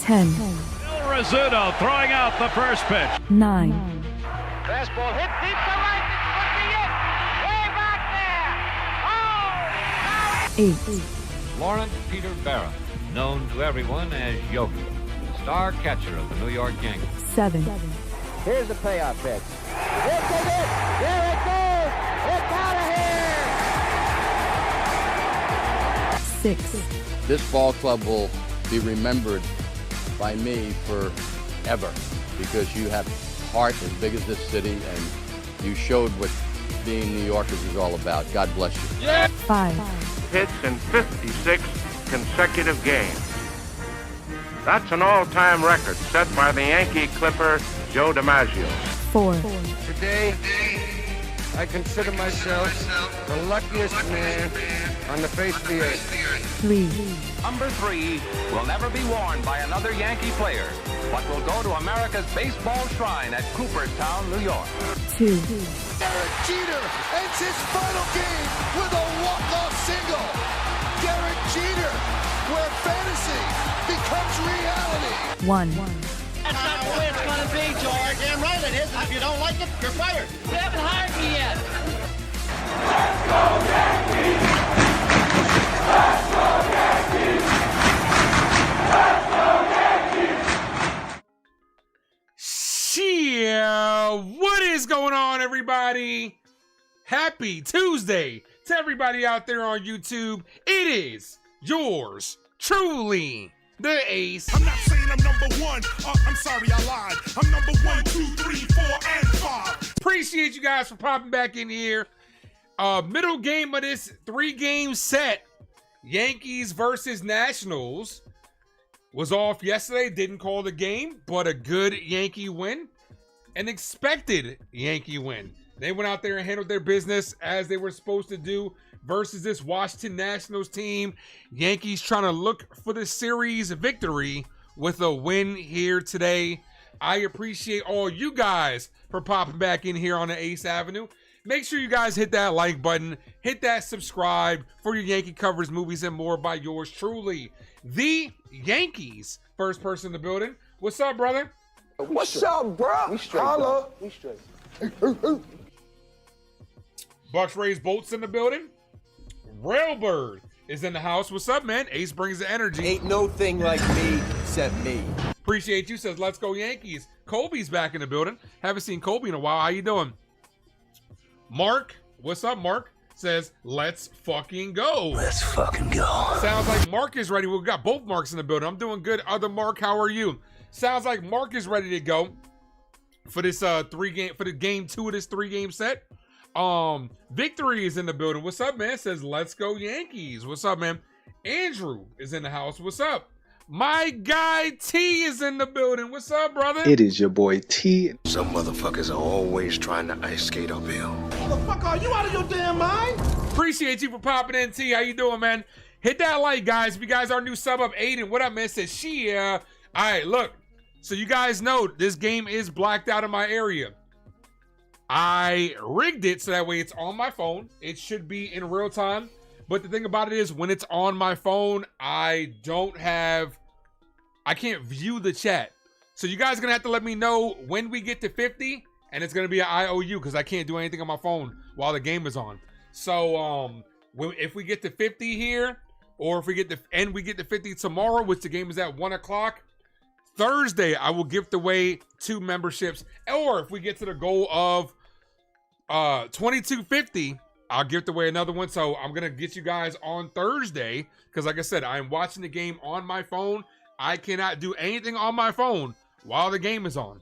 10. Bill Rizzuto throwing out the first pitch. 9. Fastball hit deep to right. This could be it. Way back there. Oh! 8. Lawrence Peter Barra, known to everyone as Yogi, star catcher of the New York Yankees. 7. Here's the payoff pitch. This is it. There it goes. It's out of here. 6. This ball club will be remembered by me forever because you have heart as big as this city and you showed what being New Yorkers is all about. God bless you. 5. Hits in 56 consecutive games. That's an all-time record set by the Yankee Clipper, Joe DiMaggio. 4. Today, I consider myself the luckiest man on the face of the earth. 3. Number 3 will never be worn by another Yankee player, but will go to America's baseball shrine at Cooperstown, New York. 2. Derek Jeter ends his final game with a walk-off single. Derek Jeter, where fantasy becomes reality. 1. That's not the way it's going to be, George. Damn right it is. If you don't like it, you're fired. You haven't hired me yet. Let's go Yankees! Let's go Yankees! Let's go Yankees! Chyeaaa, what is going on, everybody? Happy Tuesday to everybody out there on YouTube. It is yours truly, the Ace. I'm not saying I'm number one. I'm sorry, I lied. I'm number 1, 2, 3, 4, and 5. Appreciate you guys for popping back in here. Middle game of this 3-game set. Yankees versus Nationals was off yesterday. Didn't call the game, but a good Yankee win. An expected Yankee win. They went out there and handled their business as they were supposed to do versus this Washington Nationals team. Yankees trying to look for the series victory with a win here today. I appreciate all you guys for popping back in here on the Ace Avenue. Make sure you guys hit that like button, hit that subscribe for your Yankee covers, movies, and more by yours truly, the Yankees. First person in the building. What's up, brother? What's up, bro? We straight, Holla. We straight. Bucks Rays Bolts in the building. Railbird is in the house. What's up, man? Ace brings the energy. Ain't no thing like me except me. Appreciate you. Says, let's go Yankees. Colby's back in the building. Haven't seen Colby in a while. How you doing? Mark, what's up, Mark? Says, let's fucking go. Let's fucking go. Sounds like Mark is ready. We've got both Marks in the building. I'm doing good. Other Mark, how are you? Sounds like Mark is ready to go for this game 2 of this 3-game set. Victory is in the building. What's up, man? Says, let's go Yankees. What's up, man? Andrew is in the house. What's up? My guy T is in the building. What's up, brother? It is your boy T. Some motherfuckers are always trying to ice skate uphill. Motherfucker, are you out of your damn mind? Appreciate you for popping in, T. How you doing, man? Hit that like, guys. If you guys are new, sub up. Aiden, what up, man? Says, Chyeaaa. All right, look. So you guys know this game is blacked out in my area. I rigged it so that way it's on my phone. It should be in real time. But the thing about it is when it's on my phone, I can't view the chat. So you guys are going to have to let me know when we get to 50. And it's going to be an IOU because I can't do anything on my phone while the game is on. So if we get to 50 here, or if we get to 50 tomorrow, which the game is at 1 o'clock, Thursday, I will gift away 2 memberships. Or if we get to the goal of 2250, I'll gift away another one. So I'm going to get you guys on Thursday. Because like I said, I'm watching the game on my phone. I cannot do anything on my phone while the game is on.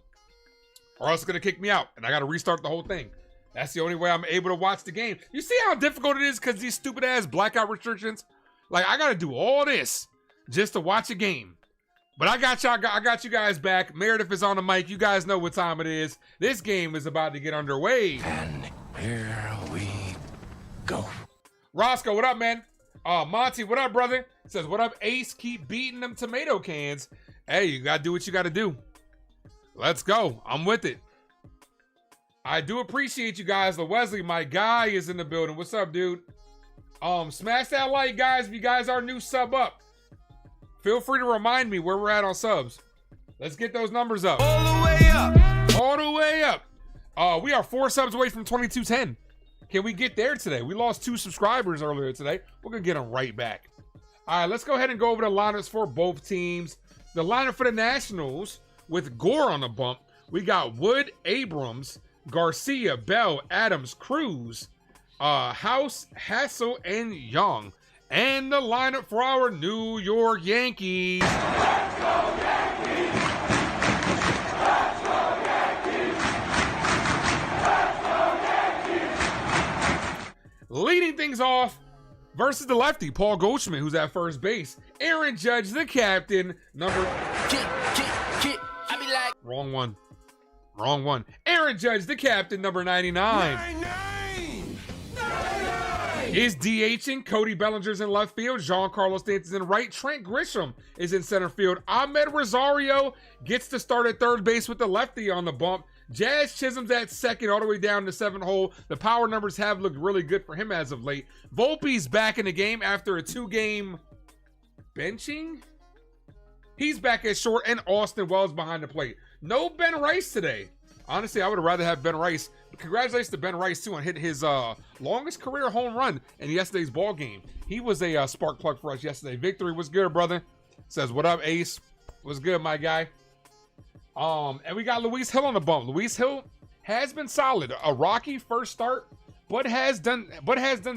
Or else it's going to kick me out. And I got to restart the whole thing. That's the only way I'm able to watch the game. You see how difficult it is because these stupid ass blackout restrictions? Like, I got to do all this just to watch a game. But I got you guys back. Meredith is on the mic. You guys know what time it is. This game is about to get underway. And here we go. Roscoe, what up, man? Monty, what up, brother? Says, what up, Ace? Keep beating them tomato cans. Hey, you got to do what you got to do. Let's go. I'm with it. I do appreciate you guys. The Wesley, my guy, is in the building. What's up, dude? Smash that like, guys. If you guys are new, sub up. Feel free to remind me where we're at on subs. Let's get those numbers up. All the way up. All the way up. We are 4 subs away from 2210. Can we get there today? We lost 2 subscribers earlier today. We're going to get them right back. All right, let's go ahead and go over the lineups for both teams. The lineup for the Nationals with Gore on the bump. We got Wood, Abrams, Garcia, Bell, Adams, Cruz, House, Hassel, and Young. And the lineup for our New York Yankees. Let's go Yankees! Let's go Yankees! Let's go Yankees! Leading things off versus the lefty, Paul Goldschmidt, who's at first base. Aaron Judge, the captain, number... Wrong one. Wrong one. Aaron Judge, the captain, number 99. Is DHing. Cody Bellinger's in left field. Giancarlo Stanton's in right. Trent Grisham is in center field. Ahmed Rosario gets to start at third base with the lefty on the bump. Jazz Chisholm's at second all the way down to 7th hole. The power numbers have looked really good for him as of late. Volpe's back in the game after a 2-game benching. He's back at short, and Austin Wells behind the plate. No Ben Rice today. Honestly, I would have rather have Ben Rice. Congratulations to Ben Rice, too, on hitting his longest career home run in yesterday's ball game. He was a spark plug for us yesterday. Victory was good, brother. Says, what up, Ace? Was good, my guy. And we got Luis Hill on the bump. Luis Hill has been solid. A rocky first start, but has done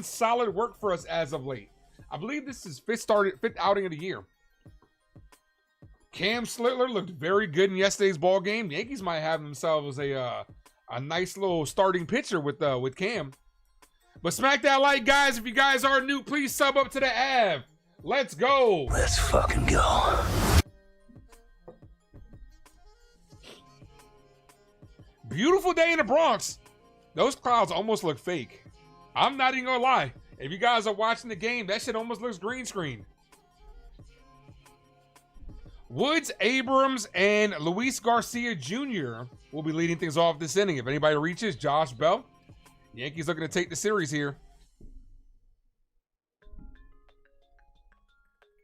solid work for us as of late. I believe this is fifth outing of the year. Cam Slittler looked very good in yesterday's ball game. The Yankees might have themselves a nice little starting pitcher with Cam. But smack that like, guys. If you guys are new, please sub up to the Av. Let's go. Let's fucking go. Beautiful day in the Bronx. Those clouds almost look fake. I'm not even gonna lie. If you guys are watching the game, that shit almost looks green screen. Woods, Abrams, and Luis Garcia Jr. will be leading things off this inning. If anybody reaches, Josh Bell. Yankees looking to take the series here.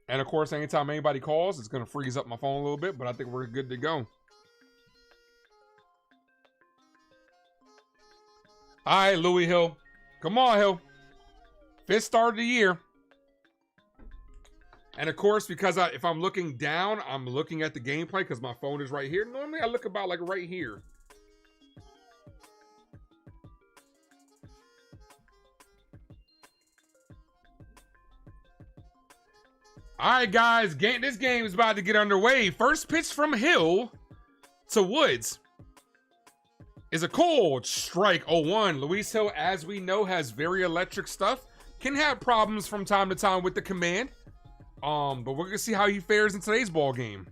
And, of course, anytime anybody calls, it's going to freeze up my phone a little bit, but I think we're good to go. All right, Louis Hill. Come on, Hill. 5th start of the year. And, of course, because if I'm looking down, I'm looking at the gameplay because my phone is right here. Normally, I look about like right here. All right, guys. This game is about to get underway. First pitch from Hill to Woods is a cold strike. 0-1. Luis Hill, as we know, has very electric stuff. Can have problems from time to time with the command. But we're gonna see how he fares in today's ball game.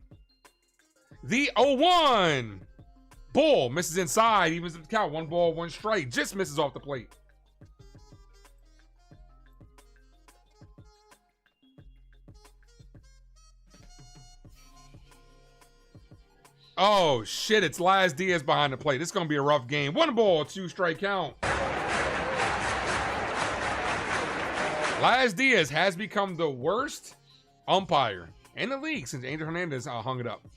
The 0-1 ball misses inside, evens the count. 1 ball, 1 strike. Just misses off the plate. Oh shit! It's Laz Diaz behind the plate. This is gonna be a rough game. 1 ball, 2 strike count. Laz Diaz has become the worst umpire in the league since Angel Hernandez hung it up.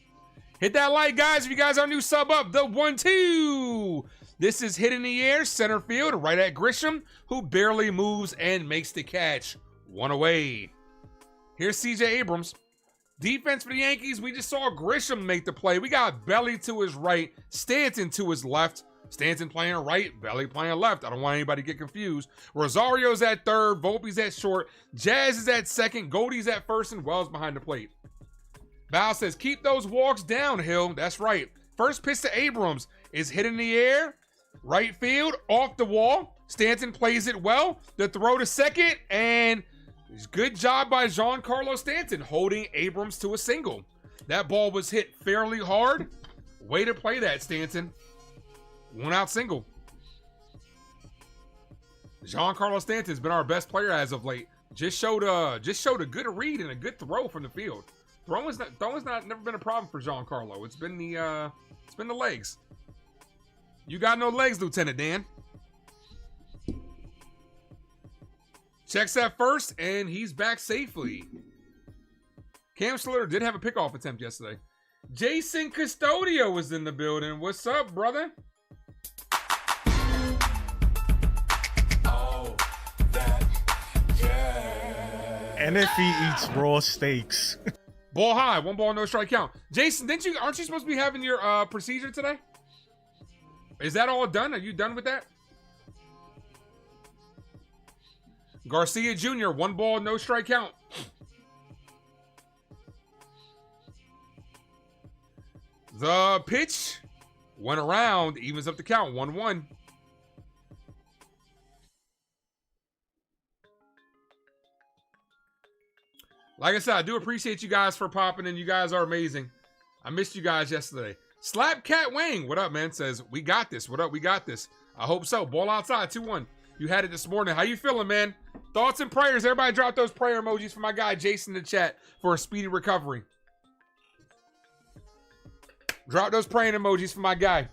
Hit that like, guys. If you guys are new, sub up. The 1-2. This is hit in the air, center field, right at Grisham, who barely moves and makes the catch. 1 away. Here's CJ Abrams. Defense for the Yankees. We just saw Grisham make the play. We got Belly to his right, Stanton to his left. Stanton playing right, Belly playing left. I don't want anybody to get confused. Rosario's at third, Volpe's at short, Jazz is at second, Goldie's at first, and Wells behind the plate. Val says, keep those walks down, Hill. That's right. First pitch to Abrams is hit in the air, right field, off the wall. Stanton plays it well. The throw to second, and good job by Giancarlo Stanton holding Abrams to a single. That ball was hit fairly hard. Way to play that, Stanton. 1 out single. Giancarlo Stanton's been our best player as of late. Just showed a good read and a good throw from the field. Throwing's never been a problem for Giancarlo. It's been the legs. You got no legs, Lieutenant Dan. Checks at first, and he's back safely. Cam Slater did have a pickoff attempt yesterday. Jason Custodio was in the building. What's up, brother? And if he eats raw steaks. Ball high, 1 ball, no strike count. Jason, aren't you supposed to be having your procedure today? Is that all done? Are you done with that? Garcia Jr., 1 ball, no strike count. The pitch went around, evens up the count, 1-1. Like I said, I do appreciate you guys for popping in. You guys are amazing. I missed you guys yesterday. Slapcat Wang, what up, man? Says, we got this. What up? We got this. I hope so. Ball outside, 2-1. You had it this morning. How you feeling, man? Thoughts and prayers. Everybody drop those prayer emojis for my guy Jason in the chat for a speedy recovery. Drop those praying emojis for my guy.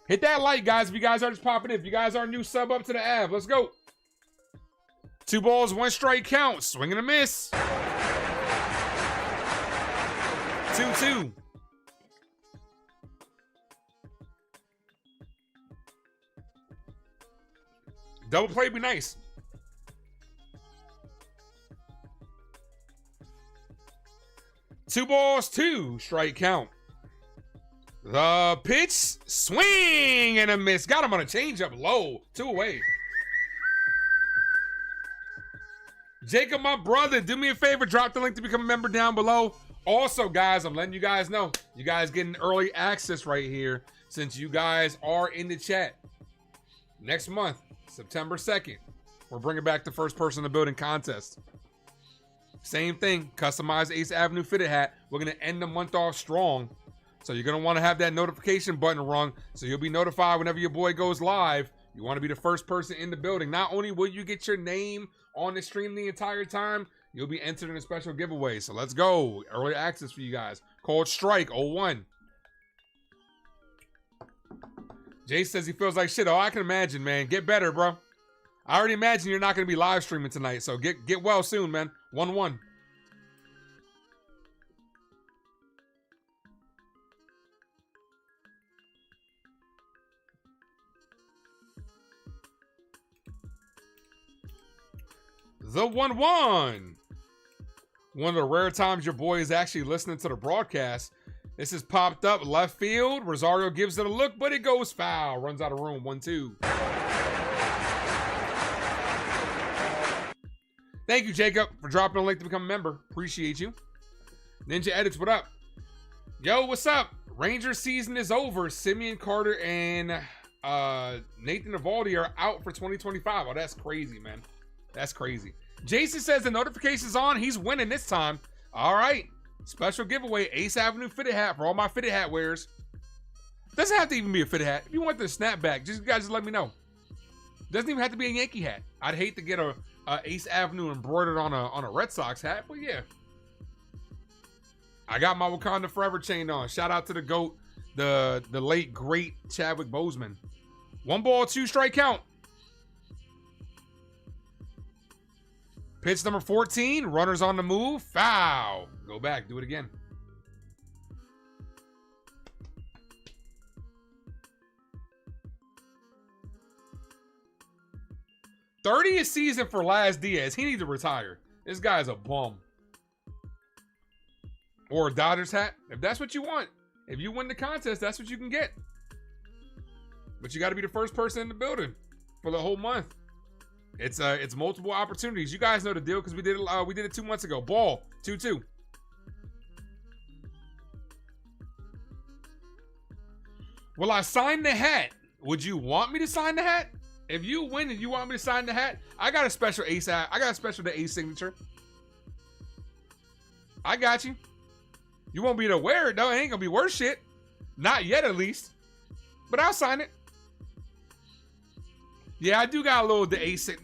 Hit that like, guys, if you guys are just popping in. If you guys are new, sub up to the Av. Let's go. 2 balls, 1 strike count. Swing and a miss. 2-2. Double play would be nice. Two balls, 2 strike count. The pitch, swing and a miss. Got him on a changeup low. 2 away. Jacob, my brother, do me a favor. Drop the link to become a member down below. Also, guys, I'm letting you guys know. You guys getting early access right here since you guys are in the chat. Next month, September 2nd, we're bringing back the first person in the building contest. Same thing, customized Ace Avenue fitted hat. We're going to end the month off strong. So you're going to want to have that notification button rung so you'll be notified whenever your boy goes live. You want to be the first person in the building. Not only will you get your name on the stream the entire time, you'll be entered in a special giveaway. So let's go. Early access for you guys. Called Strike 01. Jay says he feels like shit. Oh, I can imagine, man. Get better, bro. I already imagine you're not going to be live streaming tonight. So get well soon, man. 1-1. The 1-1. One of the rare times your boy is actually listening to the broadcast. This is popped up left field. Rosario gives it a look, but it goes foul. Runs out of room. 1-2. Thank you, Jacob, for dropping a link to become a member. Appreciate you. Ninja Edits, what up? Yo, what's up? Rangers season is over. Simeon Carter and Nathan Eovaldi are out for 2025. Oh, that's crazy, man. That's crazy. Jason says the notification's on. He's winning this time. All right. Special giveaway. Ace Avenue fitted hat for all my fitted hat wearers. Doesn't have to even be a fitted hat. If you want the snapback, just you guys just let me know. Doesn't even have to be a Yankee hat. I'd hate to get a Ace Avenue embroidered on a Red Sox hat, but yeah. I got my Wakanda Forever chain on. Shout out to the GOAT, the late great Chadwick Boseman. 1 ball, 2 strike count. Pitch number 14, runners on the move, foul. Go back, do it again. $30th season for Laz Diaz. He needs to retire. This guy's a bum. Or a Dodgers hat. If that's what you want. If you win the contest, that's what you can get. But you got to be the first person in the building for the whole month. It's multiple opportunities. You guys know the deal because we did it 2 months ago. Ball 2-2. Will I sign the hat? Would you want me to sign the hat? If you win and you want me to sign the hat, I got a special Ace. I got a special the Ace signature. I got you. You won't be able to wear it though. It ain't gonna be worth shit. Not yet, at least. But I'll sign it. Yeah, I do got a little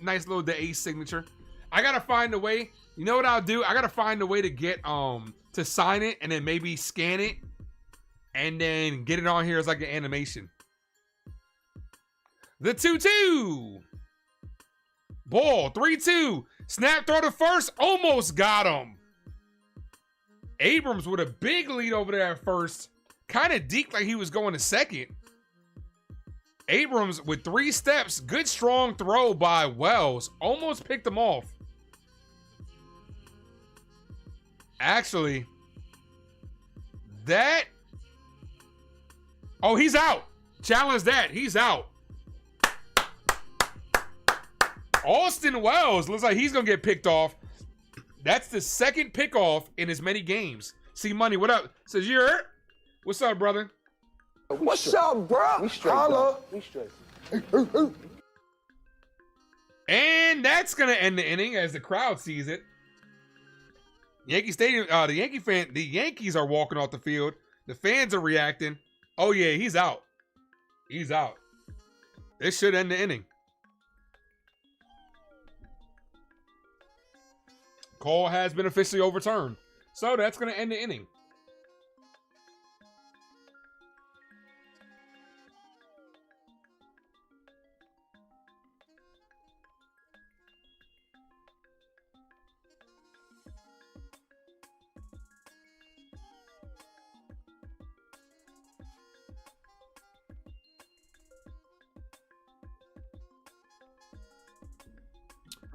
nice little the Ace signature. I gotta find a way. You know what I'll do? I gotta find a way to get to sign it and then maybe scan it and then get it on here as like an animation. The 2-2. Ball 3-2. Snap throw to first. Almost got him. Abrams with a big lead over there at first. Kind of deked like he was going to second. Abrams with 3 steps. Good strong throw by Wells. Almost picked him off. Actually, that... Oh, he's out. Challenge that. He's out. Austin Wells looks like he's going to get picked off. That's the second pickoff in as many games. See Money, what up? Says, you're... What's up, brother? What's up, bro? We straight. Holla. We straight. And that's going to end the inning as the crowd sees it. Yankee Stadium, the Yankees are walking off the field. The fans are reacting. Oh, yeah, he's out. He's out. This should end the inning. Call has been officially overturned. So that's going to end the inning.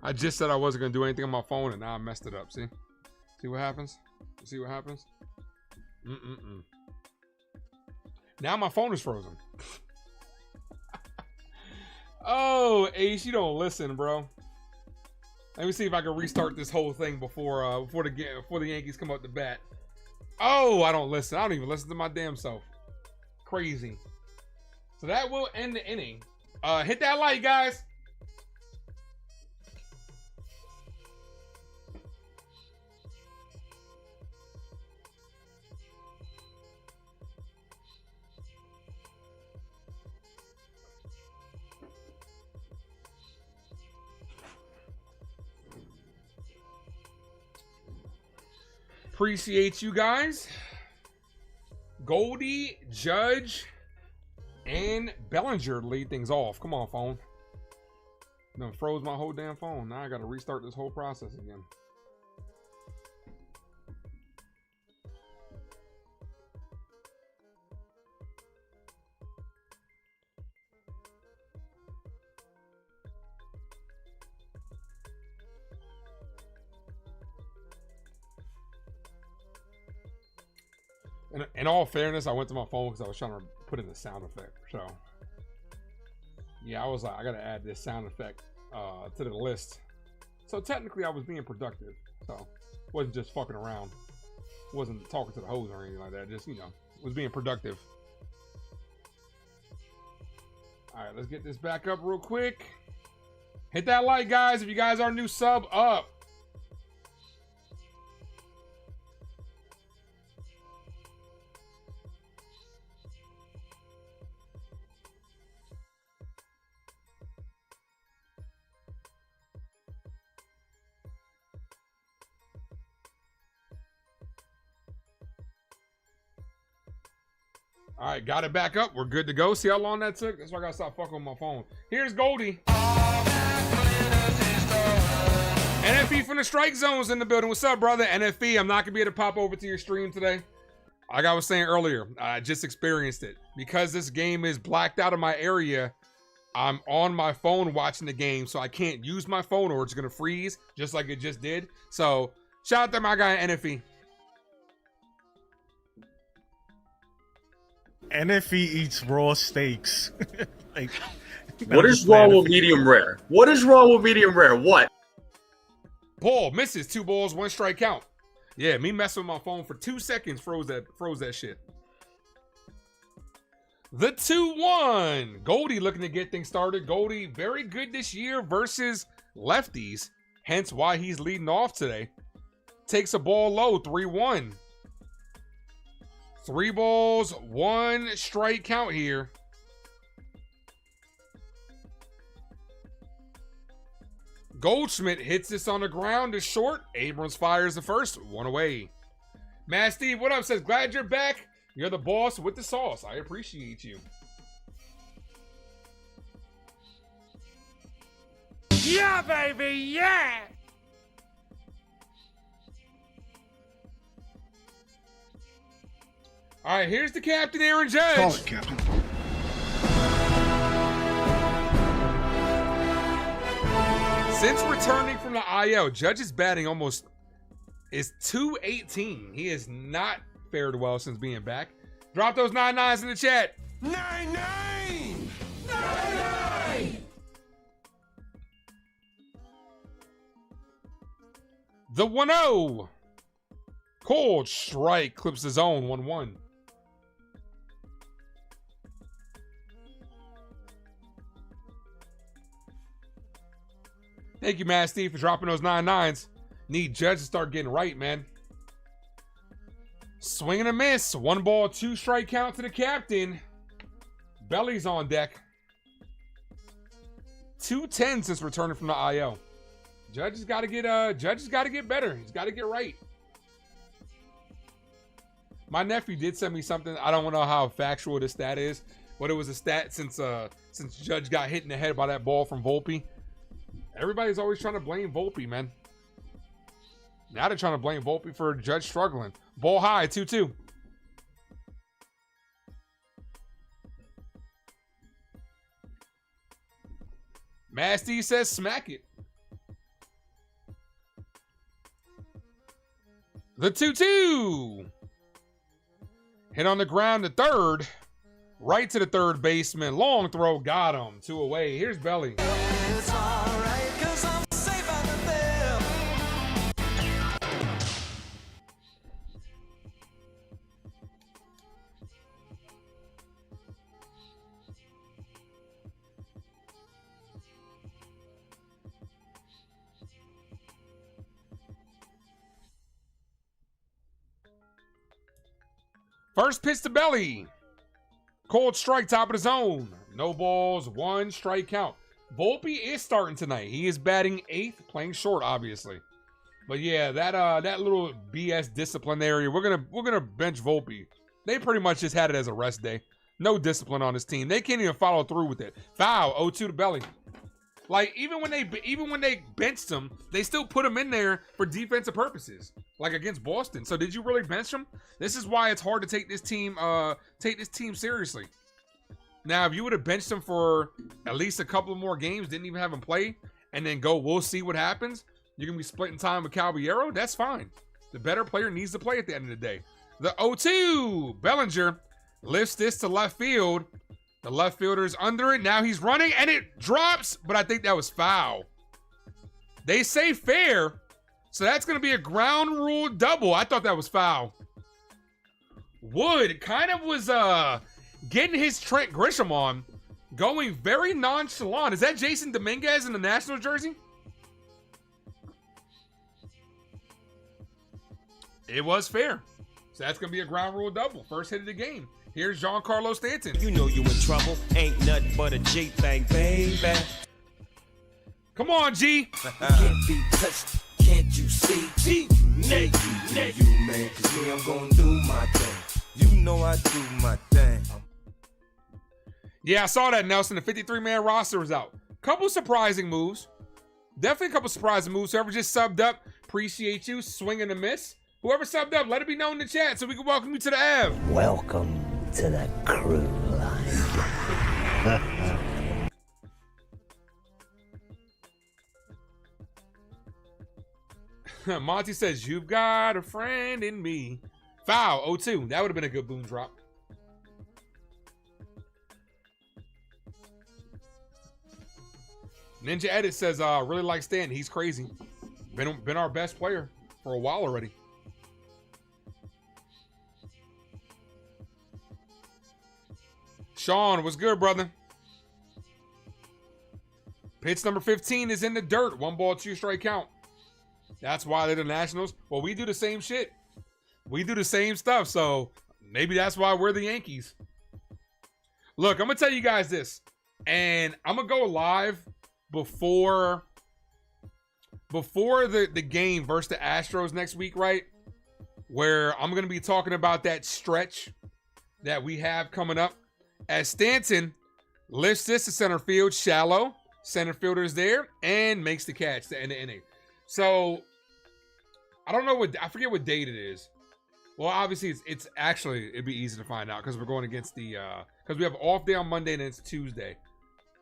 I just said I wasn't going to do anything on my phone, and now I messed it up. See? See what happens? See what happens? Now my phone is frozen. Oh, Ace, you don't listen, bro. Let me see if I can restart this whole thing before the Yankees come up to bat. Oh, I don't listen. I don't even listen to my damn self. Crazy. So that will end the inning. Hit that like, guys. Appreciate you guys. Goldie, Judge, and Bellinger lead things off. Come on, phone. Done froze my whole damn phone. Now I gotta restart this whole process again. In all fairness, I went to my phone because I was trying to put in the sound effect. So, yeah, I was like, I got to add this sound effect to the list. So, technically, I was being productive. So, wasn't just fucking around. Wasn't talking to the hose or anything like that. Just, was being productive. All right, let's get this back up real quick. Hit that like, guys. If you guys are new, sub up. All right, got it back up. We're good to go. See how long that took? That's why I got to stop fucking with my phone. Here's Goldie. NFE from the strike zone's in the building. What's up, brother? NFE, I'm not going to be able to pop over to your stream today. Like I was saying earlier, I just experienced it. Because this game is blacked out of my area, I'm on my phone watching the game, so I can't use my phone or it's going to freeze just like it just did. So, shout out to my guy, NFE. NFE eats raw steaks. Like, what is wrong with medium rare? What is wrong with medium rare? What? Ball misses. 2 balls, 1 strike count. Yeah, me messing with my phone for 2 seconds froze that shit. The 2-1. Goldie looking to get things started. Goldie very good this year versus lefties. Hence why he's leading off today. Takes a ball low. 3-1. 3 balls, 1 strike count here. Goldschmidt hits this on the ground to short. Abrams fires the first. 1 away. Matt Steve, what up? Says, glad you're back. You're the boss with the sauce. I appreciate you. Yeah, baby, yeah! All right, here's the captain, Aaron Judge. Call it, Captain. Since returning from the IL, Judge is batting almost is .218. He has not fared well since being back. Drop those 9-9s in the chat. 9-9! 9-9! The 1-0. Cold strike clips the zone 1-1. Thank you, Matt Steve, for dropping those 9-9s. Need Judge to start getting right, man. Swing and a miss. 1 ball, 2 strike count to the captain. Belly's on deck. 2-10 since returning from the IL. Judge has got to get better. He's got to get right. My nephew did send me something. I don't know how factual this stat is, but it was a stat since Judge got hit in the head by that ball from Volpe. Everybody's always trying to blame Volpe, man. Now they're trying to blame Volpe for Judge struggling. Ball high, 2-2. Masty says smack it. The 2-2. Hit on the ground to third. Right to the third baseman. Long throw, got him. 2 away. Here's Belly. It's all right, 'cause I'm safe out of there. First pitch to Belly. Cold strike, top of the zone. No balls, 1 strike count. Volpe is starting tonight. He is batting 8th, playing short, obviously. But yeah, that little BS disciplinary. We're gonna bench Volpe. They pretty much just had it as a rest day. No discipline on this team. They can't even follow through with it. Foul, 0-2 to Belly. Like even when they benched him, they still put him in there for defensive purposes, like against Boston. So did you really bench him? This is why it's hard to take this team seriously. Now, if you would have benched him for at least a couple of more games, didn't even have him play, and then go, we'll see what happens. You're gonna be splitting time with Caballero. That's fine. The better player needs to play at the end of the day. The 0-2, Bellinger lifts this to left field. The left fielder's under it. Now he's running, and it drops, but I think that was foul. They say fair, so that's going to be a ground rule double. I thought that was foul. Wood kind of was getting his Trent Grisham on, going very nonchalant. Is that Jason Dominguez in the Nationals jersey? It was fair. So that's going to be a ground rule double. First hit of the game. Here's Giancarlo Stanton. You know you in trouble. Ain't nothing but a J-thing, baby. Come on, G. Can't be touched. Can't you see? G, you man. 'Cause me, I'm gonna do my thing. You know I do my thing. Yeah, I saw that, Nelson. The 53-man roster was out. Couple surprising moves. Definitely a couple surprising moves. Whoever just subbed up, appreciate you. Swing and a miss. Whoever subbed up, let it be known in the chat so we can welcome you to the Ave. Welcome to the crew line. Monty says, you've got a friend in me. Foul, 0-2. That would have been a good boom drop. Ninja Edit says, really like Stanton. He's crazy. Been our best player for a while already. Sean, what's good, brother? Pitch number 15 is in the dirt. 1 ball, 2 strike count. That's why they're the Nationals. Well, we do the same shit. We do the same stuff, so maybe that's why we're the Yankees. Look, I'm going to tell you guys this, and I'm going to go live before the game versus the Astros next week, right? Where I'm going to be talking about that stretch that we have coming up. As Stanton lifts this to center field, shallow. Center fielder's there and makes the catch to end the inning. So I don't know I forget what date it is. Well, obviously, it's actually, it'd be easy to find out because we're going against the, because we have off day on Monday and it's Tuesday.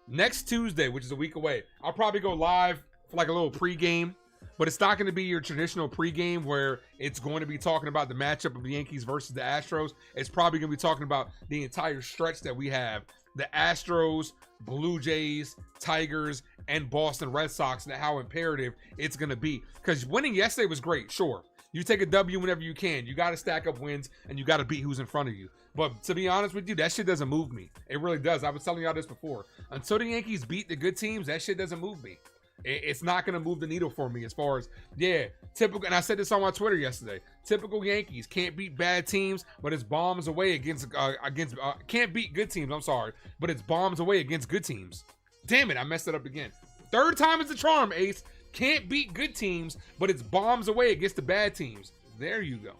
Next Tuesday, which is a week away, I'll probably go live for like a little pregame, but it's not going to be your traditional pregame where it's going to be talking about the matchup of the Yankees versus the Astros. It's probably going to be talking about the entire stretch that we have. The Astros, Blue Jays, Tigers, and Boston Red Sox, and how imperative it's going to be. Because winning yesterday was great, sure. You take a W whenever you can. You got to stack up wins, and you got to beat who's in front of you. But to be honest with you, that shit doesn't move me. It really does. I was telling y'all this before. Until the Yankees beat the good teams, that shit doesn't move me. It's not going to move the needle for me as far as, yeah, typical. And I said this on my Twitter yesterday. Typical Yankees can't beat bad teams, but it's bombs away against can't beat good teams. I'm sorry, but it's bombs away against good teams. Damn it, I messed it up again. Third time is the charm, Ace. Can't beat good teams, but it's bombs away against the bad teams. There you go.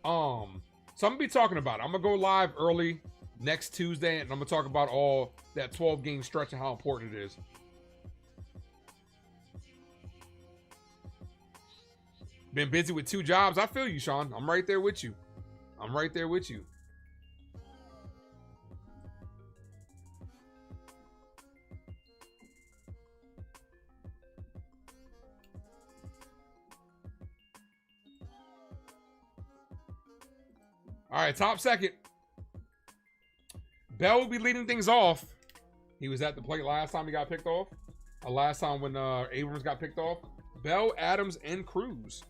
So I'm gonna be talking about it. I'm gonna go live early next Tuesday, and I'm gonna talk about all that 12-game stretch and how important it is. Been busy with 2 jobs. I feel you, Sean. I'm right there with you. I'm right there with you. All right, top second. Bell will be leading things off. He was at the plate last time he got picked off. Last time when Abrams got picked off. Bell, Adams, and Cruz.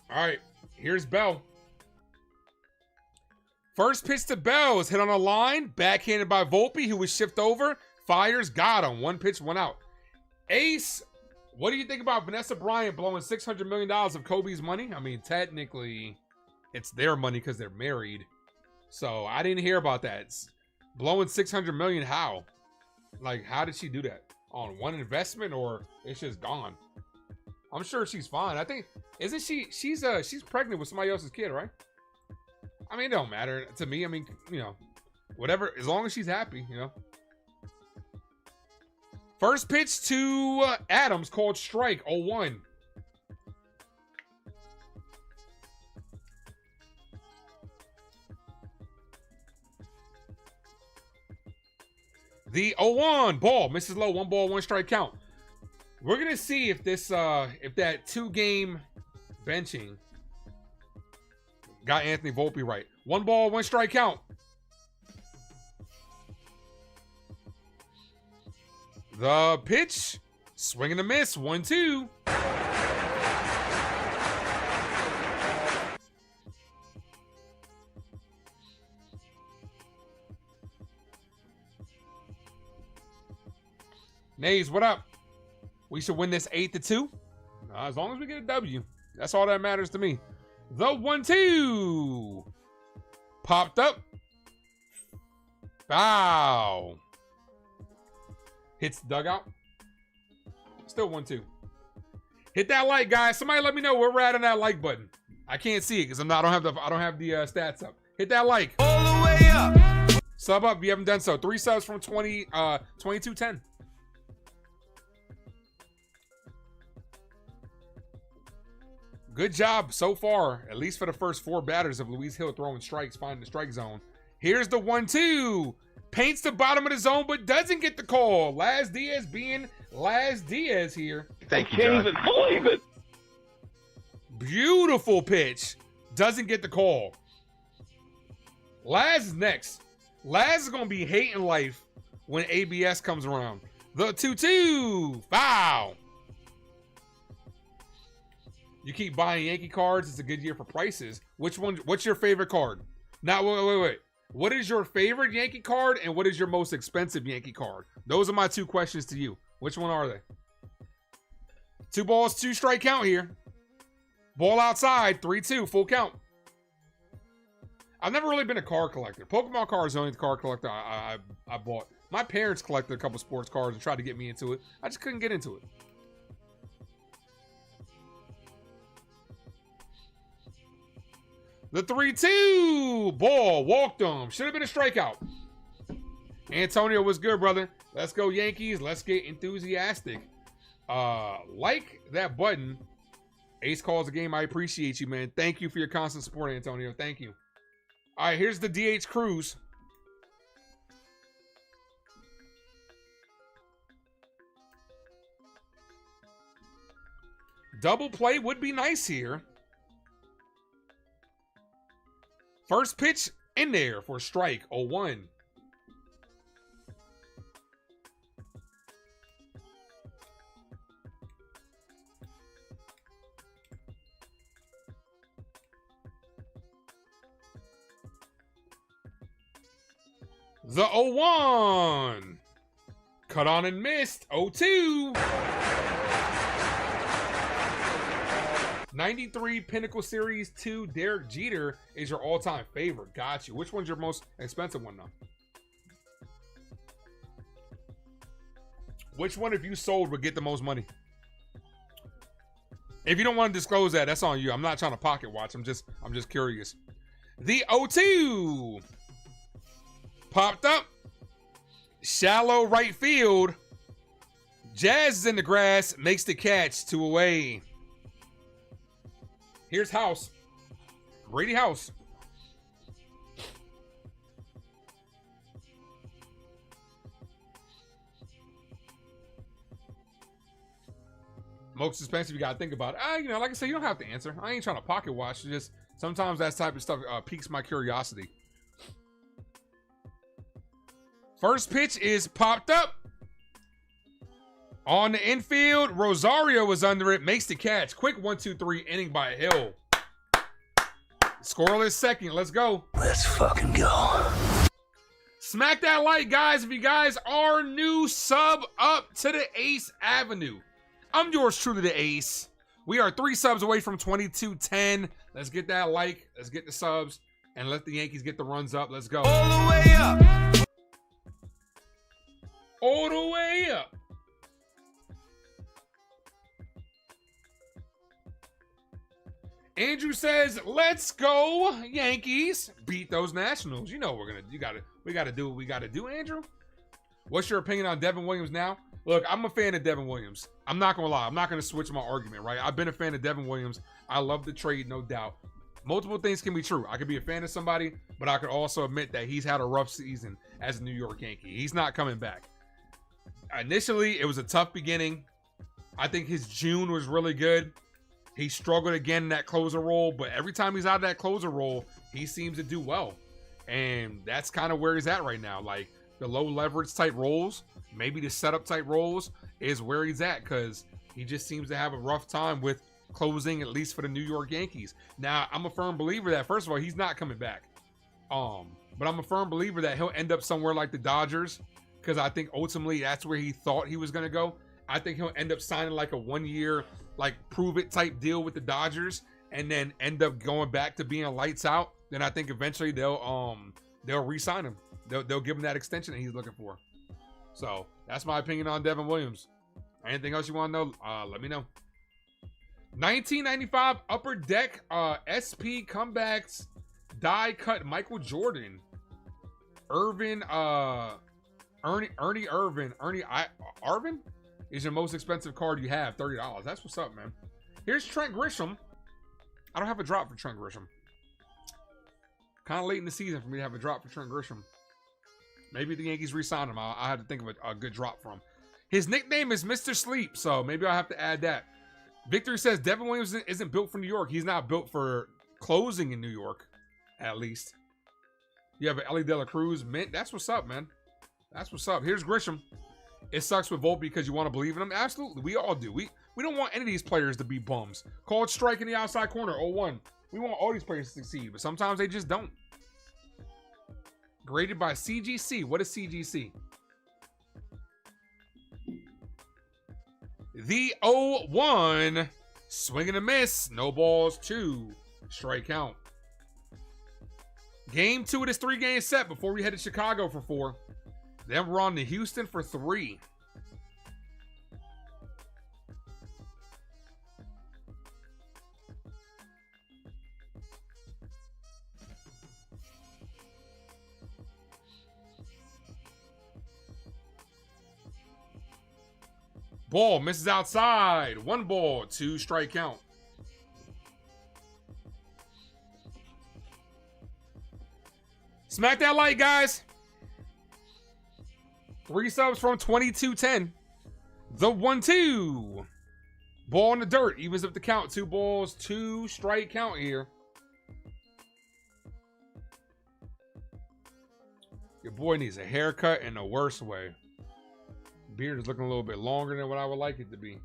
All right, here's Bell. First pitch to Bell is hit on a line, backhanded by Volpe, who was shifted over, fires, got him. 1 pitch, 1 out. Ace, what do you think about Vanessa Bryant blowing $600 million of Kobe's money? I mean, technically, it's their money because they're married. So I didn't hear about that. It's blowing $600 million, how? Like, how did she do that? On one investment, or it's just gone? I'm sure she's fine. I think, isn't she? She's pregnant with somebody else's kid, right? I mean, it don't matter to me. I mean, you know, whatever, as long as she's happy, you know. First pitch to Adams, called strike, 0-1. The 0-1 ball misses low, 1 ball, 1 strike count. We're gonna see if this if that 2-game benching got Anthony Volpe right. 1 ball, 1 strike count. The pitch, swing and a miss, 1-2. Nays, what up? We should win this 8-2. As long as we get a W. That's all that matters to me. The 1-2. Popped up. Foul. Hits the dugout. Still 1-2. Hit that like, guys. Somebody let me know where we're at on that like button. I can't see it because I don't have the stats up. Hit that like. All the way up. Sub up if you haven't done so. 3 subs from 2210. Good job so far, at least for the first 4 batters of Luis Hill throwing strikes, finding the strike zone. Here's the 1-2. Paints the bottom of the zone, but doesn't get the call. Laz Diaz being Laz Diaz here. Thank you, John. I can't even believe it. Beautiful pitch. Doesn't get the call. Laz is next. Laz is going to be hating life when ABS comes around. The 2-2. Foul. You keep buying Yankee cards. It's a good year for prices. Which one? What's your favorite card? Now, wait. What is your favorite Yankee card and what is your most expensive Yankee card? Those are my 2 questions to you. Which one are they? 2 balls, 2 strike count here. Ball outside, 3-2, full count. I've never really been a card collector. Pokemon cards is the only card collector I bought. My parents collected a couple sports cards and tried to get me into it. I just couldn't get into it. The 3-2 ball walked him. Should have been a strikeout. Antonio was good, brother. Let's go Yankees. Let's get enthusiastic. Like that button. Ace calls the game. I appreciate you, man. Thank you for your constant support, Antonio. Thank you. All right, here's the DH cruise. Double play would be nice here. First pitch in there for strike 0-1. The 0-1. Cut on and missed. 0-2. 93 Pinnacle Series 2 Derek Jeter is your all-time favorite. Got you. Which one's your most expensive one, though? Which one, if you sold, would get the most money? If you don't want to disclose that, that's on you. I'm not trying to pocket watch. I'm just curious. The 0-2. Popped up. Shallow right field. Jazz is in the grass. Makes the catch. 2 away. Here's House. Brady House. Most expensive, you gotta think about it. You know, like I said, you don't have to answer. I ain't trying to pocket watch. It's just sometimes that type of stuff piques my curiosity. First pitch is popped up. On the infield, Rosario was under it. Makes the catch. Quick 1-2-3 inning by Hill. Scoreless second. Let's go. Let's fucking go. Smack that like, guys. If you guys are new, sub up to the Ace Avenue. I'm yours truly, the Ace. We are 3 subs away from 2210. Let's get that like. Let's get the subs. And let the Yankees get the runs up. Let's go. All the way up. All the way up. Andrew says, "Let's go Yankees! Beat those Nationals." You know we gotta do what we gotta do, Andrew. What's your opinion on Devin Williams now? Look, I'm a fan of Devin Williams. I'm not gonna lie. I'm not gonna switch my argument, right? I've been a fan of Devin Williams. I love the trade, no doubt. Multiple things can be true. I could be a fan of somebody, but I could also admit that he's had a rough season as a New York Yankee. He's not coming back. Initially, it was a tough beginning. I think his June was really good. He struggled again in that closer role, but every time he's out of that closer role, he seems to do well. And that's kind of where he's at right now. Like the low leverage type roles, maybe the setup type roles is where he's at because he just seems to have a rough time with closing, at least for the New York Yankees. Now, I'm a firm believer that, first of all, he's not coming back. But I'm a firm believer that he'll end up somewhere like the Dodgers because I think ultimately that's where he thought he was going to go. I think he'll end up signing like a 1-year, like prove it type deal with the Dodgers and then end up going back to being lights out. Then I think eventually they'll re-sign him. They'll give him that extension that he's looking for. So that's my opinion on Devin Williams. Anything else you want to know? Let me know. 1995 Upper Deck SP comebacks die cut Michael Jordan. Irvin Ernie Irvin is your most expensive card you have, $30. That's what's up, man. Here's Trent Grisham. I don't have a drop for Trent Grisham. Kind of late in the season for me to have a drop for Trent Grisham. Maybe the Yankees re-sign him. I have to think of a good drop for him. His nickname is Mr. Sleep, so maybe I'll have to add that. Victory says Devin Williams isn't built for New York. He's not built for closing in New York, at least. You have an Ellie De La Cruz mint. That's what's up, man. That's what's up. Here's Grisham. It sucks with Volpe because you want to believe in him. Absolutely. We all do. We don't want any of these players to be bums. Called strike in the outside corner, 0-1. We want all these players to succeed, but sometimes they just don't. Graded by CGC. What is CGC? The 0-1. Swing and a miss. No balls, 2. Strike count. Game 2 of this 3-game set before we head to Chicago for 4. Then we're on to Houston for 3. Ball misses outside. 1 ball, 2 strike count. Smack that like, guys. 3 subs from 2210. The 1-2. Ball in the dirt. Evens up the count. 2 balls, 2 strike count here. Your boy needs a haircut in the worst way. Beard is looking a little bit longer than what I would like it to be.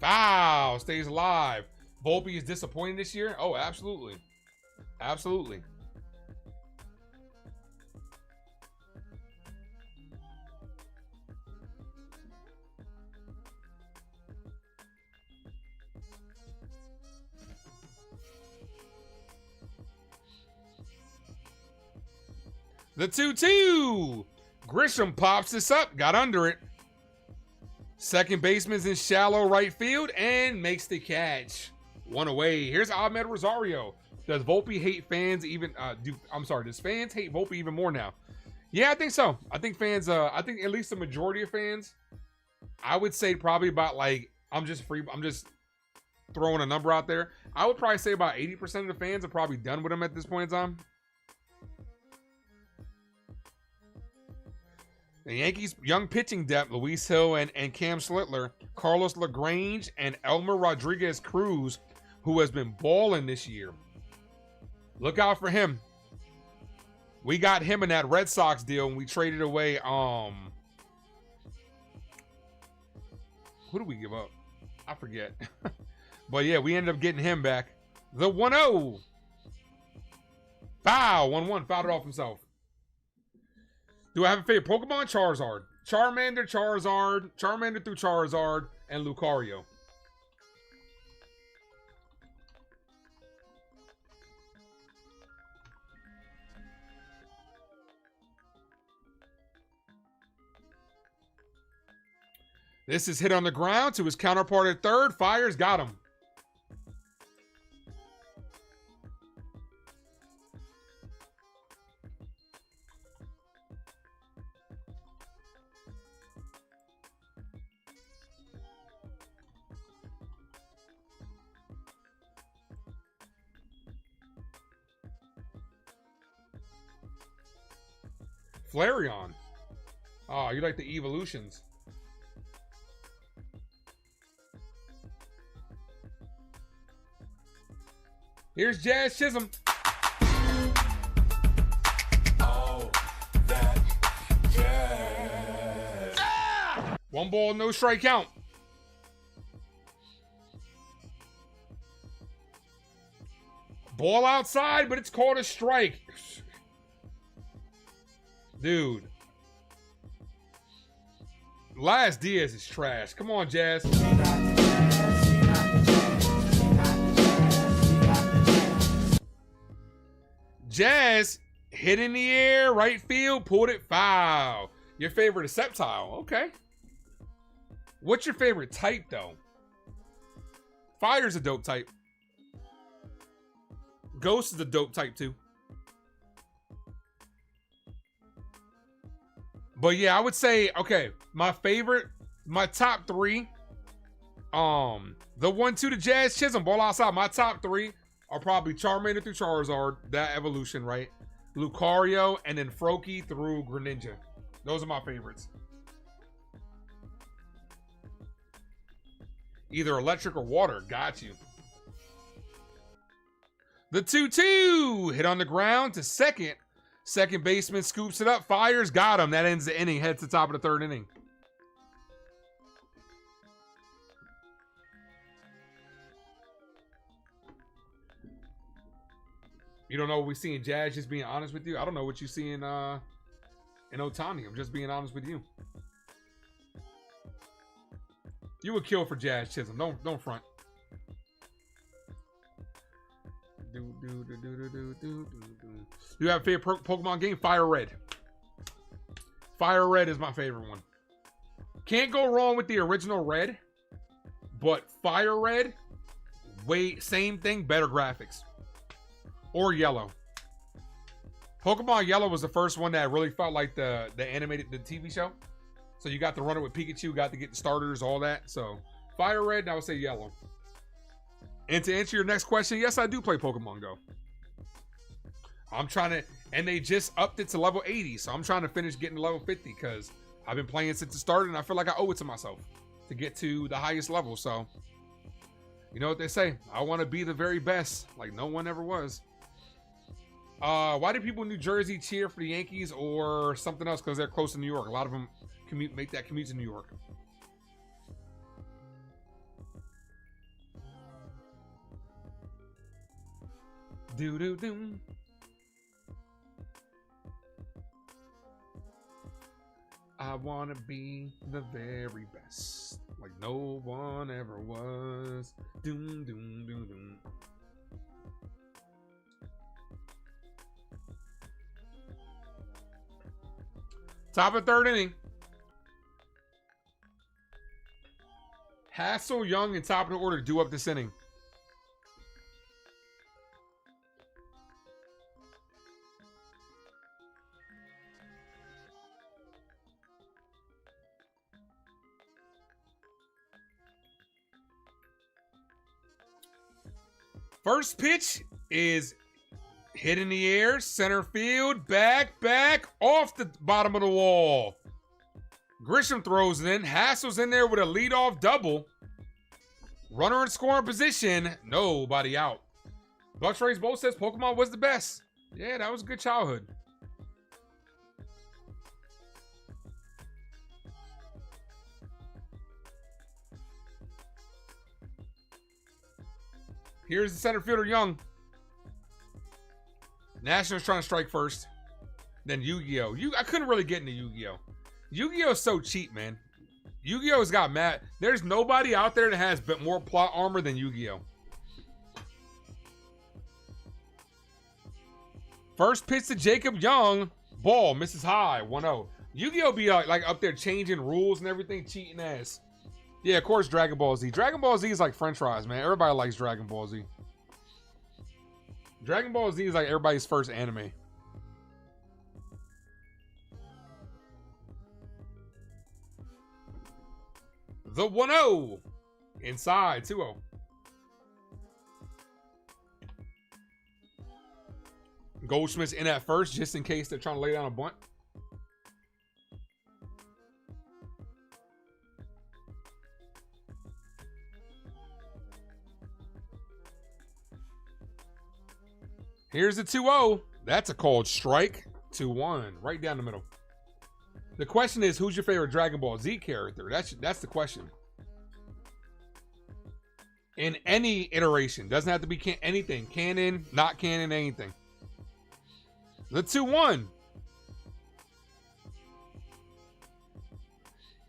Foul. Stays alive. Volpe is disappointed this year. Oh, absolutely. Absolutely. The 2-2. Grisham pops this up. Got under it. Second baseman's in shallow right field and makes the catch. 1 away. Here's Ahmed Rosario. Does Volpe hate fans even? Does fans hate Volpe even more now? Yeah, I think so. I think fans. I think at least the majority of fans. I would say probably about like I'm just throwing a number out there. I would probably say about 80% of the fans are probably done with him at this point in time. The Yankees' young pitching depth, Luis Hill and Cam Slittler, Carlos LaGrange, and Elmer Rodriguez Cruz, who has been balling this year. Look out for him. We got him in that Red Sox deal, and we traded away, who did we give up? I forget. But yeah, we ended up getting him back. The 1-0. Foul. 1-1. Fouled it off himself. Do I have a favorite Pokemon? Charizard. Charmander, Charizard, Charmander through Charizard, and Lucario. This is hit on the ground to his counterpart at third. Fires, got him. Flareon. Oh, you like the evolutions. Here's Jazz Chisholm. Oh, that jazz. Ah! 1 ball, no strike count. Ball outside, but it's called a strike. Dude. Last Diaz is trash. Come on, Jazz. Jazz hit in the air, right field, pulled it, foul. Your favorite is Sceptile. Okay. What's your favorite type, though? Fire's a dope type. Ghost is a dope type, too. But yeah, I would say, okay, my top 3, the 1-2 to Jazz Chisholm, ball outside. My top 3 are probably Charmander through Charizard, that evolution, right? Lucario, and then Froakie through Greninja. Those are my favorites. Either electric or water, got you. The 2-2, hit on the ground to second. Second baseman scoops it up, fires, got him. That ends the inning, heads to the top of the 3rd inning. You don't know what we see in Jazz, just being honest with you? I don't know what you see in Ohtani. I'm just being honest with you. You would kill for Jazz Chisholm. Don't front. You have a favorite Pokemon game? Fire Red. Fire Red is my favorite one. Can't go wrong with the original Red, but Fire Red, same thing, better graphics. Or Yellow. Pokemon Yellow was the first one that really felt like the TV show. So you got to run it with Pikachu, got to get the starters, all that. So Fire Red, and I would say Yellow. And to answer your next question, yes, I do play Pokemon Go. I'm trying to, and they just upped it to level 80. So I'm trying to finish getting to level 50 because I've been playing since it started and I feel like I owe it to myself to get to the highest level. So, you know what they say, I want to be the very best, like no one ever was. Why do people in New Jersey cheer for the Yankees or something else? Because they're close to New York. A lot of them make that commute to New York. Do. I want to be the very best, like no one ever was. Doom. Top of third inning. Hassel, Young, and top of the order due up this inning. First pitch is hit in the air, center field, back, off the bottom of the wall. Grisham throws it in. Hassel's in there with a leadoff double. Runner in scoring position. Nobody out. Bucks Rays Bowl says Pokemon was the best. Yeah, that was a good childhood. Here's the center fielder, Young. Nationals trying to strike first. Then Yu-Gi-Oh! I couldn't really get into Yu-Gi-Oh! Yu-Gi-Oh! Is so cheap, man. Yu-Gi-Oh's got mad. There's nobody out there that has more plot armor than Yu-Gi-Oh! First pitch to Jacob Young. Ball misses high. 1-0. Yu-Gi-Oh! Be like up there changing rules and everything, cheating ass. Yeah, of course, Dragon Ball Z. Dragon Ball Z is like French fries, man. Everybody likes Dragon Ball Z. Dragon Ball Z is like everybody's first anime. The 1-0. Inside, 2-0. Goldschmidt's in at first, just in case they're trying to lay down a bunt. Here's the 2-0. That's a called strike. 2-1. Right down the middle. The question is, who's your favorite Dragon Ball Z character? That's the question. In any iteration. Doesn't have to be anything. Canon, not canon, anything. The 2-1.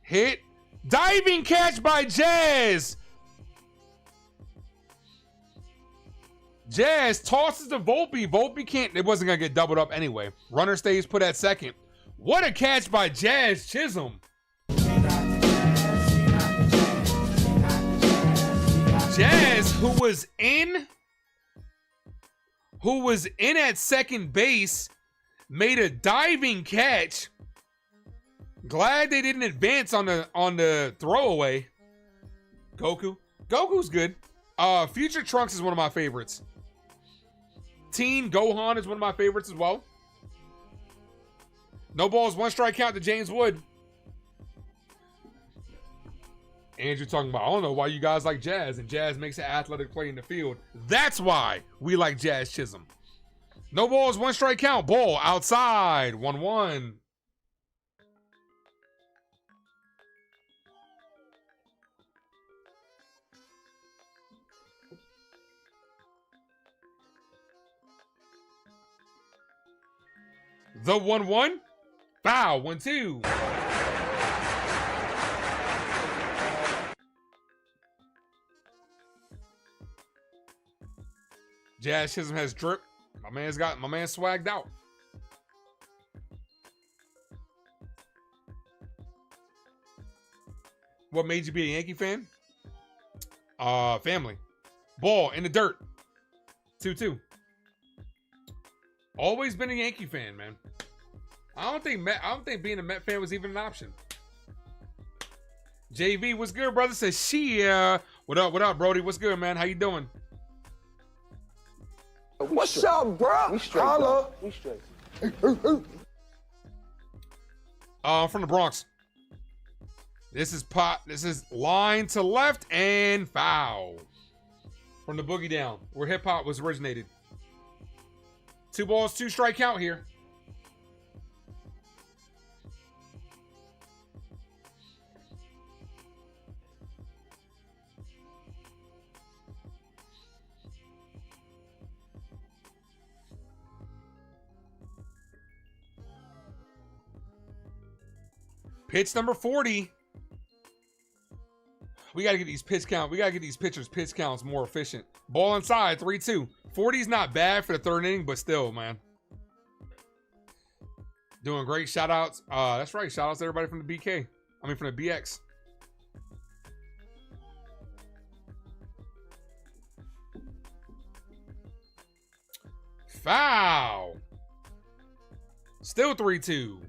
Hit. Diving catch by Jazz. Jazz tosses to Volpe. Volpe can't. It wasn't going to get doubled up anyway. Runner stays put at second. What a catch by Jazz Chisholm. Jazz, who was in at second base, made a diving catch. Glad they didn't advance on the throwaway. Goku's good. Future Trunks is one of my favorites. Teen Gohan is one of my favorites as well. No balls, one strike count to James Wood. Andrew talking about, I don't know why you guys like Jazz, and Jazz makes an athletic play in the field. That's why we like Jazz Chisholm. No balls, one strike count. Ball outside. 1-1. The 1-1. Foul. 1-2. Jazz Chisholm has drip. My man swagged out. What made you be a Yankee fan? Family. Ball in the dirt. 2-2. Always been a Yankee fan, man. I don't think being a Met fan was even an option. JV, what's good, brother? Says Chyeaaa. What up, Brody? What's good, man? How you doing? What's up, bro? We straight. Hello. We straight. From the Bronx. This is line to left and foul. From the boogie down, where hip hop was originated. 2 balls, 2 strike count here. Pitch number 40. We got to get these pitch count. We got to get these pitchers' pitch counts more efficient. Ball inside, 3-2. 40 is not bad for the 3rd inning, but still, man. Doing great. Shout outs. That's right. Shout outs to everybody from the BK. I mean, from the BX. Foul. Still 3-2.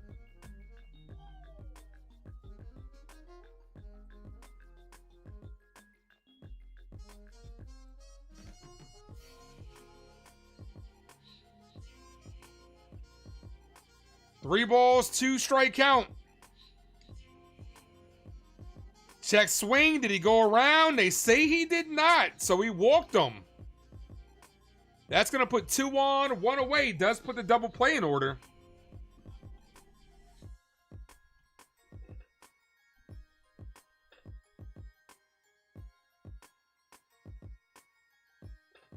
Three balls, 2 strike count. Check swing. Did he go around? They say he did not, so he walked him. That's going to put 2 on, 1 away. Does put the double play in order.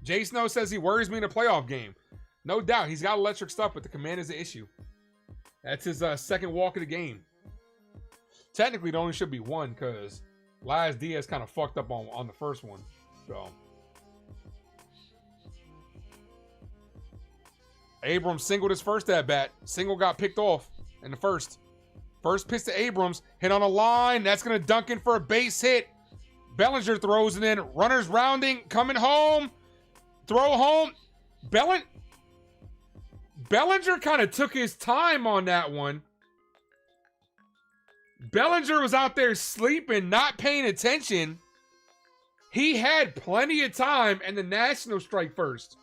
Jay Snow says he worries me in a playoff game. No doubt. He's got electric stuff, but the command is the issue. That's his 2nd walk of the game. Technically, it only should be 1 because Laz Diaz kind of fucked up on the first one. So Abrams singled his first at bat. Single got picked off in the first. First pitch to Abrams. Hit on a line. That's going to dunk in for a base hit. Bellinger throws it in. Runners rounding. Coming home. Throw home. Bellinger kind of took his time on that one. Bellinger was out there sleeping, not paying attention. He had plenty of time, and the Nationals strike first.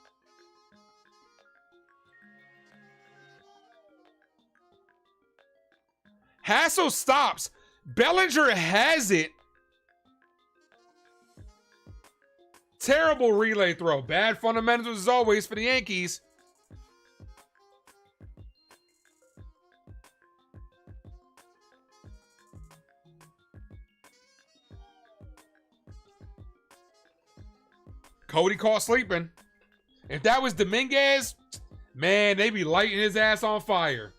Hassel stops. Bellinger has it. Terrible relay throw. Bad fundamentals as always for the Yankees. Cody caught sleeping. If that was Dominguez, man, they'd be lighting his ass on fire.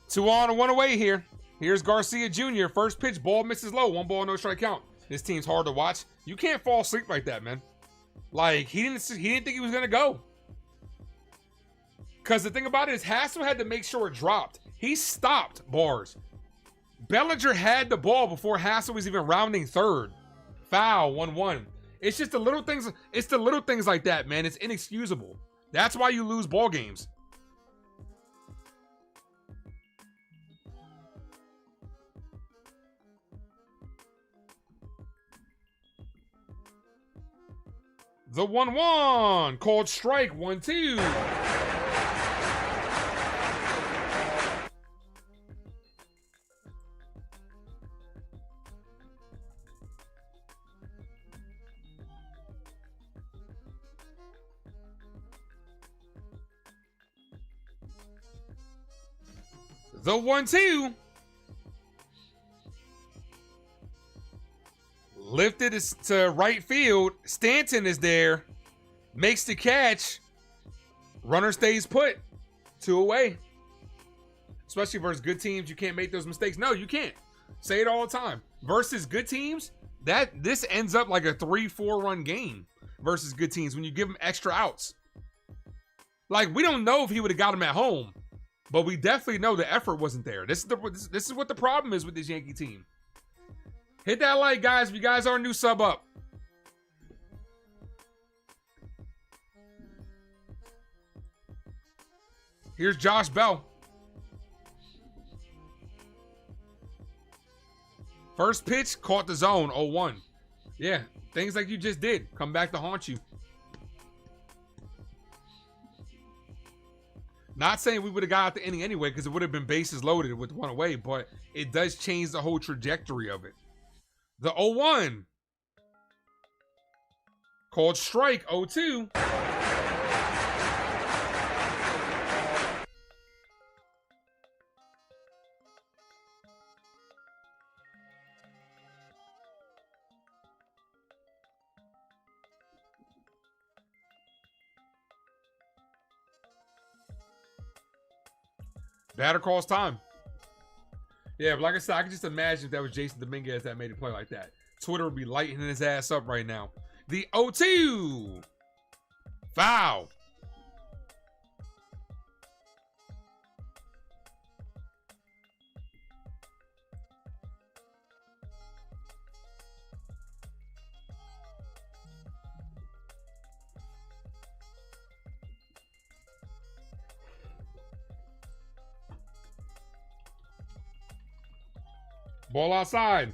Two on and 1 away here. Here's Garcia Jr. First pitch, ball misses low. 1 ball, no strike count. This team's hard to watch. You can't fall asleep like that, man. Like, he didn't think he was gonna go. Because the thing about it is Hassel had to make sure it dropped. He stopped bars. Bellinger had the ball before Hassel was even rounding third. Foul, 1-1. It's just the little things. It's the little things like that, man. It's inexcusable. That's why you lose ball games. The 1-1. Called strike. 1-2. The 1-2. Lifted to right field. Stanton is there. Makes the catch. Runner stays put. 2 away. Especially versus good teams, you can't make those mistakes. No, you can't. Say it all the time. versus good teams, this ends up like a 3-4 run game versus good teams when you give them extra outs. Like, we don't know if he would have got him at home, but we definitely know the effort wasn't there. This is what the problem is with this Yankee team. Hit that like, guys, if you guys are a new sub up. Here's Josh Bell. First pitch, caught the zone, 0-1. Yeah, things like you just did come back to haunt you. Not saying we would have got out the inning anyway, because it would have been bases loaded with one away, but it does change the whole trajectory of it. The 0-1. Called strike, 0-2. Batter calls time. Yeah, but like I said, I can just imagine if that was Jason Dominguez that made a play like that. Twitter would be lighting his ass up right now. The 0-2. Foul. Ball outside.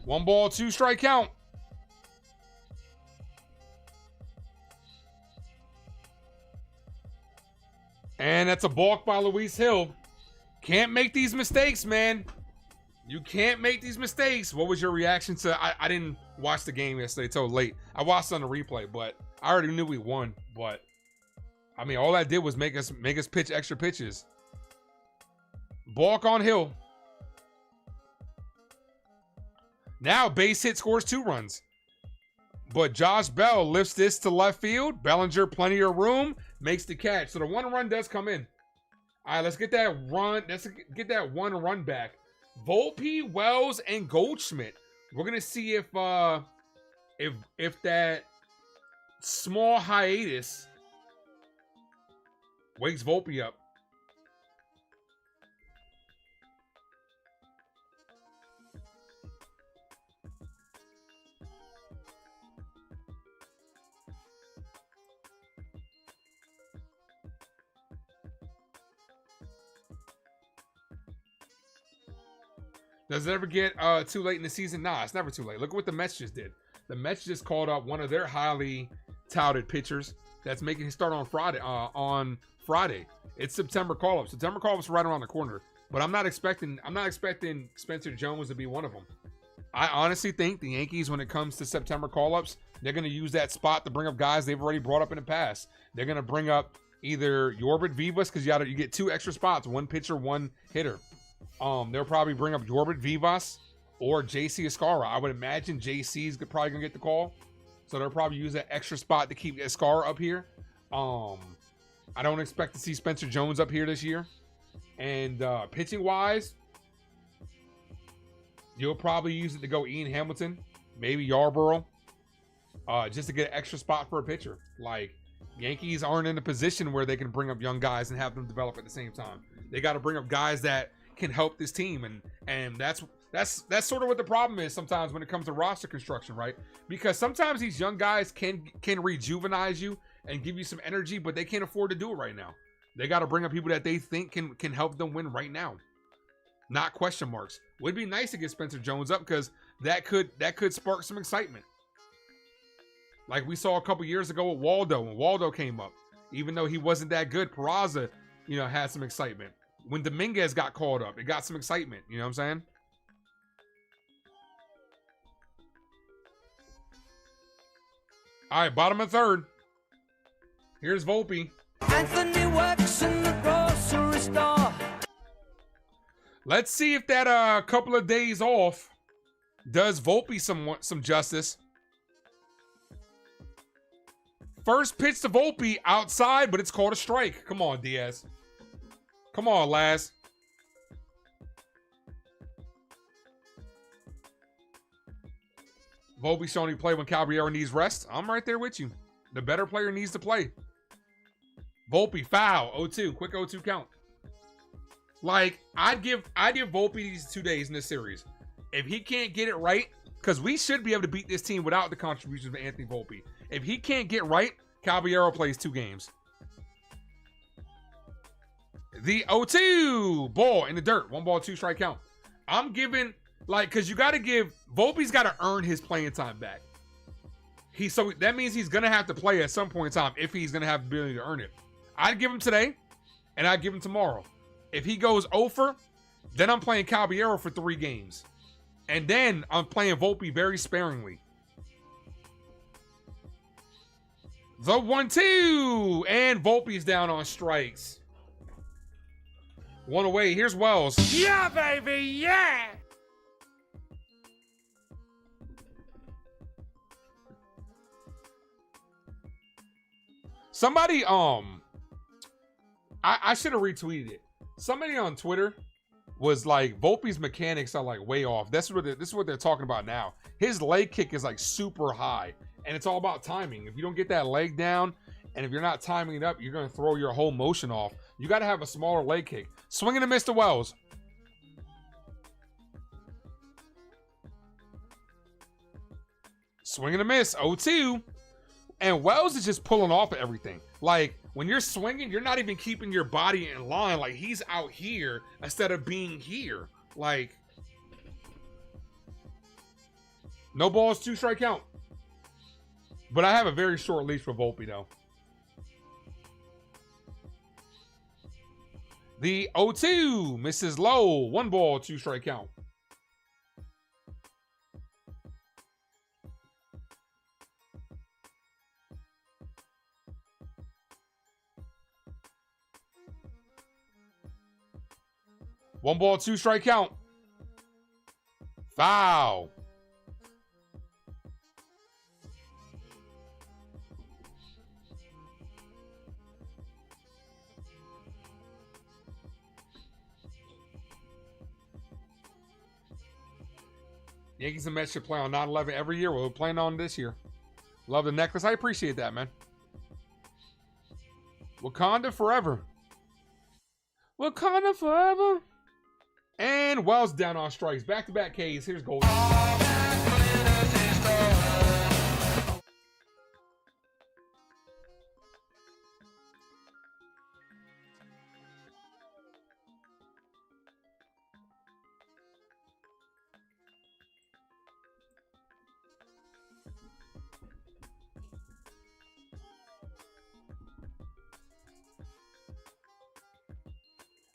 One ball, 2 strike count. And that's a balk by Luis Hill. Can't make these mistakes, man. You can't make these mistakes. What was your reaction to... I didn't watch the game yesterday till late. I watched it on the replay, but I already knew we won. But, I mean, all that did was make us pitch extra pitches. Balk on Hill. Now, base hit scores 2 runs. But Josh Bell lifts this to left field. Bellinger, plenty of room, makes the catch. So the 1 run does come in. All right, let's get that run. Let's get that 1 run back. Volpe, Wells, and Goldschmidt. We're gonna see if that small hiatus wakes Volpe up. Does it ever get too late in the season? Nah, it's never too late. Look at what the Mets just did. The Mets just called up one of their highly touted pitchers that's making his start on Friday. It's September call-up. September call-up's right around the corner. But I'm not expecting Spencer Jones to be one of them. I honestly think the Yankees, when it comes to September call-ups, they're going to use that spot to bring up guys they've already brought up in the past. They're going to bring up either Yorbit Vivas, because you get 2 extra spots, 1 pitcher, 1 hitter. They'll probably bring up Yorbit Vivas or JC Escarra. I would imagine JC's probably gonna get the call, so they'll probably use that extra spot to keep Escarra up here. I don't expect to see Spencer Jones up here this year. And pitching wise, you'll probably use it to go Ian Hamilton, maybe Yarborough, just to get an extra spot for a pitcher. Like, Yankees aren't in a position where they can bring up young guys and have them develop at the same time. They got to bring up guys that can help this team, and that's sort of what the problem is sometimes when it comes to roster construction, right? Because sometimes these young guys can rejuvenize you and give you some energy, but they can't afford to do it right now. They got to bring up people that they think can help them win right now, not question marks. Would be nice to get Spencer Jones up, because that could spark some excitement, like we saw a couple years ago with Waldo when Waldo came up. Even though he wasn't that good, Peraza, had some excitement. When Dominguez got called up, it got some excitement. You know what I'm saying? All right, bottom of 3rd. Here's Volpe. Anthony works in the grocery store. Let's see if that couple of days off does Volpe some justice. First pitch to Volpe outside, but it's called a strike. Come on, Diaz. Come on, Laz. Volpe should only play when Caballero needs rest. I'm right there with you. The better player needs to play. Volpe, foul, 0-2. Quick 0-2 count. Like, I'd give Volpe these 2 days in this series. If he can't get it right, because we should be able to beat this team without the contributions of Anthony Volpe. If he can't get right, Caballero plays 2 games. The 0-2 ball in the dirt. 1 ball, 2 strike count. I'm giving, like, because you got to give, Volpe's got to earn his playing time back. So that means he's going to have to play at some point in time if he's going to have the ability to earn it. I'd give him today, and I'd give him tomorrow. If he goes over, then I'm playing Caballero for 3 games. And then I'm playing Volpe very sparingly. The 1-2. And Volpe's down on strikes. 1 away. Here's Wells. Yeah, baby, yeah! Somebody, I should have retweeted it. Somebody on Twitter was like, Volpe's mechanics are like way off. This is what they're talking about now. His leg kick is like super high, and it's all about timing. If you don't get that leg down, and if you're not timing it up, you're going to throw your whole motion off. You got to have a smaller leg kick. Swing and a miss to Wells. Swing and a miss, 0-2. And Wells is just pulling off of everything. Like, when you're swinging, you're not even keeping your body in line. Like, he's out here instead of being here. Like, no balls, 2 strike count. But I have a very short leash for Volpe, though. The 0-2 misses low. 1 ball, 2 strike count. One ball, 2 strike count. Foul. Yankees and Mets should play on 9/11 every year. We're playing on this year. Love the necklace. I appreciate that, man. Wakanda forever. Wakanda forever. And Wells down on strikes. Back-to-back Ks. Here's Gold.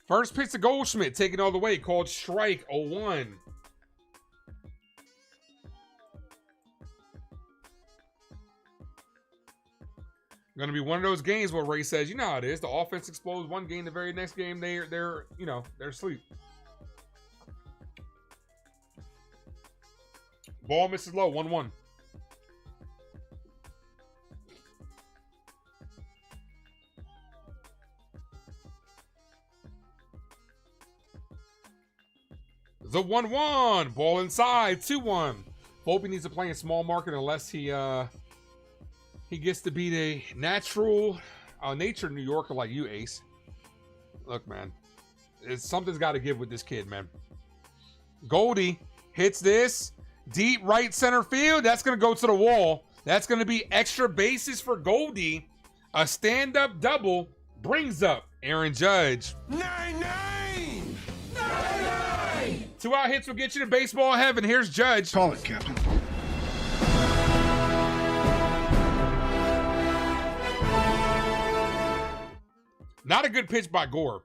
First pitch to Goldschmidt, taken all the way, called strike, 0-1. Going to be one of those games where Ray says, you know how it is. The offense explodes one game, the very next game they're asleep. Ball misses low, 1-1. The 1-1. Ball inside. 2-1. Volpe needs to play in small market unless he gets to be the natural nature New Yorker like you, Ace. Look, man. Something's got to give with this kid, man. Goldie hits this. Deep right center field. That's going to go to the wall. That's going to be extra bases for Goldie. A stand-up double brings up Aaron Judge. 9-9! 2 out hits will get you to baseball heaven. Here's Judge. Call it, Captain. Not a good pitch by Gore.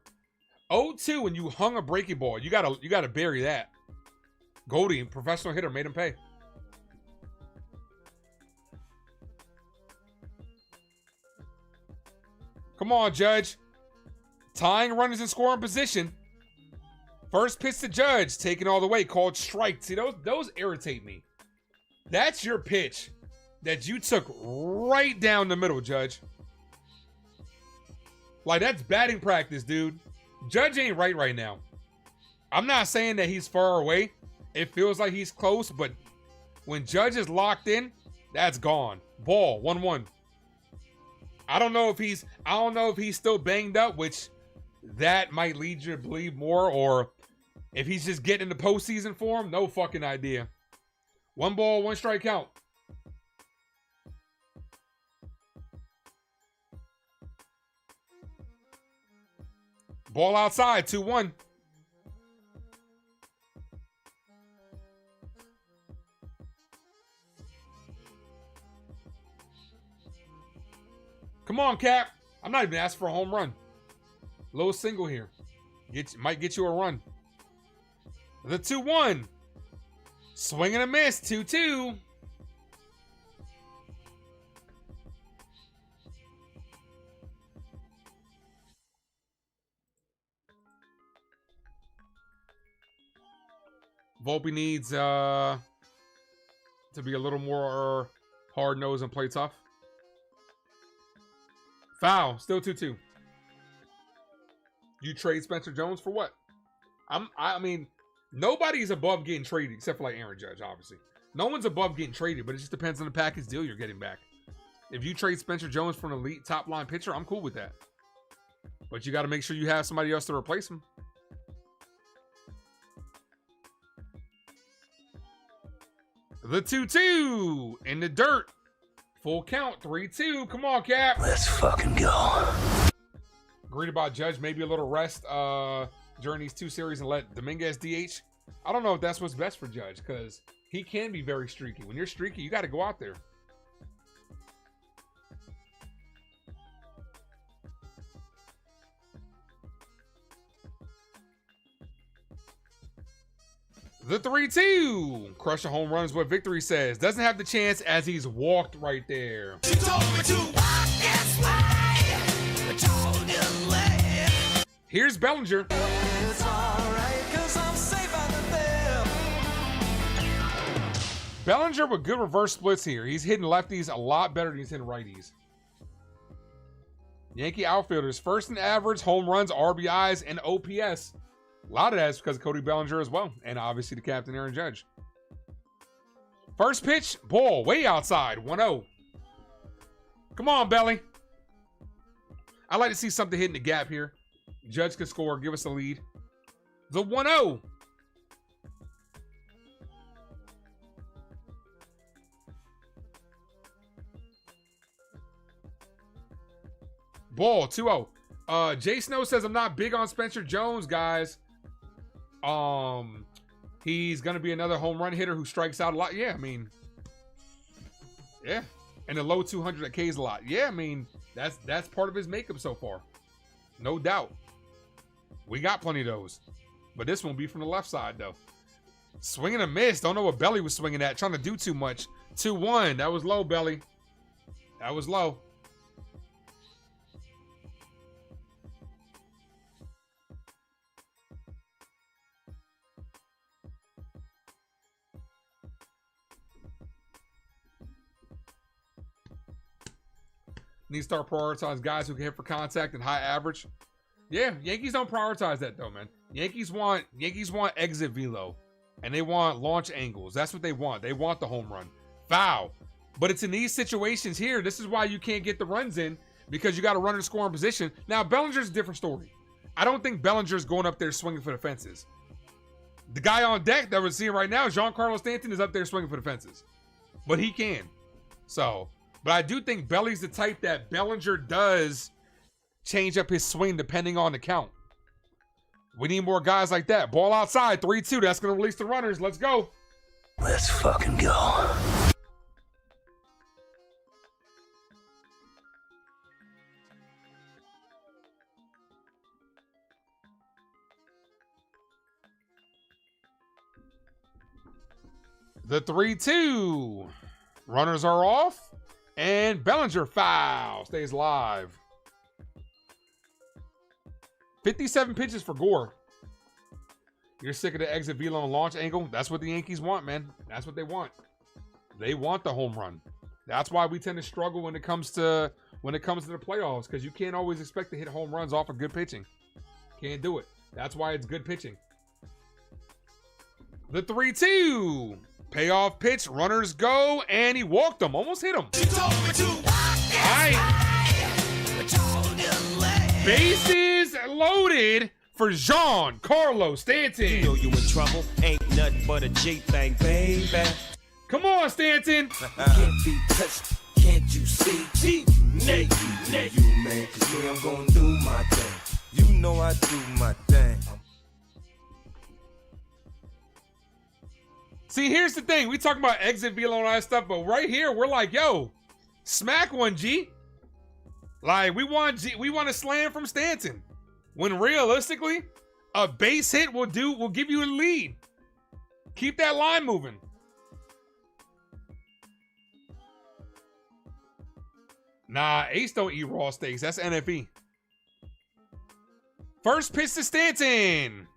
0-2 and you hung a breaking ball. You gotta bury that. Goldie, professional hitter, made him pay. Come on, Judge. Tying runners in scoring position. First pitch to Judge, taken all the way, called strike. See, those irritate me. That's your pitch that you took right down the middle, Judge. Like, that's batting practice, dude. Judge ain't right now. I'm not saying that he's far away. It feels like he's close, but when Judge is locked in, that's gone. Ball, 1-1. I don't know if he's still banged up, which that might lead you to believe more, or if he's just getting into postseason form, no fucking idea. 1 ball, 1 strike count. Ball outside, 2-1. Come on, Cap. I'm not even asking for a home run. Low single here. Might get you a run. The 2-1. Swing and a miss. 2-2. Volpe needs to be a little more hard-nosed and play tough. Foul. Still 2-2. You trade Spencer Jones for what? I mean, nobody's above getting traded except for like Aaron Judge, obviously. No one's above getting traded, but it just depends on the package deal you're getting back. If you trade Spencer Jones for an elite top-line pitcher, I'm cool with that. But you got to make sure you have somebody else to replace him. The 2-2 in the dirt. Full count, 3-2. Come on, Cap. Let's fucking go. Agreed about Judge. Maybe a little rest during these 2 series and let Dominguez DH. I don't know if that's what's best for Judge because he can be very streaky. When you're streaky, you got to go out there. The 3-2. Crush a home run is what Victory says. Doesn't have the chance as he's walked right there. She told me to walk this way. I told you left. Here's Bellinger. It's alright, 'cause I'm safe out of there. Bellinger with good reverse splits here. He's hitting lefties a lot better than he's hitting righties. Yankee outfielders first in average, home runs, RBIs, and OPS. A lot of that is because of Cody Bellinger as well. And obviously the captain, Aaron Judge. First pitch, ball, way outside, 1-0. Come on, Belly. I'd like to see something hitting the gap here. Judge could score, give us a lead. The 1-0. Ball, 2-0. Jay Snow says, I'm not big on Spencer Jones, guys. He's gonna be another home run hitter who strikes out a lot. Yeah, I mean, yeah, and the low 200 at K's a lot. Yeah, I mean, that's part of his makeup so far, no doubt. We got plenty of those, but this won't be from the left side though. Swinging a miss. Don't know what Belly was swinging at. Trying to do too much. 2-1. That was low, Belly. That was low. Need to start prioritizing guys who can hit for contact and high average. Yeah, Yankees don't prioritize that though, man. Yankees want exit velo, and they want launch angles. That's what they want. They want the home run, foul. But it's in these situations here. This is why you can't get the runs in because you got a runner in scoring position. Now Bellinger's a different story. I don't think Bellinger's going up there swinging for the fences. The guy on deck that we're seeing right now, Giancarlo Stanton, is up there swinging for the fences, but he can. So. But I do think Belly's the type that Bellinger does change up his swing depending on the count. We need more guys like that. Ball outside, 3-2. That's going to release the runners. Let's go. Let's fucking go. The 3-2. Runners are off. And Bellinger foul. Stays live. 57 pitches for Gore. You're sick of the exit velo and launch angle. That's what the Yankees want, man. That's what they want. They want the home run. That's why we tend to struggle when it comes to the playoffs, because you can't always expect to hit home runs off of good pitching. Can't do it. That's why it's good pitching. The 3-2. Payoff pitch. Runners go, and he walked them. Almost hit him. All right. Bases loaded for Giancarlo Stanton. You know you in trouble. Ain't nothing but a J-thing, baby. Come on, Stanton. Can't be touched. Can't you see? Nate, you man. 'Cause me, I'm gonna do my thing. You know I do my thing. See, here's the thing. We talk about exit velo and all that stuff, but right here, we're like, yo, smack one, G. Like, we want a slam from Stanton. When realistically, a base hit will give you a lead. Keep that line moving. Nah, Ace don't eat raw steaks. That's NFE. First pitch to Stanton.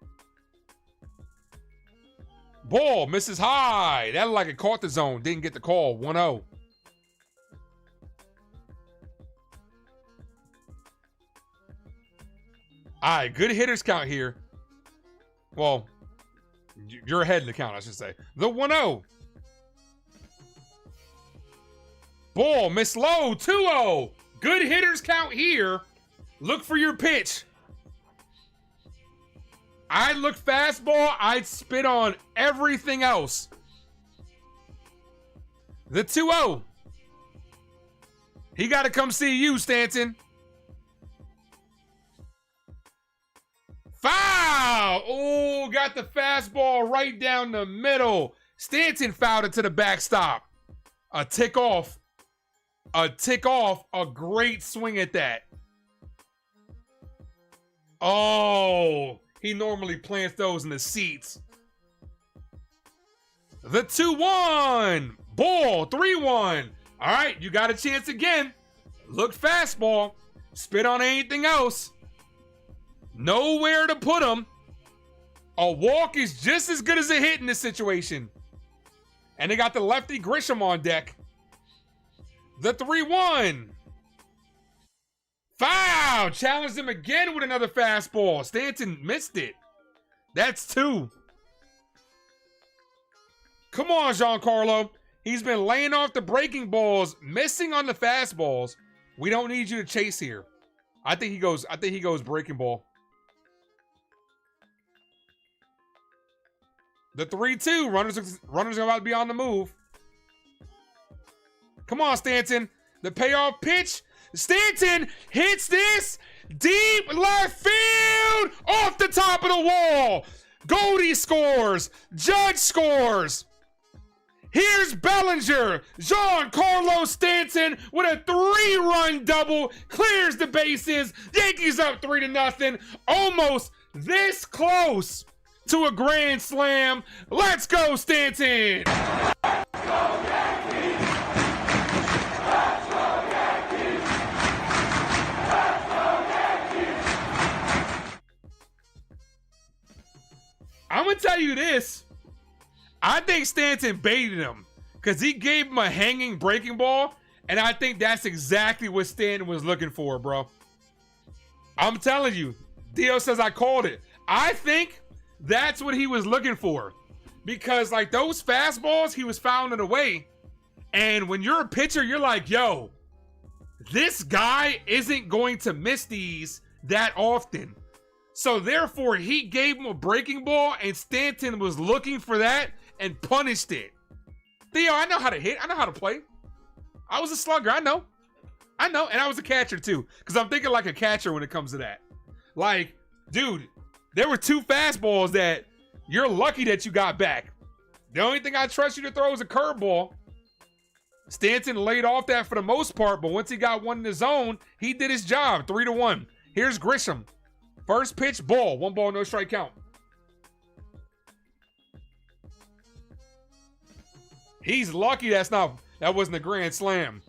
Ball misses high. That looked like it caught the zone. Didn't get the call. 1-0. All right, good hitters count here. Well, you're ahead in the count, I should say. The 1-0. Ball missed low. 2-0. Good hitters count here. Look for your pitch. I'd look fastball. I'd spit on everything else. The 2-0. He got to come see you, Stanton. Foul. Oh, got the fastball right down the middle. Stanton fouled it to the backstop. A tick off. A tick off. A great swing at that. Oh. He normally plants those in the seats. The 2-1. Ball, 3-1. All right, you got a chance again. Look fastball. Spit on anything else. Nowhere to put him. A walk is just as good as a hit in this situation. And they got the lefty Grisham on deck. The 3-1. Foul! Challenged him again with another fastball. Stanton missed it. That's 2. Come on, Giancarlo. He's been laying off the breaking balls, missing on the fastballs. We don't need you to chase here. I think he goes breaking ball. The 3-2. Runners are about to be on the move. Come on, Stanton. The payoff pitch. Stanton hits this deep left field off the top of the wall. Goldie scores. Judge scores. Here's Bellinger. Giancarlo Stanton with a 3-run double clears the bases. Yankees up 3-0. Almost this close to a grand slam. Let's go, Stanton. Let's go, Yankees. Let's go, Yankees. Let's go, Yankees. I'm going to tell you this. I think Stanton baited him because he gave him a hanging breaking ball, and I think that's exactly what Stanton was looking for, bro. I'm telling you. Dio says I called it. I think that's what he was looking for because, like, those fastballs, he was fouling away. And when you're a pitcher, you're like, yo, this guy isn't going to miss these that often. So, therefore, he gave him a breaking ball, and Stanton was looking for that and punished it. Theo, I know how to hit. I know how to play. I was a slugger. I know. And I was a catcher, too, because I'm thinking like a catcher when it comes to that. Like, dude, there were 2 fastballs that you're lucky that you got back. The only thing I trust you to throw is a curveball. Stanton laid off that for the most part, but once he got one in the zone, he did his job. 3-1. Here's Grisham. First pitch, ball. 1 ball, no strike count. He's lucky that wasn't a grand slam.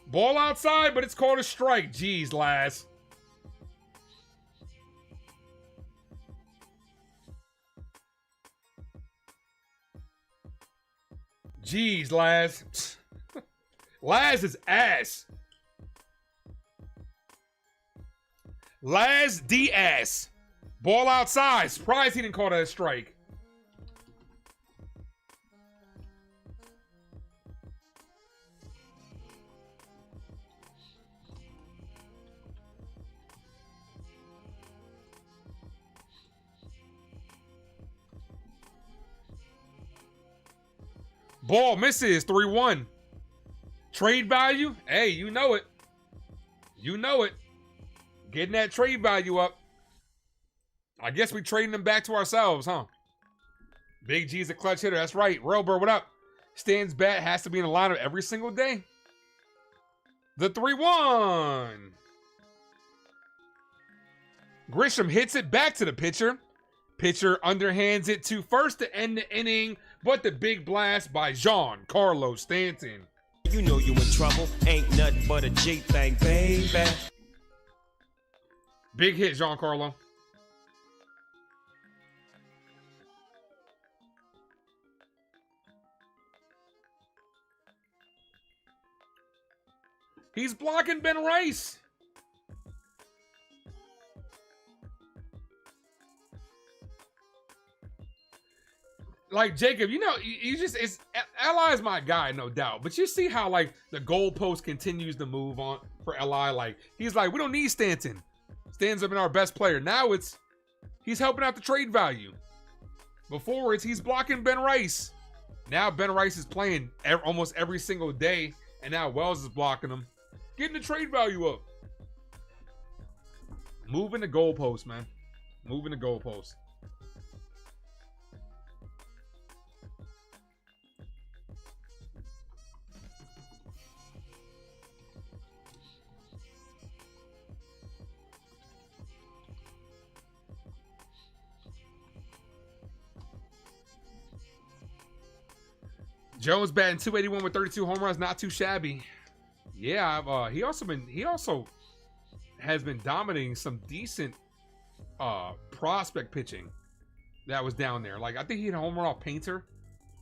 Ball outside, but it's called a strike. Jeez, Laz. Jeez, Laz. Laz is ass. Laz D-ass. Ball outside. Surprised he didn't call that a strike. Ball misses. 3-1. Trade value? Hey, you know it. You know it. Getting that trade value up. I guess we trading them back to ourselves, huh? Big G's a clutch hitter. That's right. Railbird, what up? Stan's bat has to be in the lineup every single day. The 3-1. Grisham hits it back to the pitcher. Pitcher underhands it to first to end the inning, but the big blast by Giancarlo Stanton. You know you in trouble. Ain't nothing but a G-thing, baby. Big hit, Giancarlo. He's blocking Ben Rice. Like, Jacob, you know, you just, it's, Li is my guy, no doubt. But you see how, like, the goalpost continues to move on for Li. Like, he's like, we don't need Stanton. Stanton's been our best player. Now it's, he's helping out the trade value. Before it's, he's blocking Ben Rice. Now Ben Rice is playing almost every single day. And now Wells is blocking him. Getting the trade value up. Moving the goalpost, man. Moving the goalpost. Jones batting 281 with 32 home runs, not too shabby. Yeah, he also has been dominating some decent prospect pitching that was down there. Like, I think he had a home run off Painter.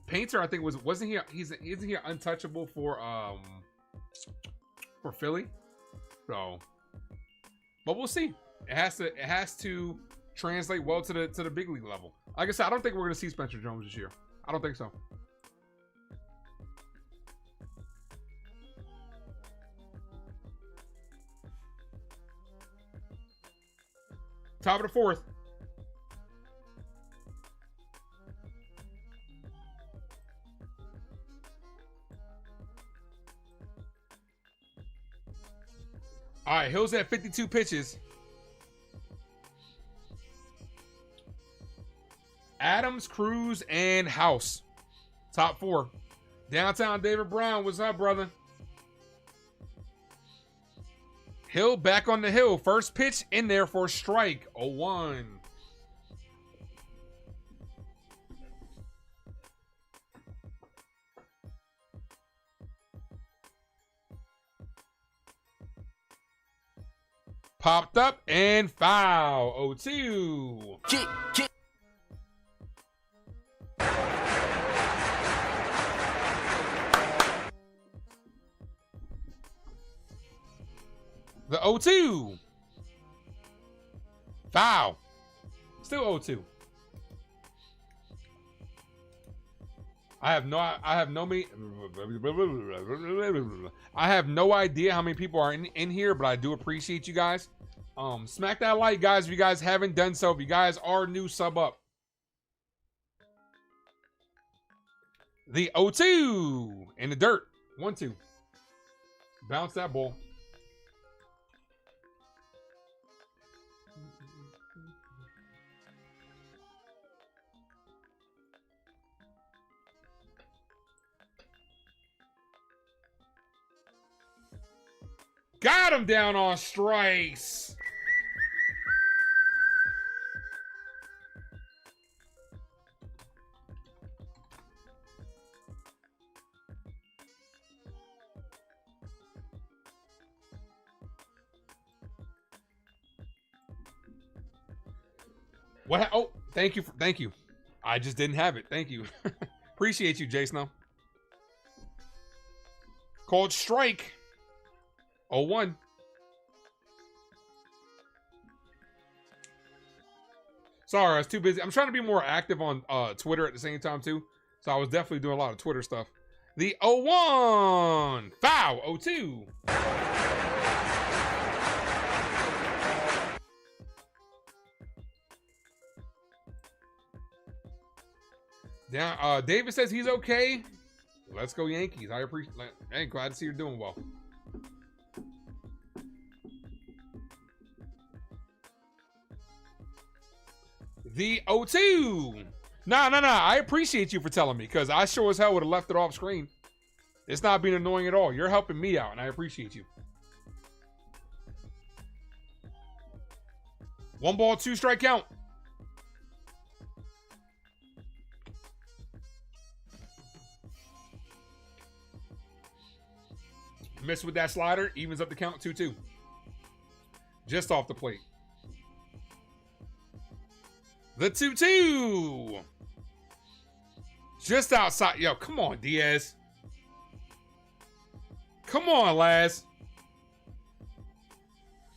Painter, I think wasn't he? Isn't he untouchable for Philly? So, but we'll see. It has to translate well to the big league level. Like I said, I don't think we're gonna see Spencer Jones this year. I don't think so. Top of the fourth. All right, Hill's at 52 pitches. Adams, Cruz, and House. Top four. Downtown David Brown, what's up, brother? Hill back on the hill. First pitch in there for a strike. 0-1. Popped up and foul. 0-2. The 0-2. Foul. Still 0-2. I have no idea how many people are in here, but I do appreciate you guys. Smack that like, guys, if you guys haven't done so. If you guys are new, sub up. The 0-2 in the dirt. 1-2. Bounce that ball. Got him down on strikes. What? Oh, thank you. I just didn't have it. Thank you. Appreciate you, Jason. Called strike. 0-1. Sorry, I was too busy. I'm trying to be more active on Twitter at the same time, too. So I was definitely doing a lot of Twitter stuff. The 0-1. Foul. 0-2. Down, David says he's okay. Let's go Yankees. I appreciate. Hey, glad to see you're doing well. The 0-2. Nah. I appreciate you for telling me because I sure as hell would have left it off screen. It's not being annoying at all. You're helping me out, and I appreciate you. 1 ball, 2 strike count. Miss with that slider, evens up the count, 2-2. Just off the plate. The 2-2. Just outside. Yo, come on, Diaz. Come on, Laz.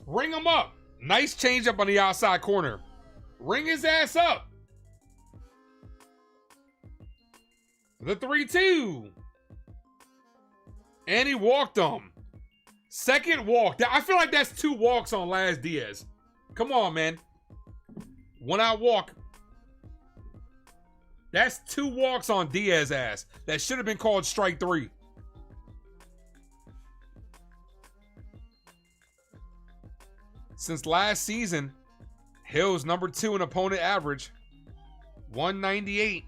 Ring him up. Nice changeup on the outside corner. Ring his ass up. The 3-2. And he walked him. Second walk. I feel like that's 2 walks on Laz Diaz. Come on, man. 1 out walk. That's 2 walks on Diaz ass. That should have been called strike 3. Since last season, Hill's number 2 in opponent average. 198.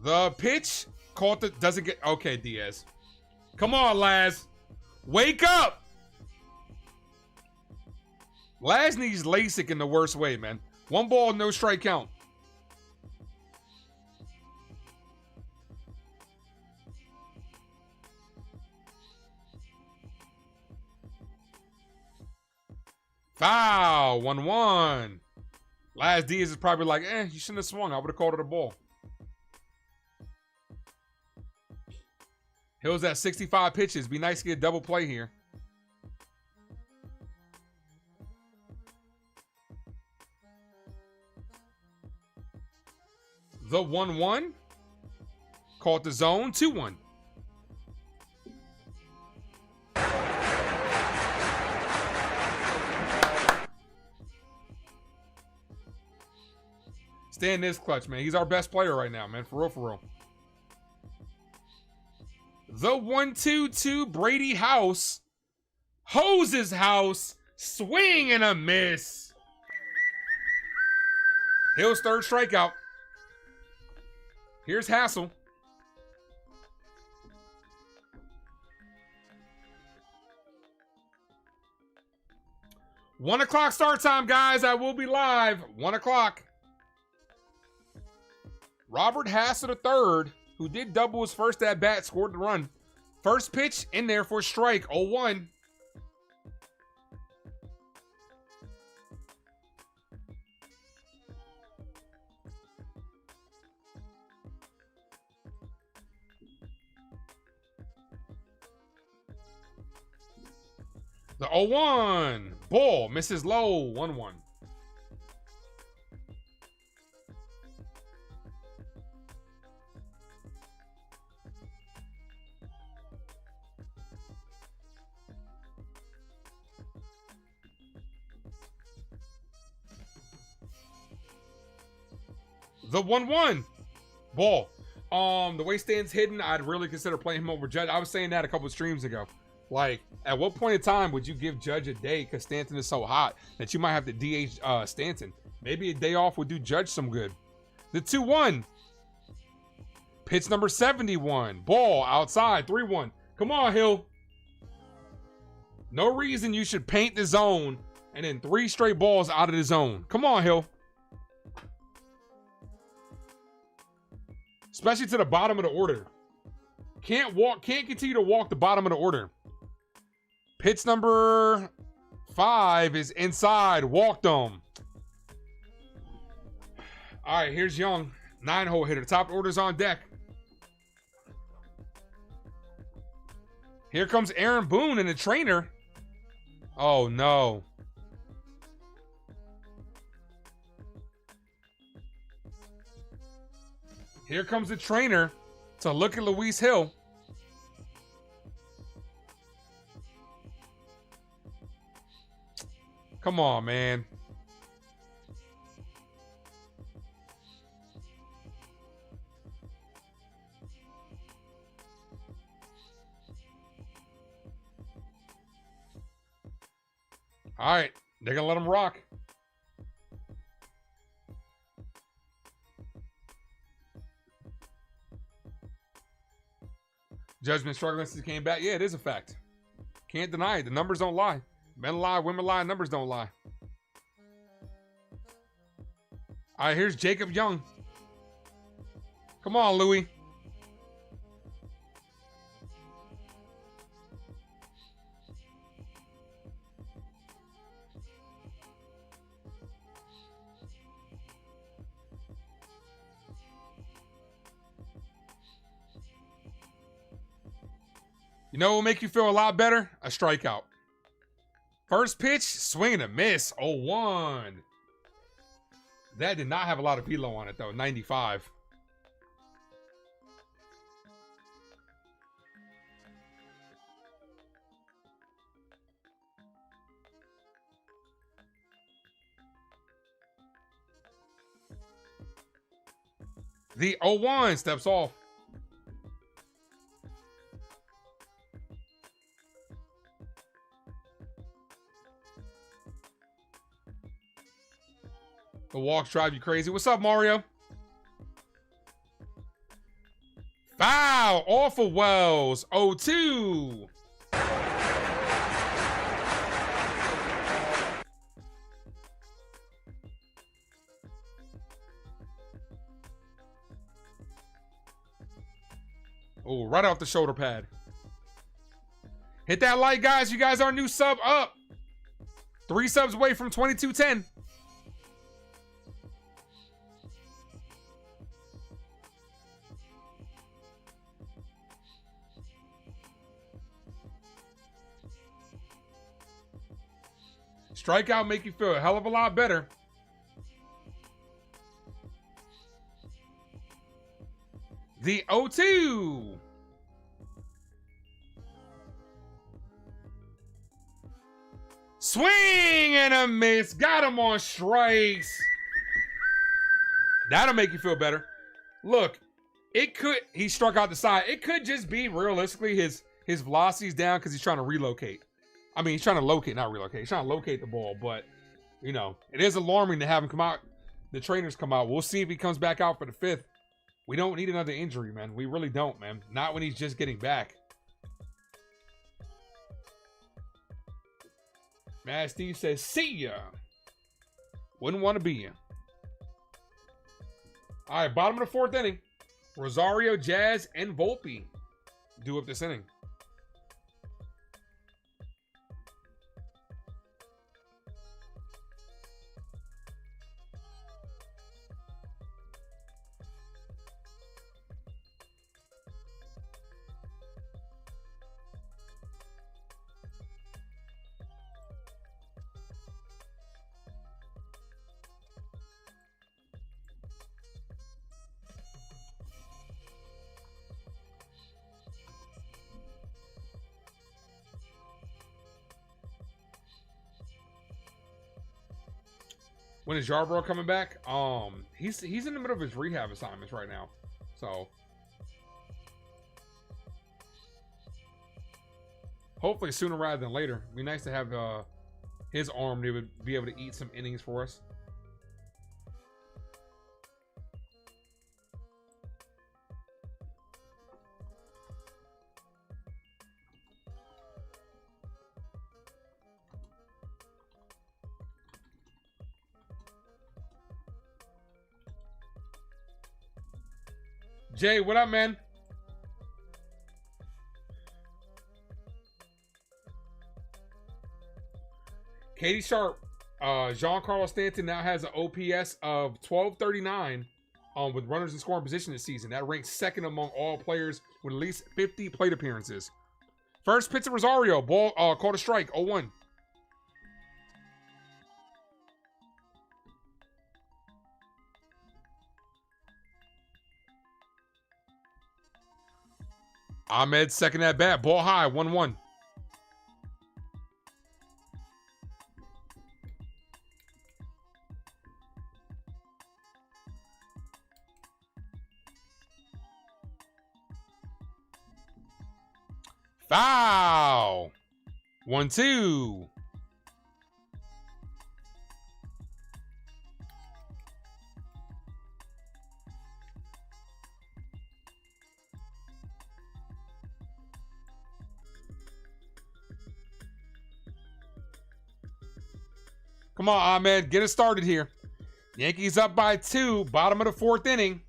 The pitch caught the doesn't get okay, Diaz. Come on, Laz. Wake up. Laz needs LASIK in the worst way, man. 1 ball, no strike count. Foul. 1-1. Laz Diaz is probably like, you shouldn't have swung. I would have called it a ball. Hill's at 65 pitches. Be nice to get a double play here. The 1-1. Caught the zone. 2-1. Stan is clutch, man. He's our best player right now, man. For real, for real. The 1-2-2 Brady House. Hoses House. Swing and a miss. Hill's 3rd strikeout. Here's Hassel. One o'clock start time, guys. I will be live. 1 o'clock. Robert Hassel III, who did double his first at bat, scored the run. First pitch in there for a strike. 0-1. The 0-1. Ball misses low. 1-1. The 1-1. Ball. The way Stan's hidden, I'd really consider playing him over Judge. I was saying that a couple of streams ago. Like, at what point in time would you give Judge a day because Stanton is so hot that you might have to DH Stanton? Maybe a day off would do Judge some good. The 2-1. Pitch number 71. Ball outside. 3-1. Come on, Hill. No reason you should paint the zone and then 3 straight balls out of the zone. Come on, Hill. Especially to the bottom of the order. Can't continue to walk the bottom of the order. Pitch number 5 is inside. Walked him. All right, here's Young. 9-hole hitter. Top order's on deck. Here comes Aaron Boone and the trainer. Oh, no. Here comes the trainer to look at Luis Hill. Come on, man. All right, they're going to let him rock. Judgment struggling since he came back. Yeah, it is a fact. Can't deny it. The numbers don't lie. Men lie, women lie, numbers don't lie. All right, here's Jacob Young. Come on, Louie. You know what will make you feel a lot better? A strikeout. First pitch, swing and a miss. 0-1. That did not have a lot of velo on it, though. 95. The 0-1 steps off. The walks drive you crazy. What's up, Mario? Foul off of Wells. 0-2. Oh, right off the shoulder pad. Hit that like, guys. You guys are new sub up. 3 subs away from 2210. Strikeout make you feel a hell of a lot better. The 0-2. Swing and a miss. Got him on strikes. That'll make you feel better. Look, it could, he struck out the side. It could just be realistically his velocity's down because he's trying to relocate. I mean, he's trying to locate, not relocate. He's trying to locate the ball, but, you know, it is alarming to have him come out. The trainers come out. We'll see if he comes back out for the 5th. We don't need another injury, man. We really don't, man. Not when he's just getting back. Mad Steve says, see ya. Wouldn't want to be ya. All right, bottom of the 4th inning. Rosario, Jazz, and Volpe do up this inning. When is Yarbrough coming back? He's in the middle of his rehab assignments right now. So hopefully sooner rather than later. It'd be nice to have his arm to be able to eat some innings for us. Jay, what up, man? Katie Sharp, Giancarlo Stanton now has an OPS of 1239 with runners in scoring position this season. That ranks second among all players with at least 50 plate appearances. First pitch to Rosario, ball called a strike, 0-1. Ahmed second at bat, ball high, 1-1. Foul. 1-2. Come on, Ahmed, get it started here. Yankees up by 2, bottom of the 4th inning.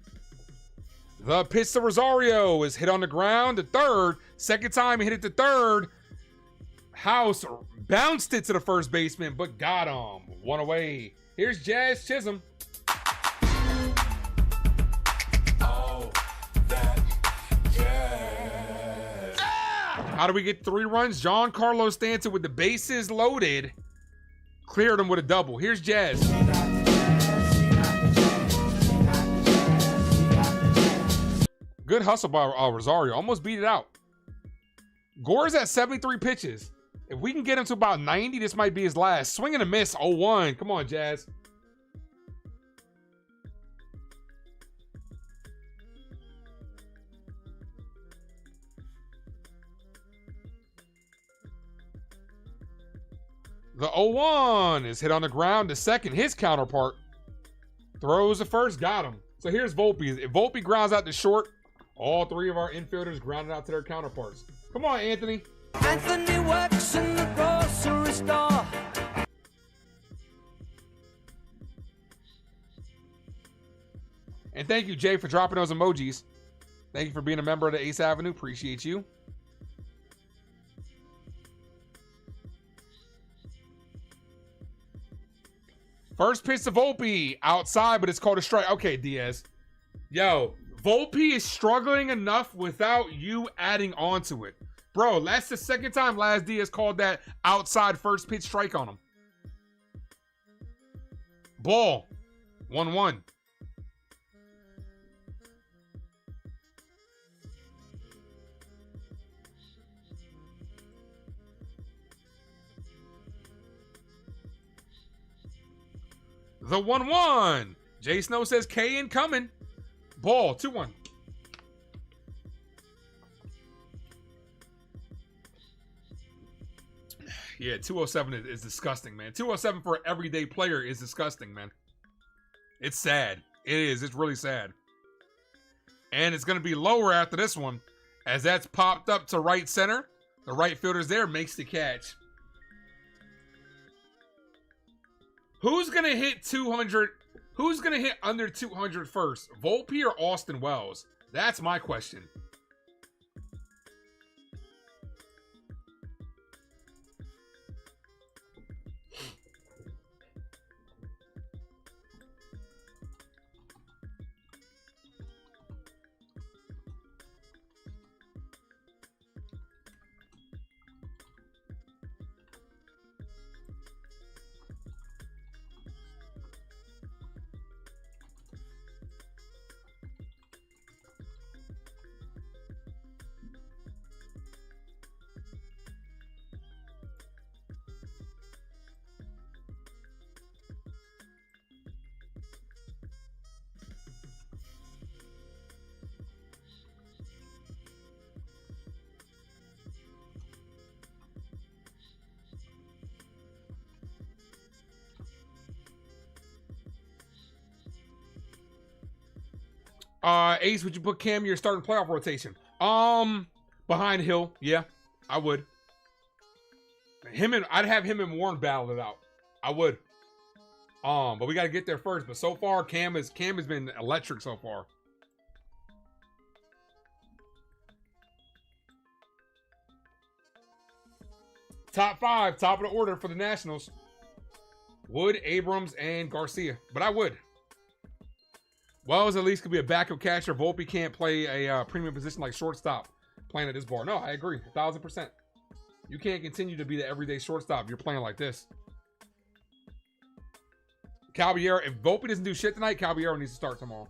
The pitch to Rosario is hit on the ground to third. Second time he hit it to third. House bounced it to the first baseman, but got him. One away. Here's Jazz Chisholm. Oh, that jazz. How do we get 3 runs? Giancarlo Stanton with the bases loaded cleared him with a double. Here's Jazz. Good hustle by Rosario. Almost beat it out. Gore's at 73 pitches. If we can get him to about 90, this might be his last. Swing and a miss, 0-1. Come on, Jazz. The 0-1 is hit on the ground to second. His counterpart throws the first, got him. So here's Volpe. If Volpe grounds out to short, all 3 of our infielders grounded out to their counterparts. Come on, Anthony. Anthony works in the grocery store. And thank you, Jay, for dropping those emojis. Thank you for being a member of the Ace Avenue. Appreciate you. First pitch to Volpe. Outside, but it's called a strike. Okay, Diaz. Yo, Volpe is struggling enough without you adding on to it. Bro, that's the second time Laz Diaz called that outside first pitch strike on him. Ball. 1-1. The 1-1. Jay Snow says K incoming. Ball, 2-1. Yeah, 207 is disgusting, man. 207 for an everyday player is disgusting, man. It's sad. It is. It's really sad. And it's going to be lower after this one, as that's popped up to right center. The right fielder's there, makes the catch. Who's going to hit 200? Who's going to hit under 200 first? Volpe or Austin Wells? That's my question. Ace, would you put Cam in your starting playoff rotation? Behind Hill, yeah, I would. I'd have him and Warren battle it out. I would. But we got to get there first. But so far, Cam has been electric so far. Top 5, top of the order for the Nationals. Wood, Abrams, and Garcia. But I would. Wells at least could be a backup catcher. Volpe can't play a premium position like shortstop playing at this bar. No, I agree. 1,000%. You can't continue to be the everyday shortstop if you're playing like this. Caballero, if Volpe doesn't do shit tonight, Caballero needs to start tomorrow.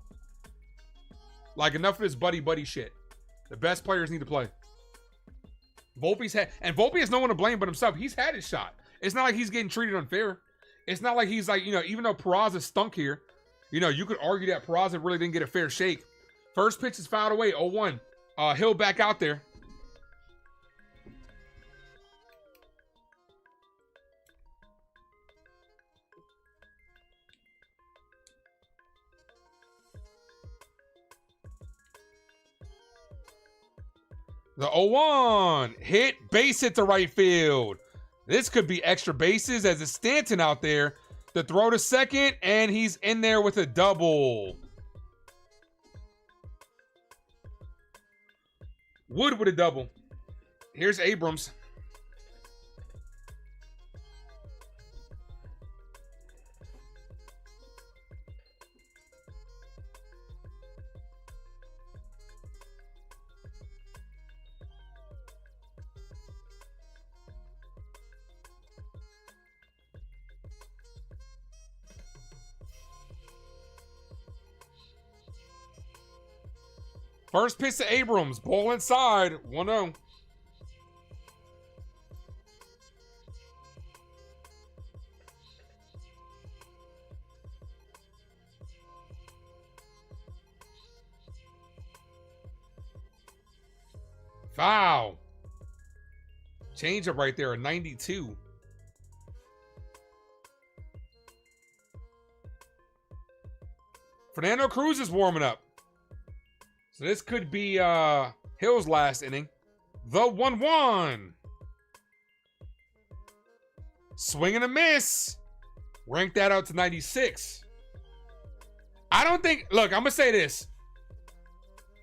Like, enough of this buddy shit. The best players need to play. Volpe has no one to blame but himself. He's had his shot. It's not like he's getting treated unfair. It's not like he's like, even though Peraza stunk here, you could argue that Peraza really didn't get a fair shake. First pitch is fouled away, 0-1. Hill back out there. The 0-1 hit, base hit to right field. This could be extra bases as it's Stanton out there to throw to second, and he's in there with a double. Wood with a double. Here's Abrams. First pitch to Abrams. Ball inside. 1-0. Foul. Change up right there. A 92. Fernando Cruz is warming up. So this could be Hill's last inning. The 1-1. Swing and a miss. Rank that out to 96. I don't think, look, I'm going to say this.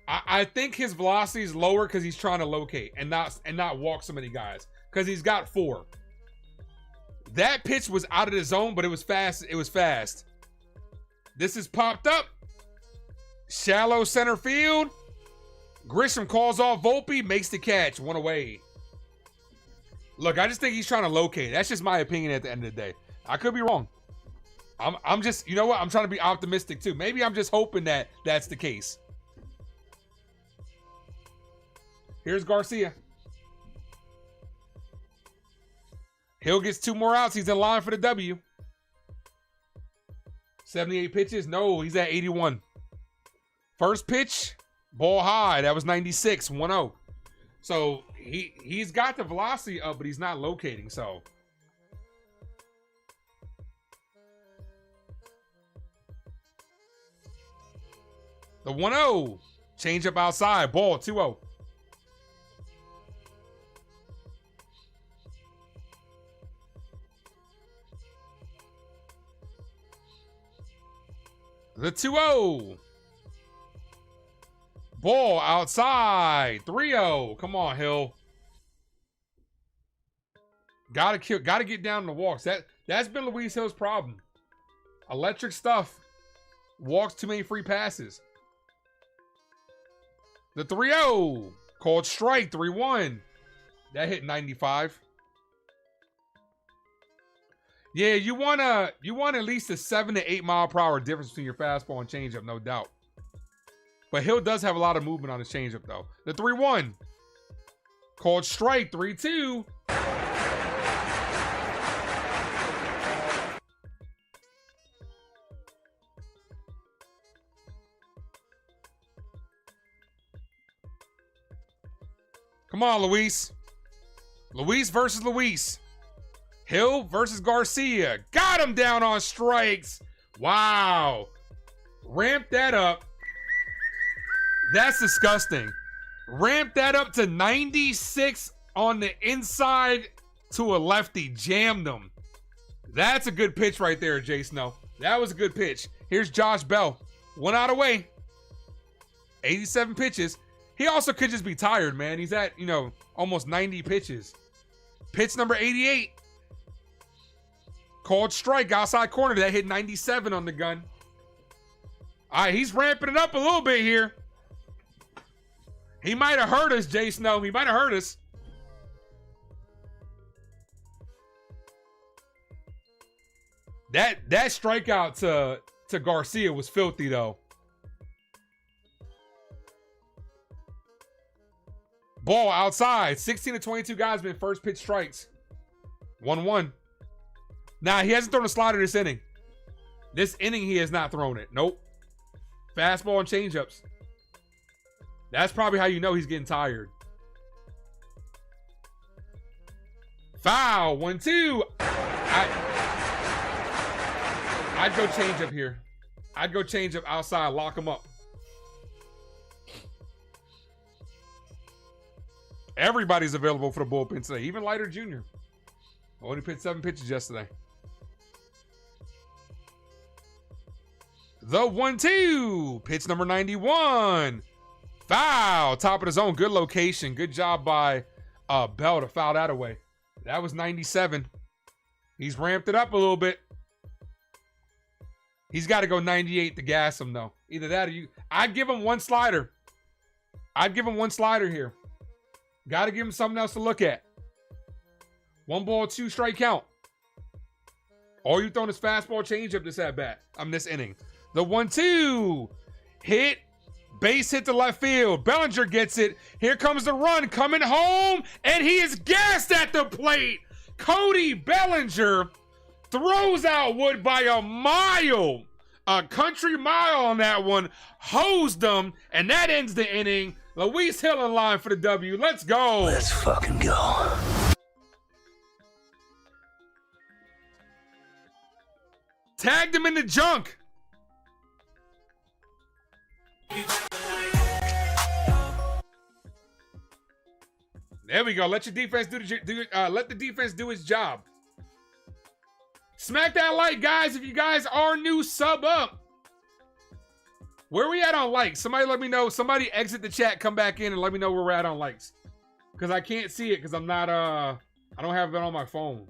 I think his velocity is lower because he's trying to locate and not walk so many guys. Because he's got 4. That pitch was out of the zone, but it was fast. It was fast. This is popped up. Shallow center field. Grisham calls off Volpe, makes the catch. 1 away. Look, I just think he's trying to locate. That's just my opinion at the end of the day. I could be wrong. I'm just, you know what? I'm trying to be optimistic too. Maybe I'm just hoping that that's the case. Here's Garcia. Hill gets 2 more outs. He's in line for the W. 78 pitches. No, he's at 81. First pitch, ball high. That was 96, 1-0. So he's got the velocity up, but he's not locating. So the 1-0, change up outside, ball 2-0. The 2-0. Ball outside. 3-0. Come on, Hill. Gotta get down the walks. That's been Luis Hill's problem. Electric stuff. Walks too many free passes. The 3-0. Called strike. 3-1. That hit 95. Yeah, you want at least a 7 to 8 mile per hour difference between your fastball and changeup, no doubt. But Hill does have a lot of movement on his changeup, though. The 3-1. Called strike. 3-2. Come on, Luis. Luis versus Luis. Hill versus Garcia. Got him down on strikes. Wow. Ramp that up. That's disgusting. Ramp that up to 96 on the inside to a lefty. Jammed him. That's a good pitch right there, Jay Snow. That was a good pitch. Here's Josh Bell. 1 out away. 87 pitches. He also could just be tired, man. He's at, almost 90 pitches. Pitch number 88. Called strike outside corner. That hit 97 on the gun. All right, he's ramping it up a little bit here. He might have hurt us, Jay Snow. He might have hurt us. That strikeout to Garcia was filthy, though. Ball outside. 16 to 22 guys been first pitch strikes. 1-1. Nah, he hasn't thrown a slider this inning. This inning, he has not thrown it. Nope. Fastball and changeups. That's probably how you know he's getting tired. Foul. 1-2. I'd go change up here. I'd go change up outside. Lock him up. Everybody's available for the bullpen today. Even Leiter Jr. Only pitched 7 pitches yesterday. The 1-2. Pitch number 91. Foul. Top of the zone. Good location. Good job by Bell to foul that away. That was 97. He's ramped it up a little bit. He's got to go 98 to gas him, though. Either that or you. I'd give him one slider. I'd give him one slider here. Got to give him something else to look at. 1 ball, 2 strike count. All you throwing is fastball changeup this at bat. This inning. The 1-2. Hit. Base hit to left field. Bellinger gets it. Here comes the run coming home. And he is gassed at the plate. Cody Bellinger throws out Wood by a mile. A country mile on that one. Hosed them. And that ends the inning. Luis Hill in line for the W. Let's go. Let's fucking go. Tagged him in the junk. There we go. Let your defense let the defense do its job. Smack that like, guys. If you guys are new, sub up. Where we at on likes? Somebody let me know. Somebody exit the chat, come back in, and let me know where we're at on likes. Because I can't see it because I'm not I don't have it on my phone.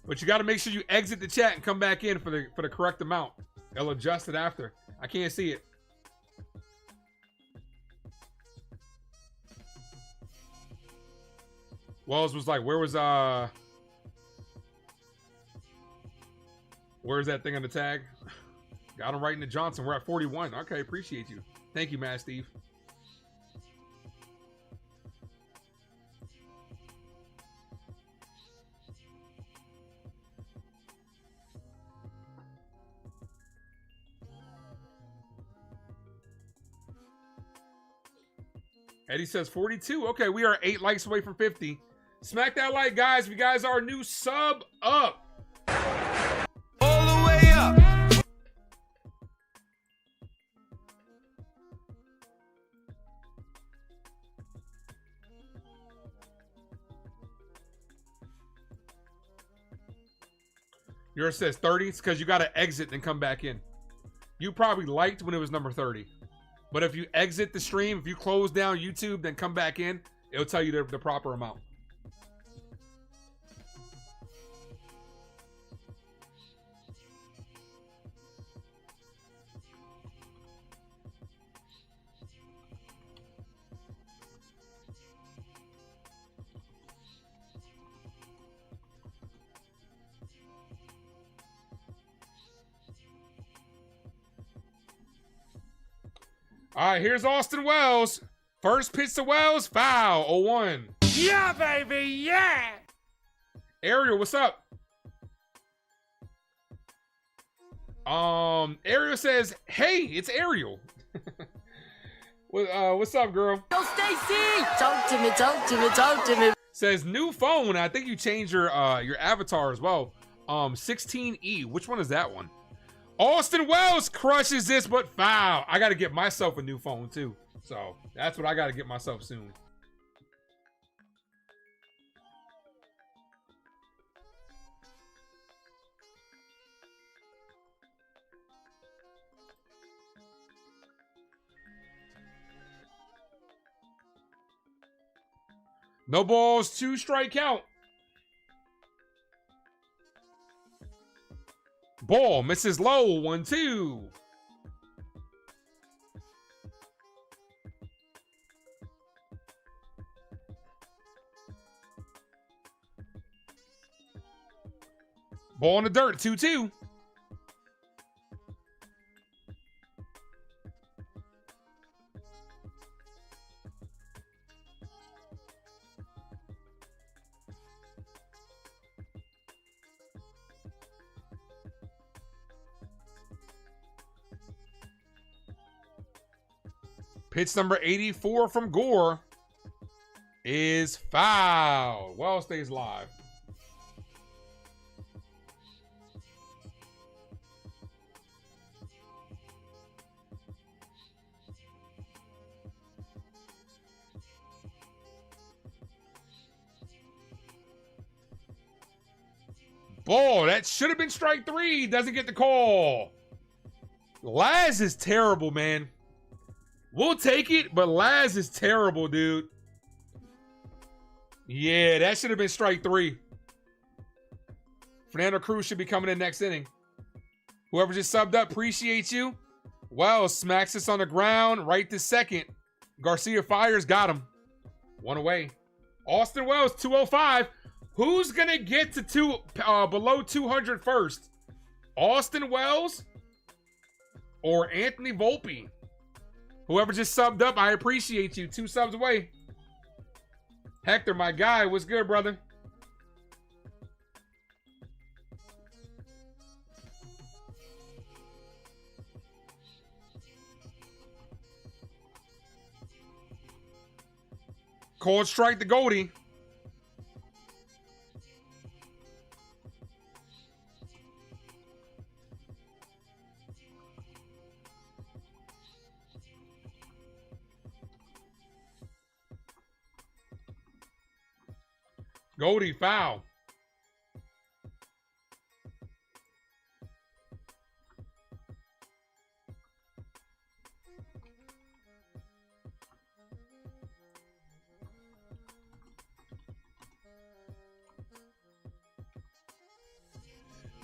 But you got to make sure you exit the chat and come back in for the correct amount. They'll adjust it after. I can't see it. Wells was like, where's that thing on the tag? Got him right into Johnson. We're at 41. Okay, appreciate you. Thank you, Matt Steve. Eddie says 42. Okay, we are 8 likes away from 50. Smack that like, guys. If you guys are new, sub up. All the way up. Yours says 30. It's because you got to exit and come back in. You probably liked when it was number 30. But if you exit the stream, if you close down YouTube, then come back in, it'll tell you the proper amount. All right, here's Austin Wells. First pitch to Wells, foul, 0-1. Yeah, baby, yeah! Ariel, what's up? Ariel says, hey, it's Ariel. What's up, girl? Yo, Stacy! Talk to me, talk to me, talk to me. Says new phone. I think you changed your avatar as well. 16E. Which one is that one? Austin Wells crushes this, but foul. I got to get myself a new phone too. So that's what I got to get myself soon. No balls, 2 strike count. Ball misses low, 1-2. Ball in the dirt, 2-2. Pitch number 84 from Gore is foul. Well, stays live. Ball, that should have been strike 3. Doesn't get the call. Laz is terrible, man. We'll take it, but Laz is terrible, dude. Yeah, that should have been strike 3. Fernando Cruz should be coming in next inning. Whoever just subbed up, appreciate you. Wells smacks this on the ground right this second. Garcia fires, got him. 1 away. Austin Wells, 205. Who's going to get to below 200 first? Austin Wells or Anthony Volpe? Whoever just subbed up, I appreciate you. 2 subs away. Hector, my guy, what's good, brother? Cold strike to Goldie. Goldie foul.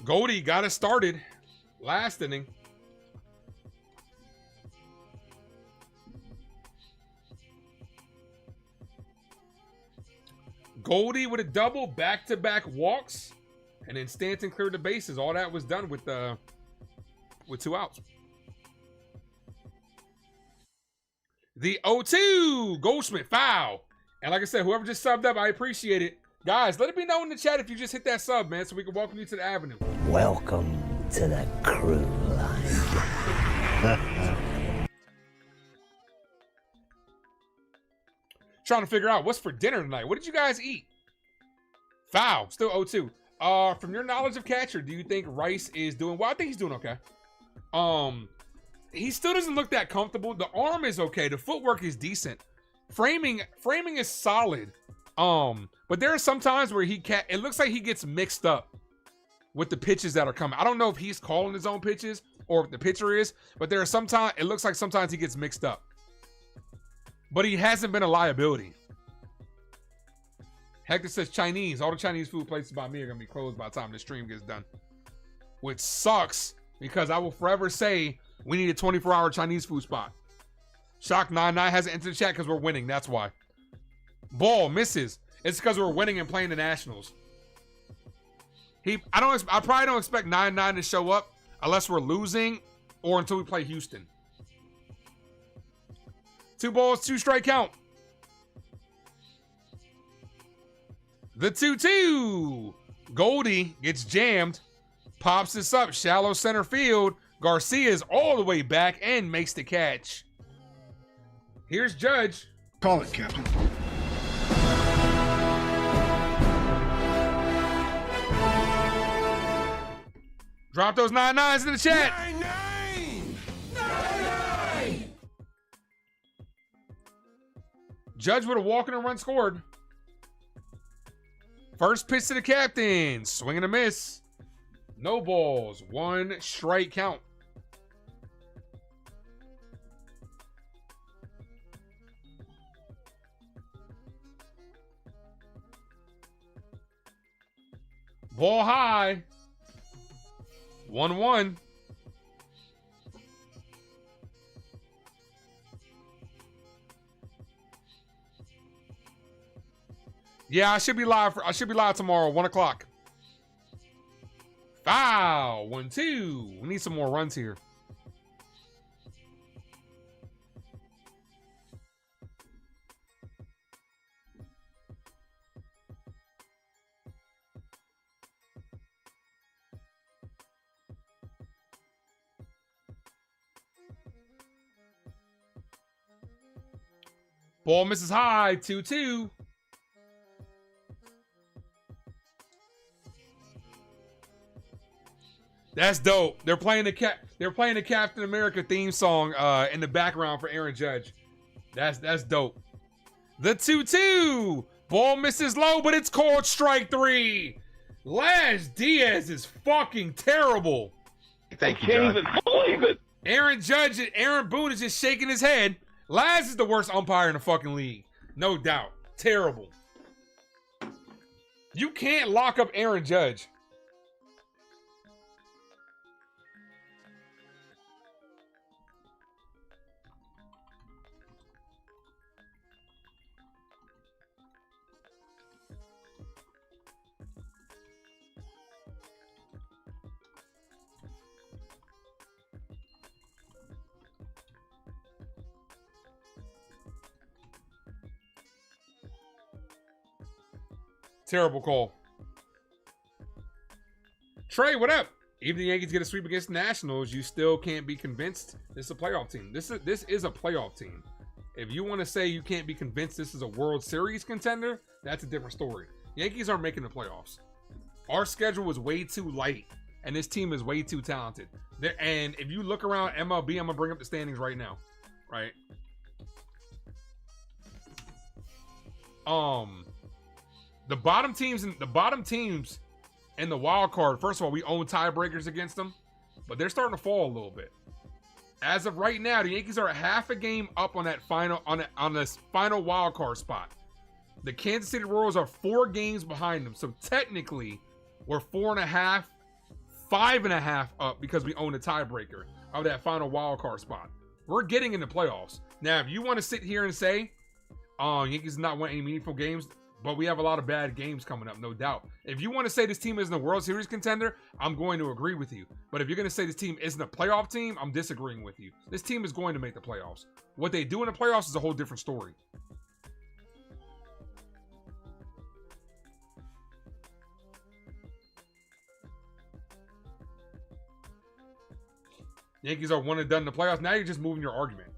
Goldie got it started last inning. Goldie with a double, back-to-back walks, and then Stanton cleared the bases. All that was done with 2 outs. The 0-2, Goldschmidt, foul. And like I said, whoever just subbed up, I appreciate it. Guys, let it be known in the chat if you just hit that sub, man, so we can welcome you to the Avenue. Welcome to the crew line. Trying to figure out what's for dinner tonight. What did you guys eat? Foul. Still 0-2. From your knowledge of catcher, do you think Rice is doing well? I think he's doing okay. He still doesn't look that comfortable. The arm is okay. The footwork is decent. Framing is solid. But there are some times where it looks like he gets mixed up with the pitches that are coming. I don't know if he's calling his own pitches or if the pitcher is, but there are sometimes it looks like sometimes he gets mixed up. But he hasn't been a liability. Hector says Chinese. All the Chinese food places by me are going to be closed by the time the stream gets done. Which sucks because I will forever say we need a 24-hour Chinese food spot. Shock99 hasn't entered the chat because we're winning. That's why. Ball misses. It's because we're winning and playing the Nationals. I probably don't expect 99 to show up unless we're losing or until we play Houston. 2 balls, 2 strike count. The 2-2. Goldie gets jammed. Pops this up. Shallow center field. Garcia is all the way back and makes the catch. Here's Judge. Call it, Captain. Drop those 99s in the chat. 99! Judge with a walk and a run scored. First pitch to the captain. Swing and a miss. No balls. 1 strike count. Ball high. 1-1. Yeah, I should be live tomorrow, 1 o'clock. Foul. 1-2. We need some more runs here. Ball misses high. 2-2. That's dope. They're playing the Captain America theme song in the background for Aaron Judge. That's dope. The 2-2. Ball misses low, but it's called strike 3. Laz Diaz is fucking terrible. Thank you, John. I can't even believe it. Aaron Boone is just shaking his head. Laz is the worst umpire in the fucking league. No doubt. Terrible. You can't lock up Aaron Judge. Terrible call. Trey, what up? Even the Yankees get a sweep against the Nationals, you still can't be convinced this is a playoff team. This is a playoff team. If you want to say you can't be convinced this is a World Series contender, that's a different story. Yankees aren't making the playoffs. Our schedule is way too light, and this team is way too talented. And if you look around MLB, I'm gonna bring up the standings right now. Right? The bottom teams in the wild card, first of all, we own tiebreakers against them, but they're starting to fall a little bit. As of right now, the Yankees are half a game up on that on this final wild card spot. The Kansas City Royals are 4 games behind them, so technically we're 4.5, 5.5 up because we own a tiebreaker of that final wild card spot. We're getting in the playoffs. Now, if you want to sit here and say, Yankees not won any meaningful games, but we have a lot of bad games coming up, no doubt. If you want to say this team isn't a World Series contender, I'm going to agree with you. But if you're going to say this team isn't a playoff team, I'm disagreeing with you. This team is going to make the playoffs. What they do in the playoffs is a whole different story. Yankees are one and done in the playoffs. Now you're just moving your argument.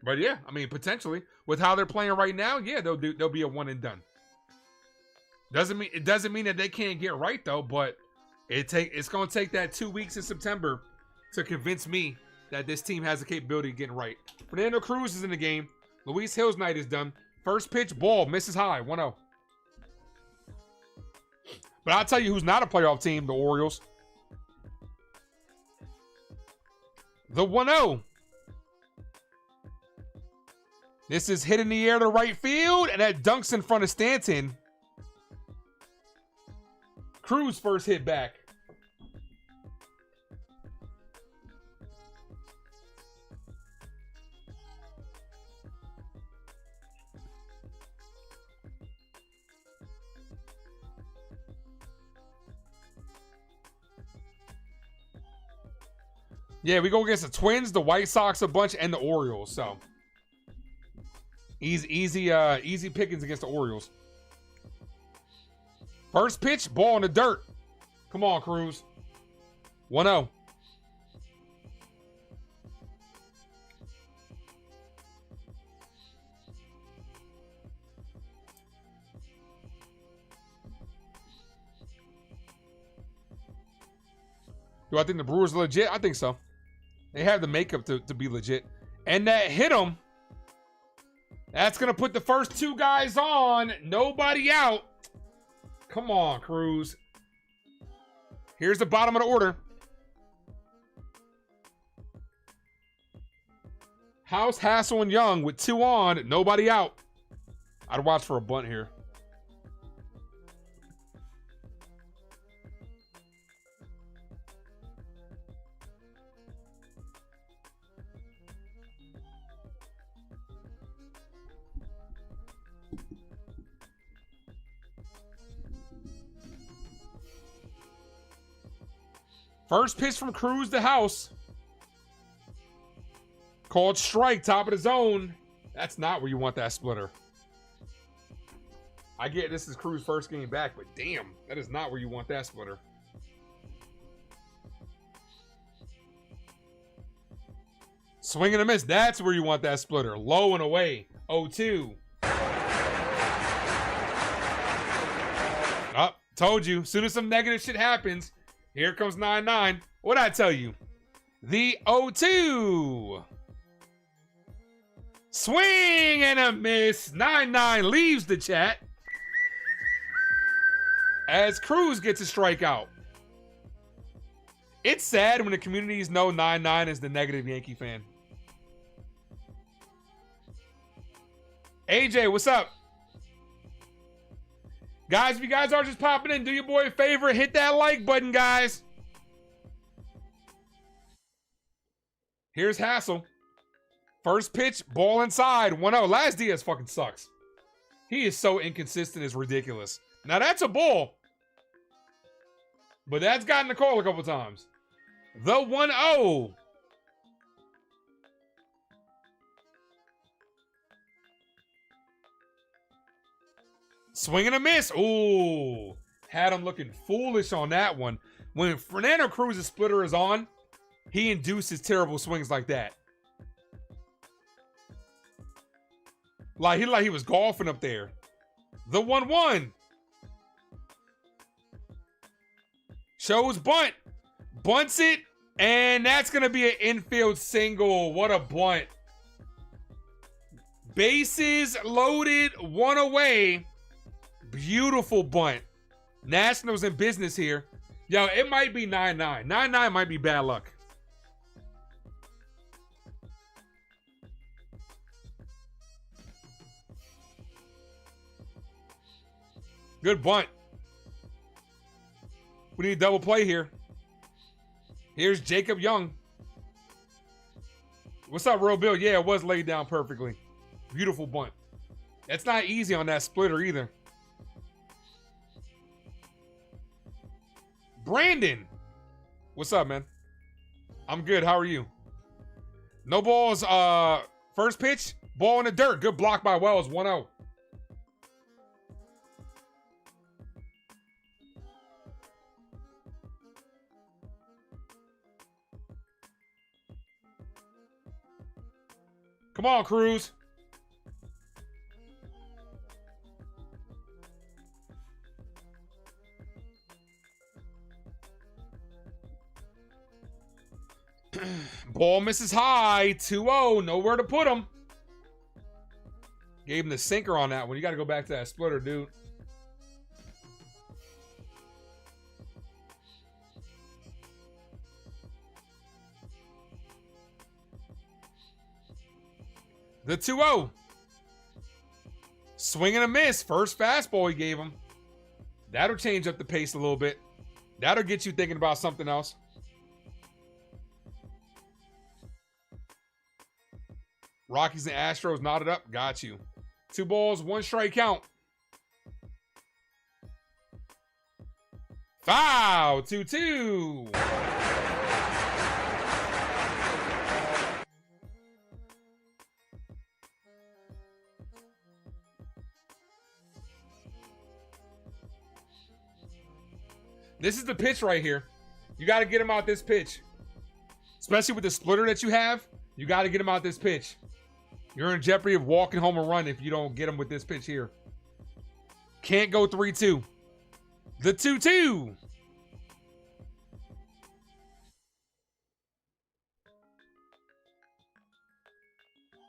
But yeah, I mean, potentially with how they're playing right now, yeah, they'll be a one and done. It doesn't mean that they can't get right though, but it's going to take that 2 weeks in September to convince me that this team has the capability of getting right. Fernando Cruz is in the game. Luis Hill's night is done. First pitch, ball misses high, 1-0. But I'll tell you who's not a playoff team, the Orioles. The 1-0. This is hit in the air to right field, and that dunks in front of Stanton. Cruz first hit back. Yeah, we go against the Twins, the White Sox a bunch, and the Orioles, so easy pickings against the Orioles. First pitch, ball in the dirt. Come on, Cruz. 1-0. Do I think the Brewers are legit? I think so. They have the makeup to be legit. And that hit them. That's going to put the first 2 guys on. Nobody out. Come on, Cruz. Here's the bottom of the order. House, Hassel, and Young with 2 on. Nobody out. I'd watch for a bunt here. First pitch from Cruz to House. Called strike, top of the zone. That's not where you want that splitter. I get this is Cruz's first game back, but damn, that is not where you want that splitter. Swing and a miss. That's where you want that splitter. Low and away. 0-2. Up. Told you. As soon as some negative shit happens, here comes 9-9. What'd I tell you? The 0-2. Swing and a miss. 9-9 leaves the chat as Cruz gets a strikeout. It's sad when the communities know 9-9 is the negative Yankee fan. AJ, what's up? Guys, if you guys are just popping in, do your boy a favor, hit that like button, guys. Here's Hassel. First pitch, ball inside, 1-0. Last Diaz fucking sucks. He is so inconsistent, it's ridiculous. Now that's a ball. But that's gotten the call a couple times. The 1-0. Swing and a miss. Ooh. Had him looking foolish on that one. When Fernando Cruz's splitter is on, he induces terrible swings like that. Like he was golfing up there. The 1-1. Shows bunt. Bunts it. And that's going to be an infield single. What a bunt. Bases loaded. One away. Beautiful bunt. Nationals in business here. Yo, it might be 9-9. 9-9 might be bad luck. Good bunt. We need double play here. Here's Jacob Young. What's up, Real Bill? Yeah, it was laid down perfectly. Beautiful bunt. That's not easy on that splitter either. Brandon. What's up, man? I'm good. How are you? No balls. First pitch. Ball in the dirt. Good block by Wells. 1-0. Come on, Cruz. Ball misses high. 2-0. Nowhere to put him. Gave him the sinker on that one. You got to go back to that splitter, dude. The 2-0. Swing and a miss. First fastball he gave him. That'll change up the pace a little bit. That'll get you thinking about something else. Rockies and Astros knotted up. Got you. 2 balls, 1 strike count. Foul. 2-2. This is the pitch right here. You got to get him out this pitch. Especially with the splitter that you have, you got to get him out this pitch. You're in jeopardy of walking home a run if you don't get him with this pitch here. Can't go 3-2. The 2-2.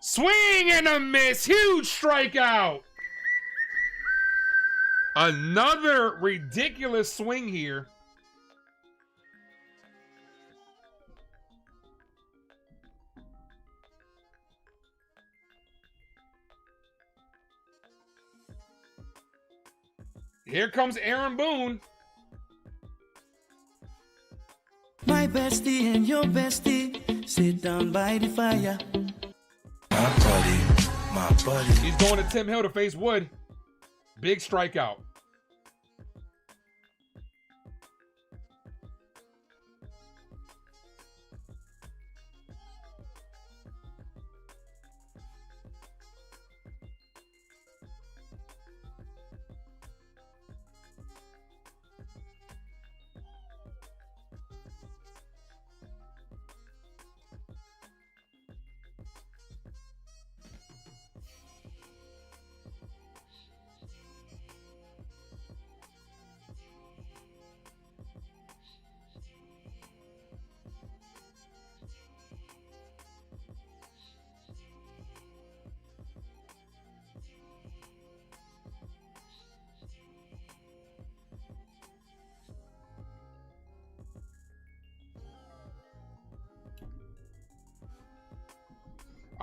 Swing and a miss. Huge strikeout. Another ridiculous swing here. Here comes Aaron Boone. My bestie and your bestie sit down by the fire. My buddy. He's going to Tim Hill to face Wood. Big strikeout.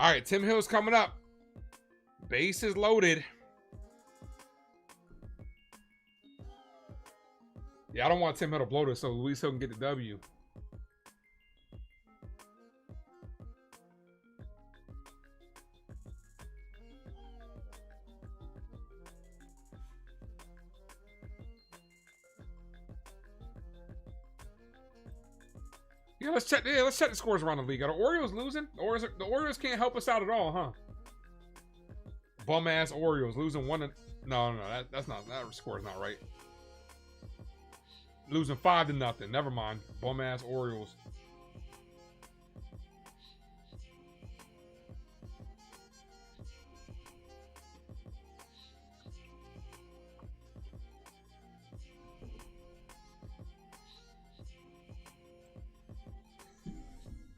All right, Tim Hill's coming up. Base is loaded. Yeah, I don't want Tim Hill to blow this so Luis Hill can get the W. Yeah, let's check the scores around the league. Are the Orioles losing? The Orioles can't help us out at all, huh? Bum ass Orioles losing one. No, that's not, that score's not right. Losing 5-0. Never mind. Bum ass Orioles.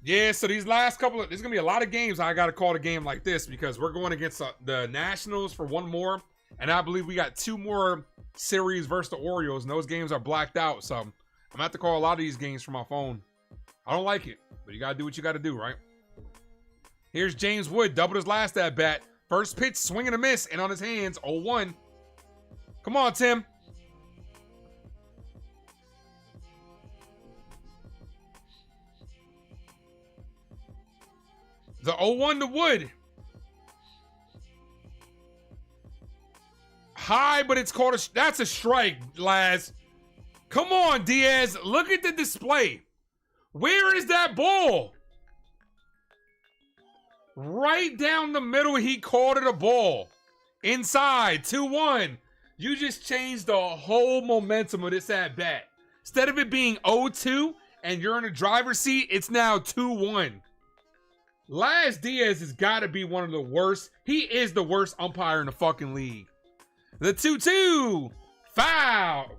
Yeah, so these last couple there's gonna be a lot of games I gotta call a game like this because we're going against the Nationals for one more, and I believe we got 2 more series versus the Orioles, and those games are blacked out. So I'm gonna have to call a lot of these games from my phone. I don't like it, but you gotta do what you gotta do, right? Here's James Wood, doubled his last at bat. First pitch, swing and a miss, and on his hands, 0-1. Come on, Tim. The 0-1 to Wood. High, but it's called that's a strike, Laz. Come on, Diaz. Look at the display. Where is that ball? Right down the middle, he called it a ball. Inside, 2-1. You just changed the whole momentum of this at bat. Instead of it being 0-2 and you're in the driver's seat, it's now 2-1. Laz Diaz has got to be one of the worst. He is the worst umpire in the fucking league. The 2-2. Foul.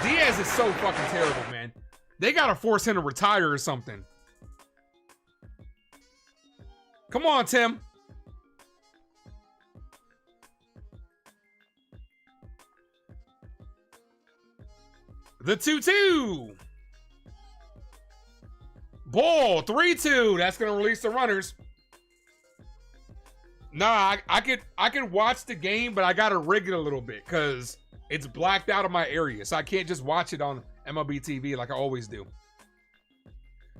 Diaz is so fucking terrible, man. They got to force him to retire or something. Come on, Tim. The 2-2. Ball, 3-2. That's gonna release the runners. Nah, I could watch the game, but I gotta rig it a little bit because it's blacked out of my area, so I can't just watch it on MLB TV like I always do.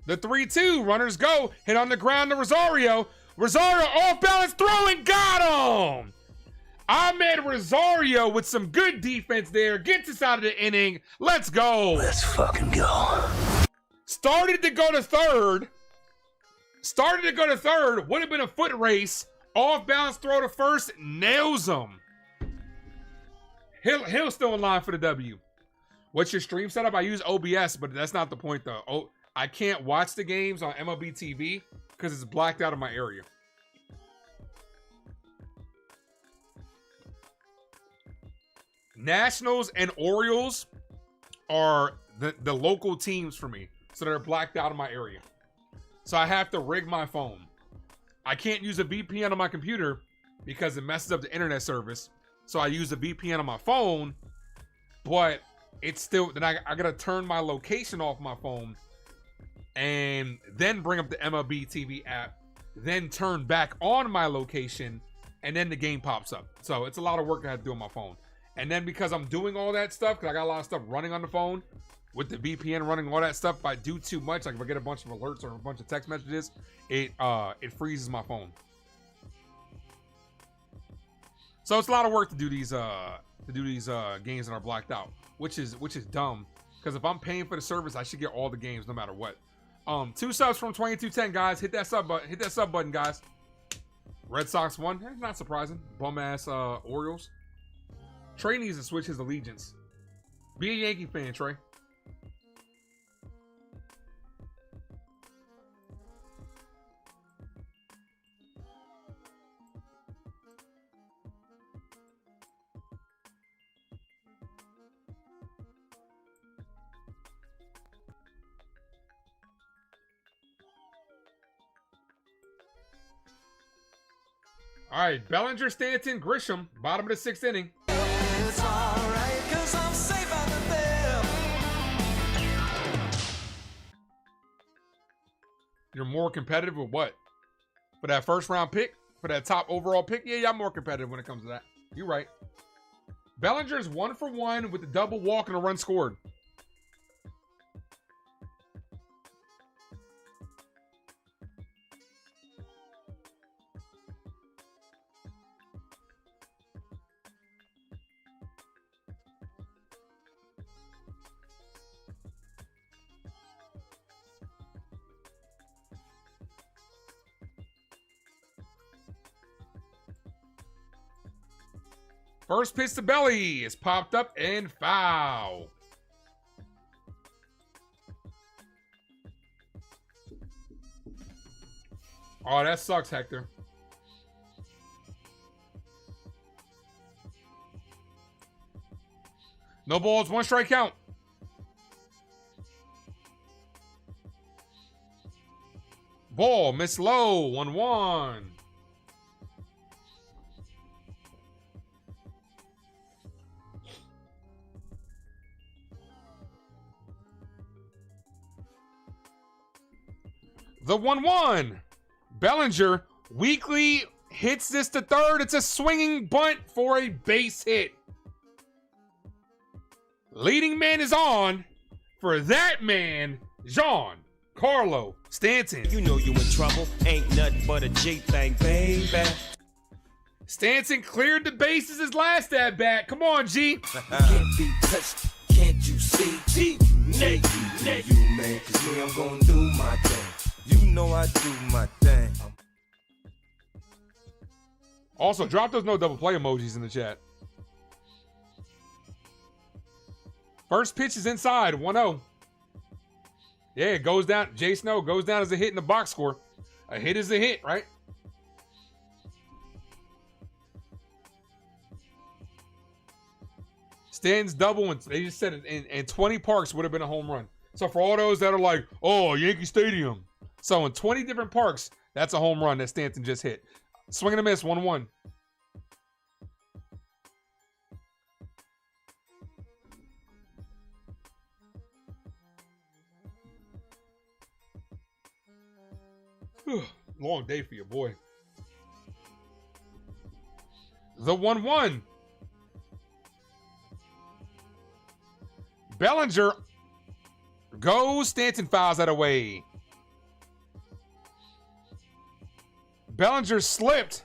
The 3-2, runners go, hit on the ground to Rosario. Rosario off balance throwing, got him. Ahmed Rosario with some good defense there, gets us out of the inning. Let's go. Let's fucking go. Started to go to third. Would have been a foot race. Off balance throw to first. Nails him. Hill's still in line for the W. What's your stream setup? I use OBS, but that's not the point though. Oh, I can't watch the games on MLB TV because it's blacked out of my area. Nationals and Orioles are the local teams for me. So they're blacked out of my area. So I have to rig my phone. I can't use a VPN on my computer because it messes up the internet service. So I use a VPN on my phone, but it's still, then I gotta turn my location off my phone and then bring up the MLB TV app, then turn back on my location, and then the game pops up. So it's a lot of work I have to do on my phone. And then because I'm doing all that stuff, because I got a lot of stuff running on the phone, with the VPN running all that stuff, if I do too much, like if I get a bunch of alerts or a bunch of text messages, it freezes my phone. So it's a lot of work to do these games that are blacked out, which is dumb. Because if I'm paying for the service, I should get all the games no matter what. 2 subs from 2210, guys. Hit that sub button, guys. Red Sox won. Not surprising. Bum ass Orioles. Trey needs to switch his allegiance. Be a Yankee fan, Trey. All right, Bellinger, Stanton, Grisham, bottom of the 6th inning. It's all right, 'cause I'm safe out of there. Your more competitive with what? For that first round pick? For that top overall pick? Yeah, y'all more competitive when it comes to that. You're right. Bellinger's 1 for 1 with a double walk and a run scored. First pitch to Belly is popped up and foul. Oh, that sucks, Hector. No balls, 1 strike count. Ball, miss low, 1-1. The 1-1. Bellinger weakly hits this to third. It's a swinging bunt for a base hit. Leading man is on for that man, Giancarlo Stanton. You know you in trouble. Ain't nothing but a J-thing, baby. Stanton cleared the bases his last at bat. Come on, G. Can't be touched. Can't you see? G-Nate, you man, 'cause me, I'm gonna do my thing. You know I do my thing. Also, drop those no double play emojis in the chat. First pitch is inside, 1-0. Yeah, it goes down. Jay Snow goes down as a hit in the box score. A hit is a hit, right? Stanton's double, and they just said it in 20 parks would have been a home run. So for all those that are like, oh, Yankee Stadium. So in 20 different parks, that's a home run that Stanton just hit. Swing and a miss, 1-1. Long day for your boy. The 1-1. Bellinger goes. Stanton fouls that away. Bellinger slipped.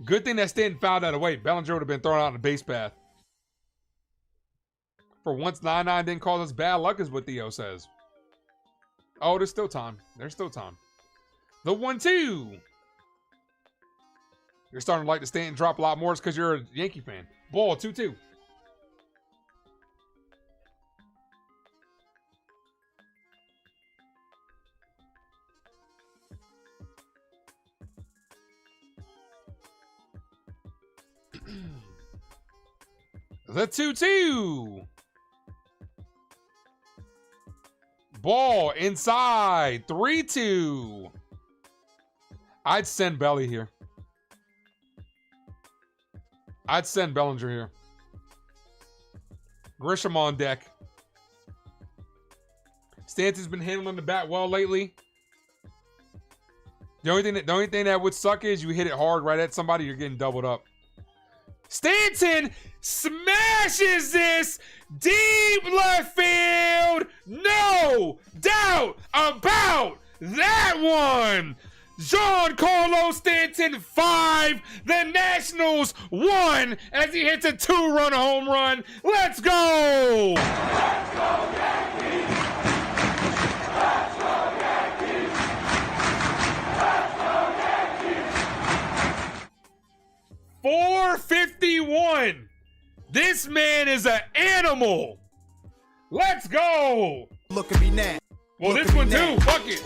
Good thing that Stanton fouled that away. Bellinger would have been thrown out on the base path. For once, 9-9 didn't cause us bad luck, is what Theo says. Oh, there's still time. There's still time. The 1-2. You're starting to like the Stanton drop a lot more. It's because you're a Yankee fan. Ball, 2-2. The 2-2. Ball inside. 3-2. I'd send Belly here. I'd send Bellinger here. Grisham on deck. Stanton's been handling the bat well lately. The only thing that would suck is you hit it hard right at somebody, you're getting doubled up. Stanton smashes this deep left field. No doubt about that one. Giancarlo Stanton 5, the Nationals 1 as he hits a 2-run home run. Let's go! Let's go, Yankees! Let's go, Yankees! Let's go, Yankees! 451. This man is an animal. Let's go. Look at me now. Well, this one too. Fuck it.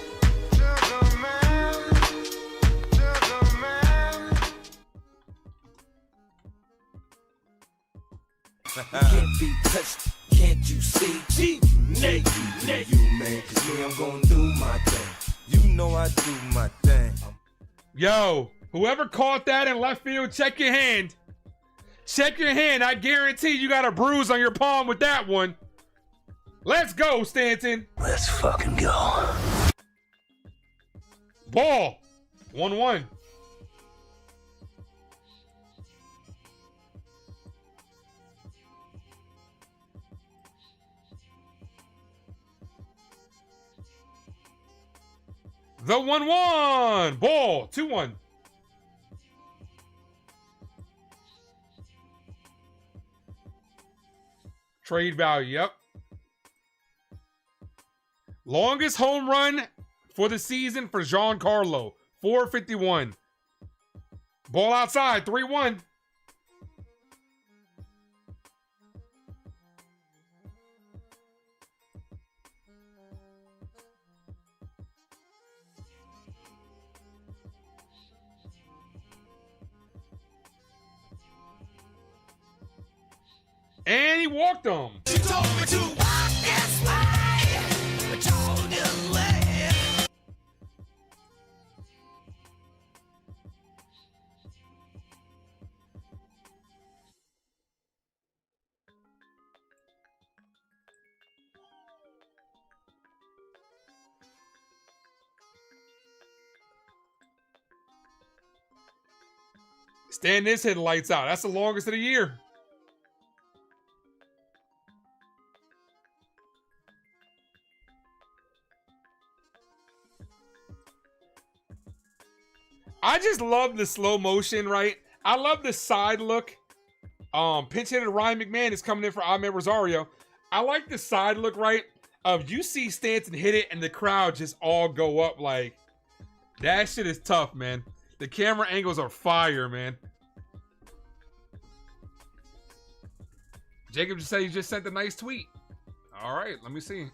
Can't be touched. Can't you see? G-Nate, you man, 'cause me, I'm gonna do my thing. You know I do my thing. Yo, whoever caught that in left field, check your hand. Check your hand. I guarantee you got a bruise on your palm with that one. Let's go, Stanton. Let's fucking go. Ball. 1-1. The 1-1. Ball. 2-1. Trade value. Yep. Longest home run for the season for Giancarlo. 451. Ball outside. 3-1. And he walked him. She told me to walk this way, but told this way. Stanton is hitting lights out. That's the longest of the year. I just love the slow motion, right? I love the side look. Pinch hitter Ryan McMahon is coming in for Ahmed Rosario. I like the side look, right? Of you see Stanton hit it and the crowd just all go up like, that shit is tough, man. The camera angles are fire, man. Jacob just said he just sent a nice tweet. All right, let me see.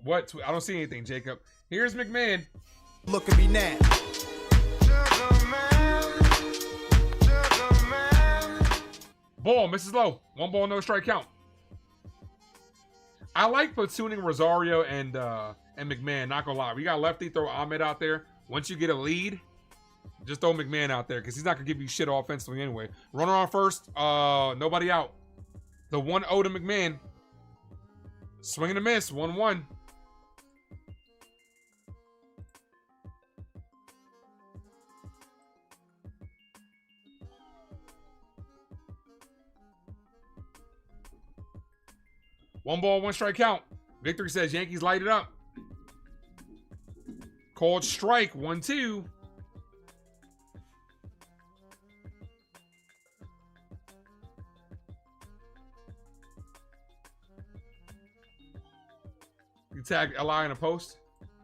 What? I don't see anything, Jacob. Here's McMahon. Look at me now. Ball, misses low. 1 ball, no strike count. I like platooning Rosario and McMahon, not gonna lie. We got lefty, throw Ahmed out there. Once you get a lead, just throw McMahon out there because he's not gonna give you shit offensively anyway. Runner on first, nobody out. The 1-0 to McMahon. Swing and a miss, 1-1. One ball, one strike count. Victory says Yankees light it up. Called strike, 1-2. You tag Li in a post?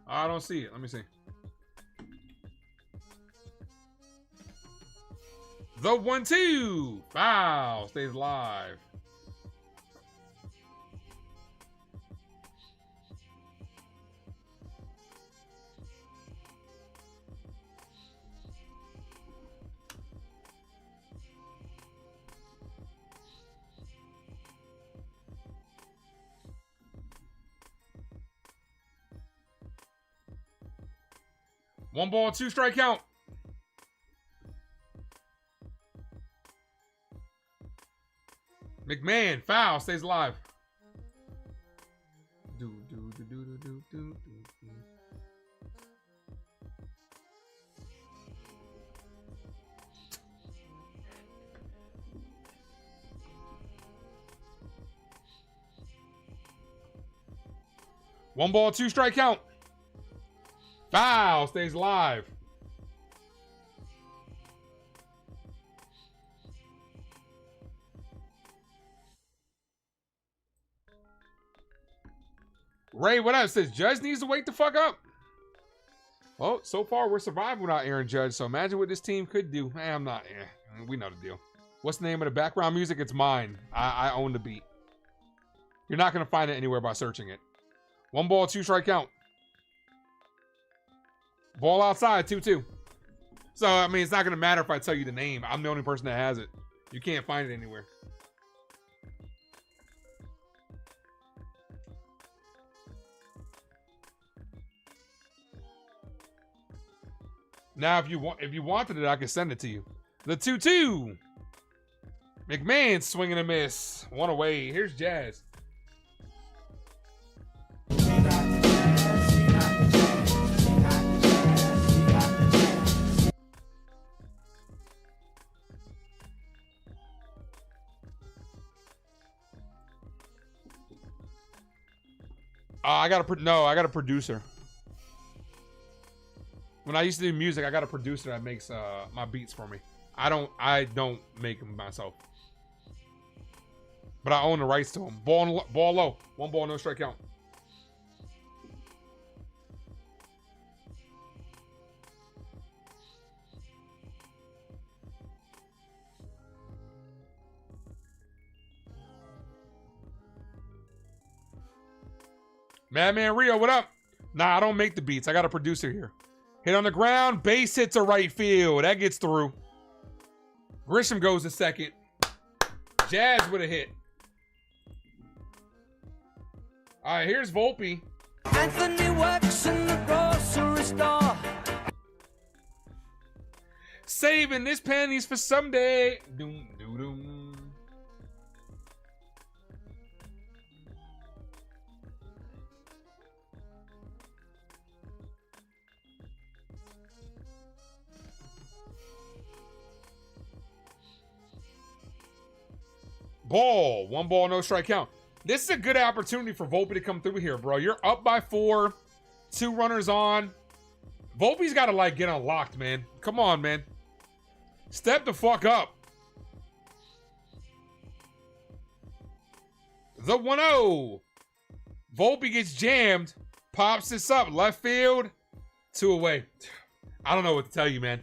I don't see it. Let me see. The 1-2. Foul. Stays live. One ball, two strike count. McMahon, foul, stays alive. One ball, two strike count. Foul, stays alive. Ray, what up? Says Judge needs to wake the fuck up. Well, so far we're surviving without Aaron Judge, so imagine what this team could do. I'm not. We know the deal. What's the name of the background music? It's mine. I own the beat. You're not going to find it anywhere by searching it. One ball, two strike count. Ball outside, 2-2. So, I mean, it's not going to matter if I tell you the name. I'm the only person that has it. You can't find it anywhere. Now, if you wanted it, I could send it to you. The 2-2. McMahon swinging a miss. One away. Here's Jazz. I got a producer. When I used to do music, I got a producer that makes my beats for me. I don't make them myself. But I own the rights to them. Ball low. 1 ball, no strike count. Madman Rio, what up? Nah, I don't make the beats. I got a producer here. Hit on the ground. Base hit to right field. That gets through. Grisham goes to second. Jazz with a hit. All right, here's Volpe. Anthony works in the grocery store. Saving his pennies for someday. Doom, doom, doom. Ball. 1 ball, no strike count. This is a good opportunity for Volpe to come through here, bro. You're up by 4. 2 runners on. Volpe's got to, like, get unlocked, man. Come on, man. Step the fuck up. The 1-0. Volpe gets jammed. Pops this up. Left field. 2 away. I don't know what to tell you, man.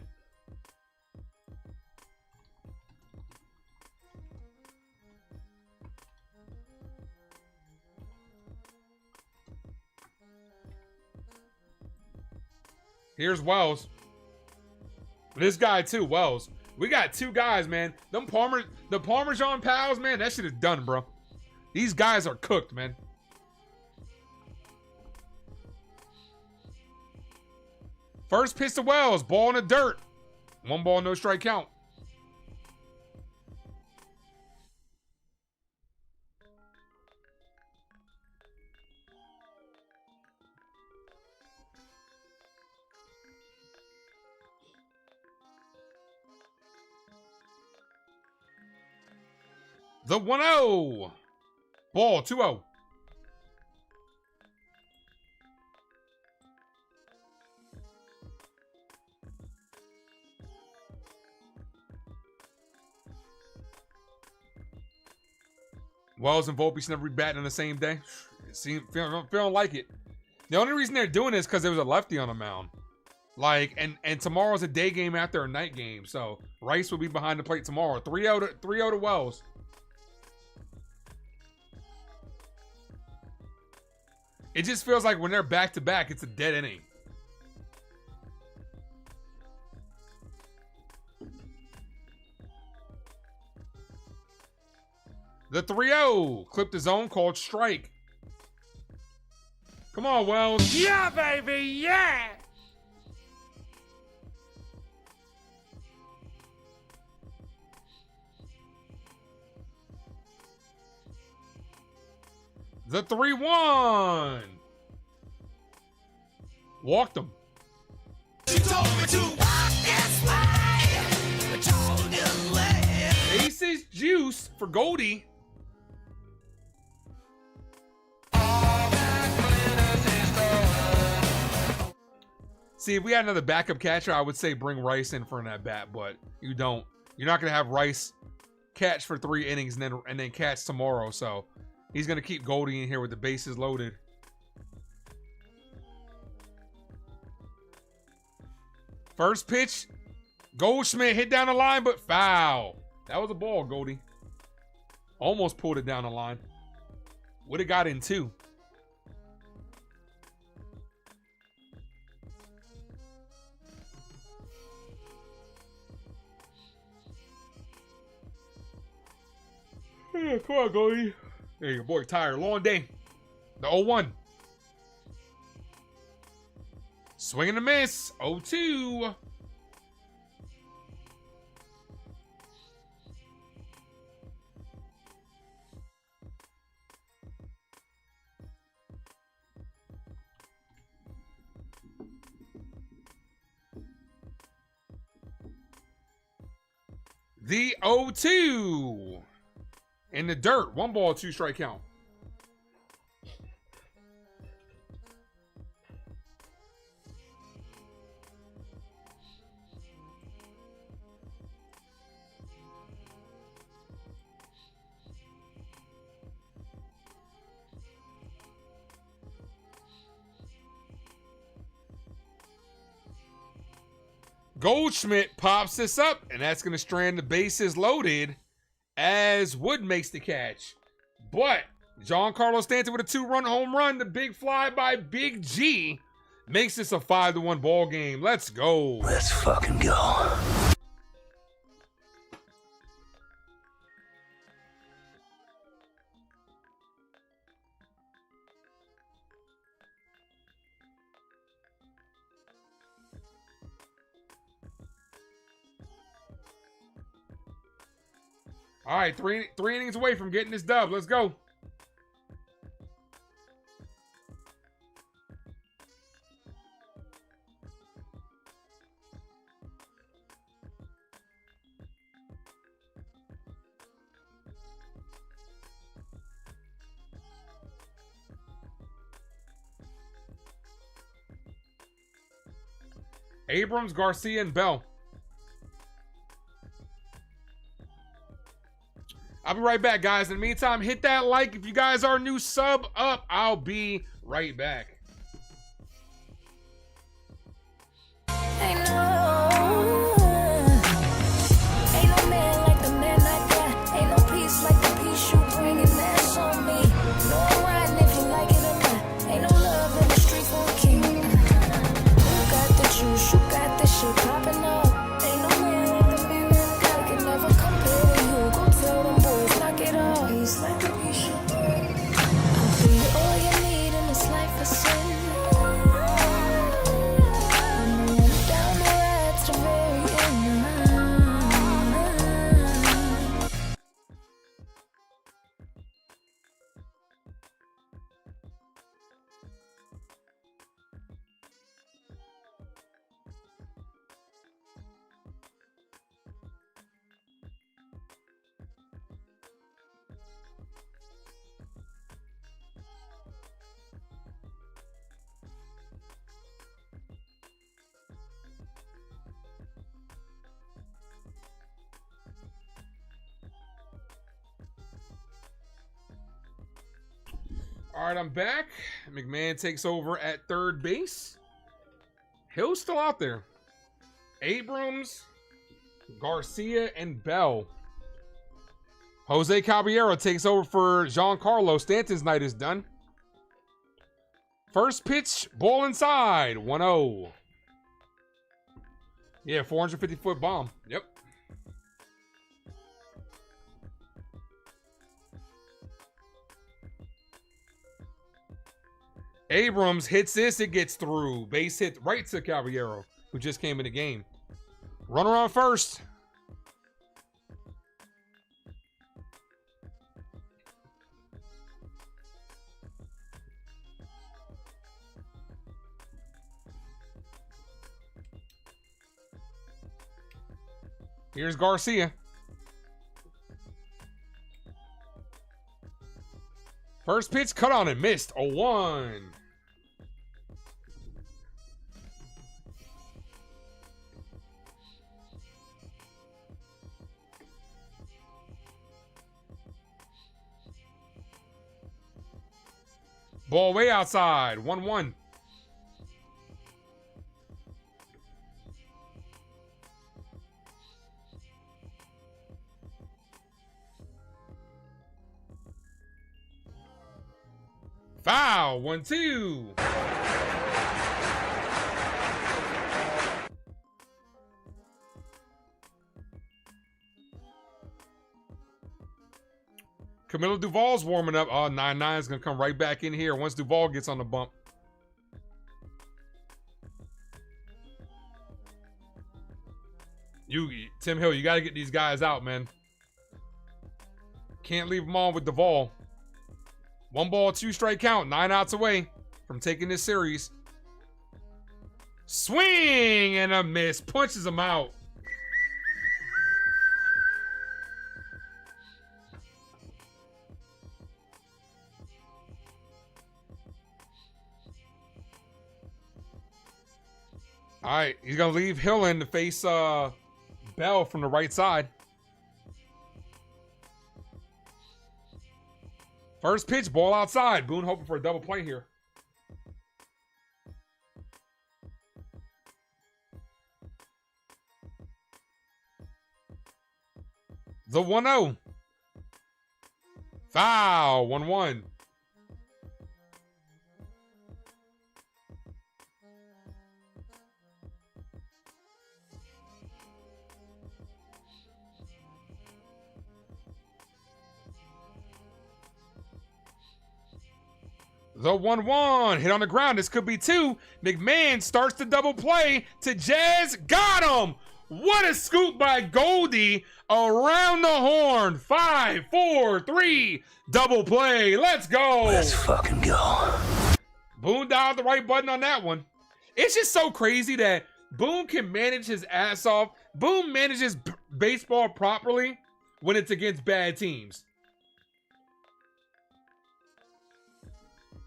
Here's Wells. This guy too, Wells. We got 2 guys, man. The Parmesan pals, man, that shit is done, bro. These guys are cooked, man. First pitch to Wells. Ball in the dirt. 1 ball, no strike count. The 1-0. Ball, 2-0. Wells and Volpe should never be batting on the same day. Feeling like it. The only reason they're doing this is because there was a lefty on the mound. Like, and tomorrow's a day game after a night game. So Rice will be behind the plate tomorrow. 3-0 to Wells. It just feels like when they're back-to-back, it's a dead inning. The 3-0. Clipped the zone, called strike. Come on, Wells. Yeah, baby, yeah! The 3-1. Walked him. She told me to walk this way. Told you left. Aces juice for Goldie. See, if we had another backup catcher, I would say bring Rice in for an at-bat, but you don't. You're not going to have Rice catch for 3 innings and then catch tomorrow, so he's going to keep Goldie in here with the bases loaded. First pitch, Goldschmidt hit down the line, but foul. That was a ball, Goldie. Almost pulled it down the line. Would have got in 2. Yeah, come on, Goldie. There you go, boy. Tired. Long day. The 0-1. Swing and a miss. 0-2. The 0-2 in the dirt. 1 ball, 2 strike count. Goldschmidt pops this up, and that's going to strand the bases loaded as Wood makes the catch. But Giancarlo Stanton with a 2-run home run. The big fly by Big G makes this a 5-1 ball game. Let's go. Let's fucking go. All right, three innings away from getting this dub. Let's go. Abrams, Garcia, and Bell. I'll be right back, guys. In the meantime, hit that like. If you guys are new, sub up. I'll be right back. Ain't no man like the man I got. Ain't no peace like the peace you bring, and that's on me. No riding if you like it or not. Ain't no love in the street for a king. You got the juice, you got the shit popping up. Ain't no man like the man that I got. Can never compare to you. Go tell them boys, knock it off. Peace like the peace you bring. I'll be all you need in this life of sin. All right, I'm back. McMahon takes over at third base. Hill's still out there. Abrams, Garcia, and Bell. Jose Caballero takes over for Giancarlo. Stanton's night is done. First pitch, ball inside, 1-0. Yeah, 450-foot bomb. Yep. Abrams hits this, it gets through. Base hit right to Caballero, who just came in the game. Runner on first. Here's Garcia. First pitch, cut on and missed. 0-1. Ball way outside. 1-1. Foul. 1-2. Camilo Duvall's warming up. Oh, 9-9 is going to come right back in here once Duvall gets on the bump. Tim Hill, you got to get these guys out, man. Can't leave them on with Duvall. 1 ball, 2 strike count. 9 outs away from taking this series. Swing and a miss. Punches him out. All right, he's gonna leave Hill in to face Bell from the right side. First pitch, ball outside. Boone hoping for a double play here. The 1-0. Foul, 1-1. The 1-1 hit on the ground. This could be two. McMahon starts the double play to Jazz. Got him. What a scoop by Goldie around the horn. 5, 4, 3. Double play. Let's go. Let's fucking go. Boone dialed the right button on that one. It's just so crazy that Boone can manage his ass off. Boone manages baseball properly when it's against bad teams.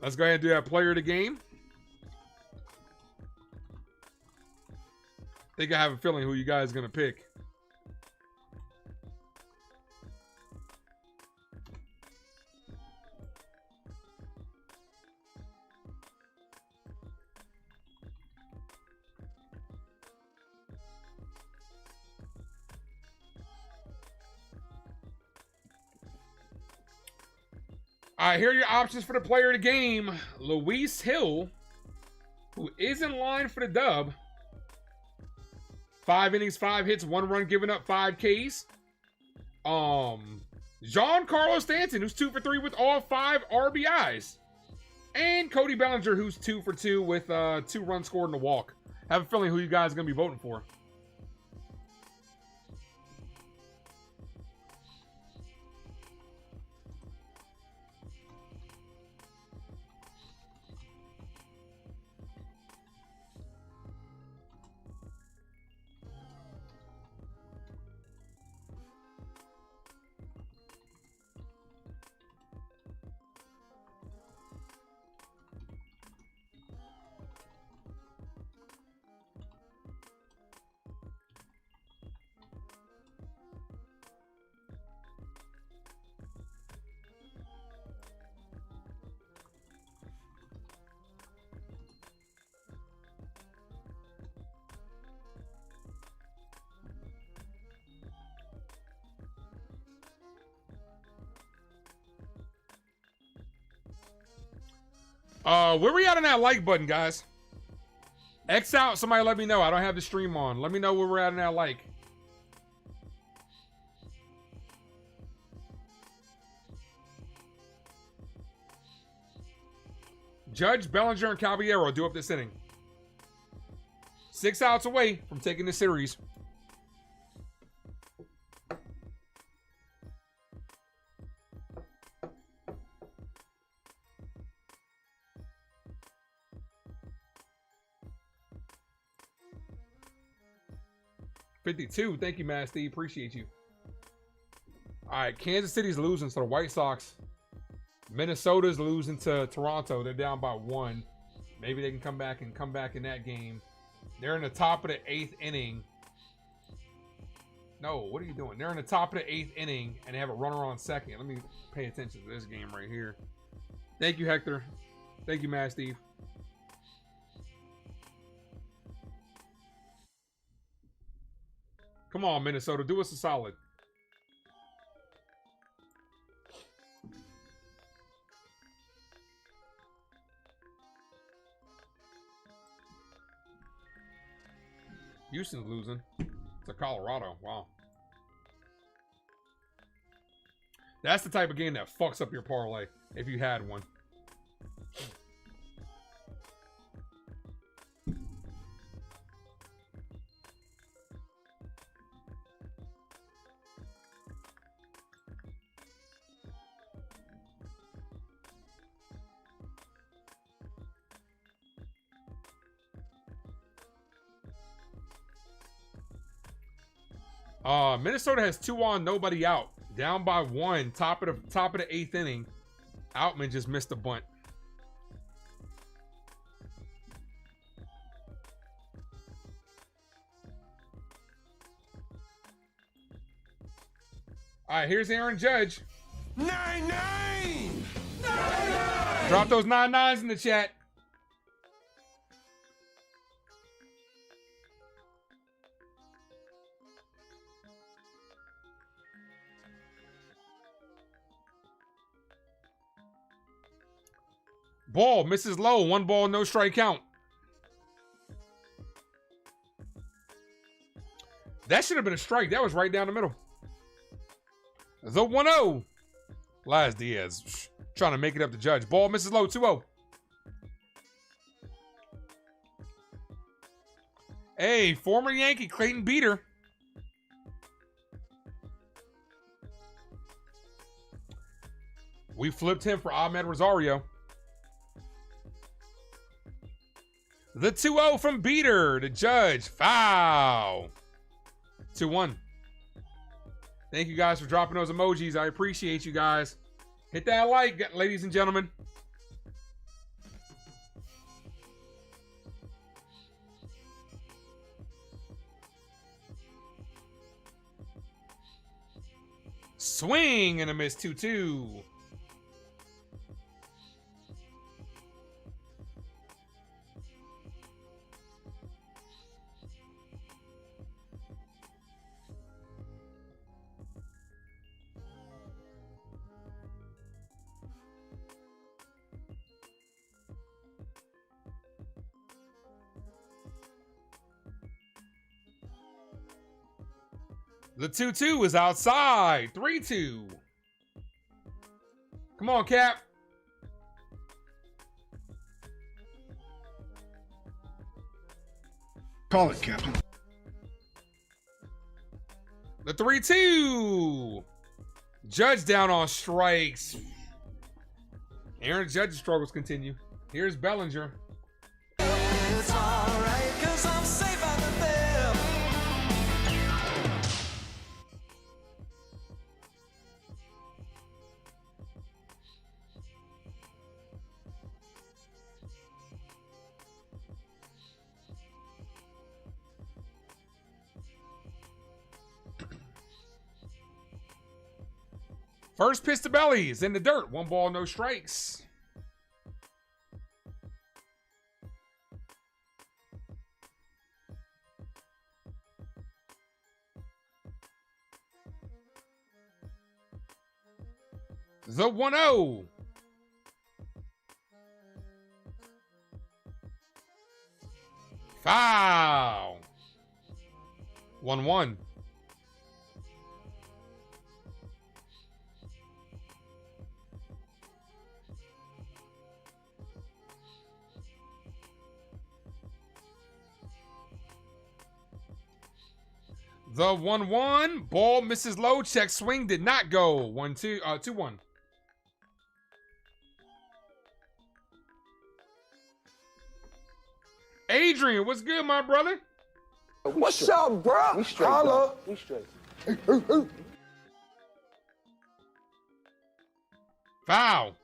Let's go ahead and do that player of the game. I think I have a feeling who you guys are going to pick. All right, here are your options for the player of the game. Luis Hill, who is in line for the dub. 5 innings, 5 hits, 1 run, giving up 5 Ks. Giancarlo Stanton, who's 2 for 3 with all 5 RBIs. And Cody Bellinger, who's 2 for 2 with 2 runs scored and a walk. I have a feeling who you guys are going to be voting for. Where we at on that like button, guys? X out. Somebody let me know. I don't have the stream on. Let me know where we're at on that like. Judge, Bellinger, and Caballero do up this inning. 6 outs away from taking the series. $52. Thank you, Masty. Appreciate you. All right, Kansas City's losing to the White Sox. Minnesota's losing to Toronto. They're down by 1. Maybe they can come back in that game. They're in the top of the 8th inning. No, what are you doing? They're in the top of the 8th inning, and they have a runner on second. Let me pay attention to this game right here. Thank you, Hector. Thank you, Matt Steve. Come on, Minnesota. Do us a solid. Houston's losing to Colorado. Wow. That's the type of game that fucks up your parlay if you had one. Minnesota has 2 on, nobody out. Down by 1, top of the 8th inning. Outman just missed a bunt. All right, here's Aaron Judge. 9-9. Drop those 9-9s in the chat. Ball misses low. 1 ball, no strike count. That should have been a strike. That was right down the middle. The 1-0. Laz Diaz trying to make it up to Judge. Ball misses low. 2-0. Hey, former Yankee Clayton Beater. We flipped him for Ahmed Rosario. The 2-0 from Beater to Judge. Foul. 2-1. Thank you guys for dropping those emojis. I appreciate you guys. Hit that like, ladies and gentlemen. Swing and a miss. 2-2. The 2-2 is outside. 3-2. Come on, Cap. Call it, Captain. The 3-2. Judge down on strikes. Aaron Judge's struggles continue. Here's Bellinger. It's alright, 'cause I'm safe out of there. First pitch to Bellies in the dirt. 1 ball, no strikes. The 1-0. Foul. 1-1. The 1-1. Ball misses low. Check swing did not go. 2-1. Adrian, what's good, my brother? What's up, bro? We straight. Holla. We straight. Foul.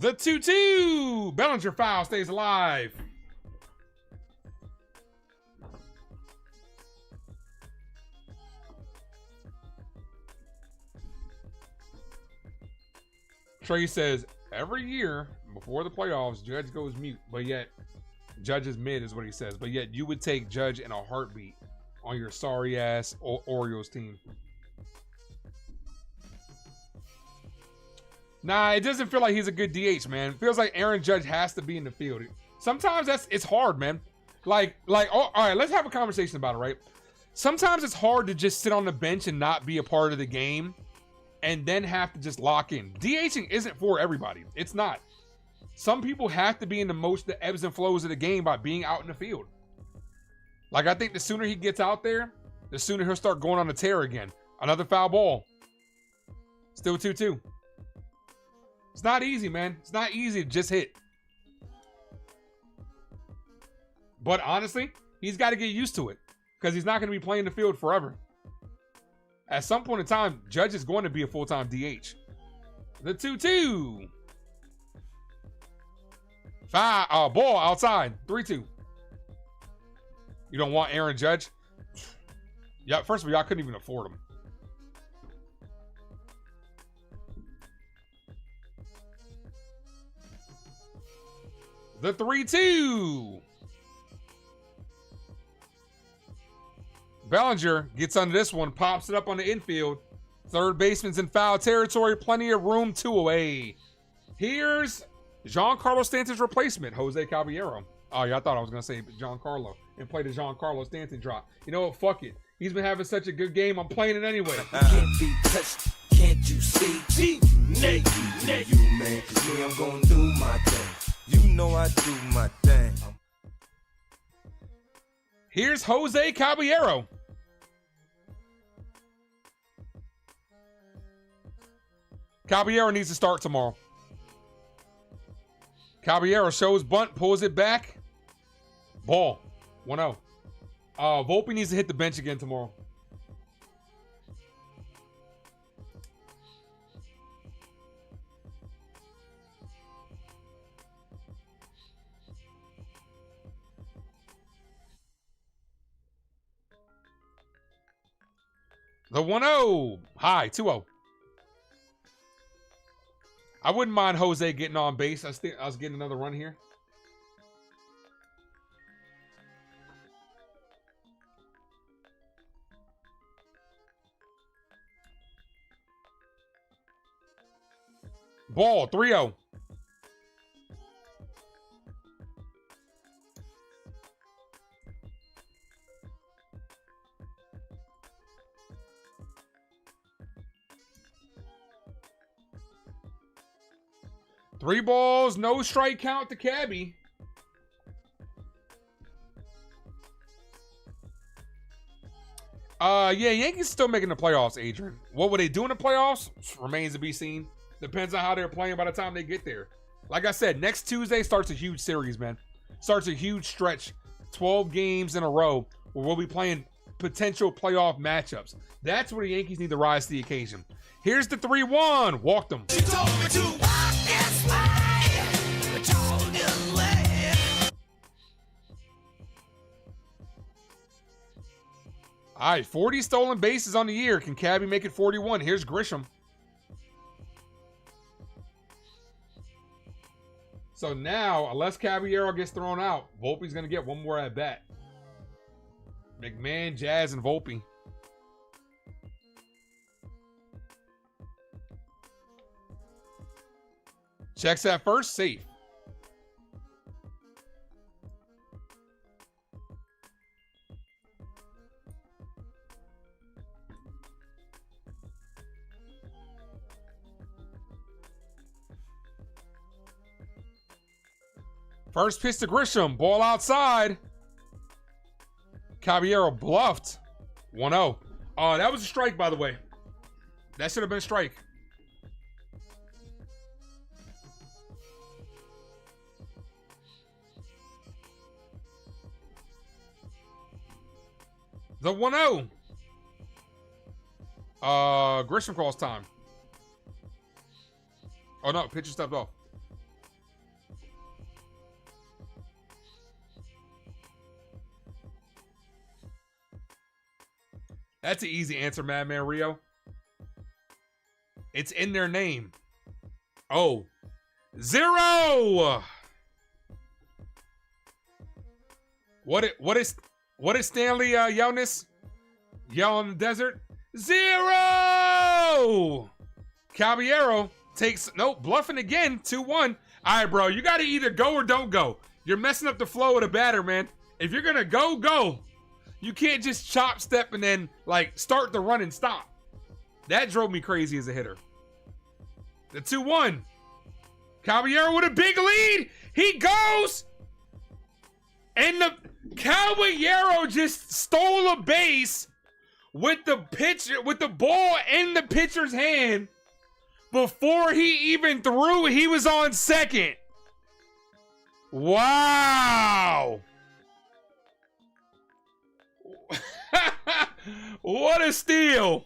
The 2-2. Bellinger foul, stays alive. Trey says, every year before the playoffs, Judge goes mute, but yet Judge is mid is what he says. But yet you would take Judge in a heartbeat on your sorry ass Orioles team. Nah, it doesn't feel like he's a good DH, man. It feels like Aaron Judge has to be in the field. Sometimes it's hard, man. Like, all right, let's have a conversation about it, right? Sometimes it's hard to just sit on the bench and not be a part of the game and then have to just lock in. DHing isn't for everybody. It's not. Some people have to be in the ebbs and flows of the game by being out in the field. Like, I think the sooner he gets out there, the sooner he'll start going on a tear again. Another foul ball. Still 2-2. It's not easy, man. It's not easy to just hit. But honestly, he's got to get used to it. because he's not going to be playing the field forever. At some point in time, Judge is going to be a full-time DH. The 2-2. Ball outside. 3-2. You don't want Aaron Judge? Yeah, first of all, y'all couldn't even afford him. The 3-2. Bellinger gets under this one, pops it up on the infield. Third baseman's in foul territory, plenty of room, 2 away. Here's Giancarlo Stanton's replacement, Jose Caballero. Oh, yeah, I thought I was going to say Giancarlo and play the Giancarlo Stanton drop. You know what? Fuck it. He's been having such a good game. I'm playing it anyway. Can't be touched, can't you see? G-Nate, you man, 'cause me, I'm gonna do my thing. You know I do my thing. Here's Jose Caballero. Caballero needs to start tomorrow. Caballero shows bunt, pulls it back. Ball. 1-0. Volpe needs to hit the bench again tomorrow. The 1-0. High, 2-0. I wouldn't mind Jose getting on base. I was getting another run here. Ball, 3-0. Three balls, no strike count to Cabby. Yeah, Yankees still making the playoffs, Adrian. What would they do in the playoffs? Remains to be seen. Depends on how they're playing by the time they get there. Like I said, next Tuesday starts a huge series, man. Starts a huge stretch. 12 games in a row where we'll be playing potential playoff matchups. That's where the Yankees need to rise to the occasion. Here's the 3-1. Walked them. She told me to walk this way. I told you let. All right, 40 stolen bases on the year. Can Cabby make it 41? Here's Grisham. So now, unless Caballero gets thrown out, Volpe's going to get one more at bat. McMahon, Jazz, and Volpe. Checks at first, safe. First pitch to Grisham. Ball outside. Caballero bluffed. 1-0. That was a strike, by the way. That should have been a strike. The 1-0. Grisham calls time. Oh, no. Pitcher stepped off. That's an easy answer, Madman Rio. It's in their name. Oh. 0. What is Stanley Yellness? Yell in the desert? 0. Caballero takes bluffing again. 2-1. All right, bro. You got to either go or don't go. You're messing up the flow of the batter, man. If you're gonna go, go. You can't just chop step and then start the run and stop. That drove me crazy as a hitter. The 2-1. Caballero with a big lead. He goes. And the Caballero just stole a base with the ball in the pitcher's hand before he even threw. He was on second. Wow. What a steal.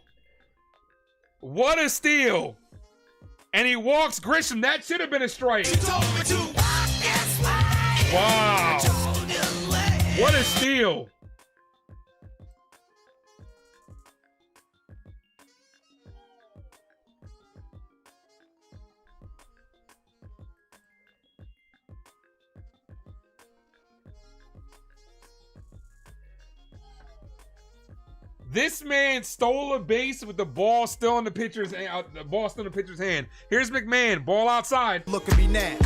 What a steal. And he walks Grisham. That should have been a strike. Wow. What a steal. This man stole a base with the ball still in the pitcher's hand. Here's McMahon, ball outside. Look at me now.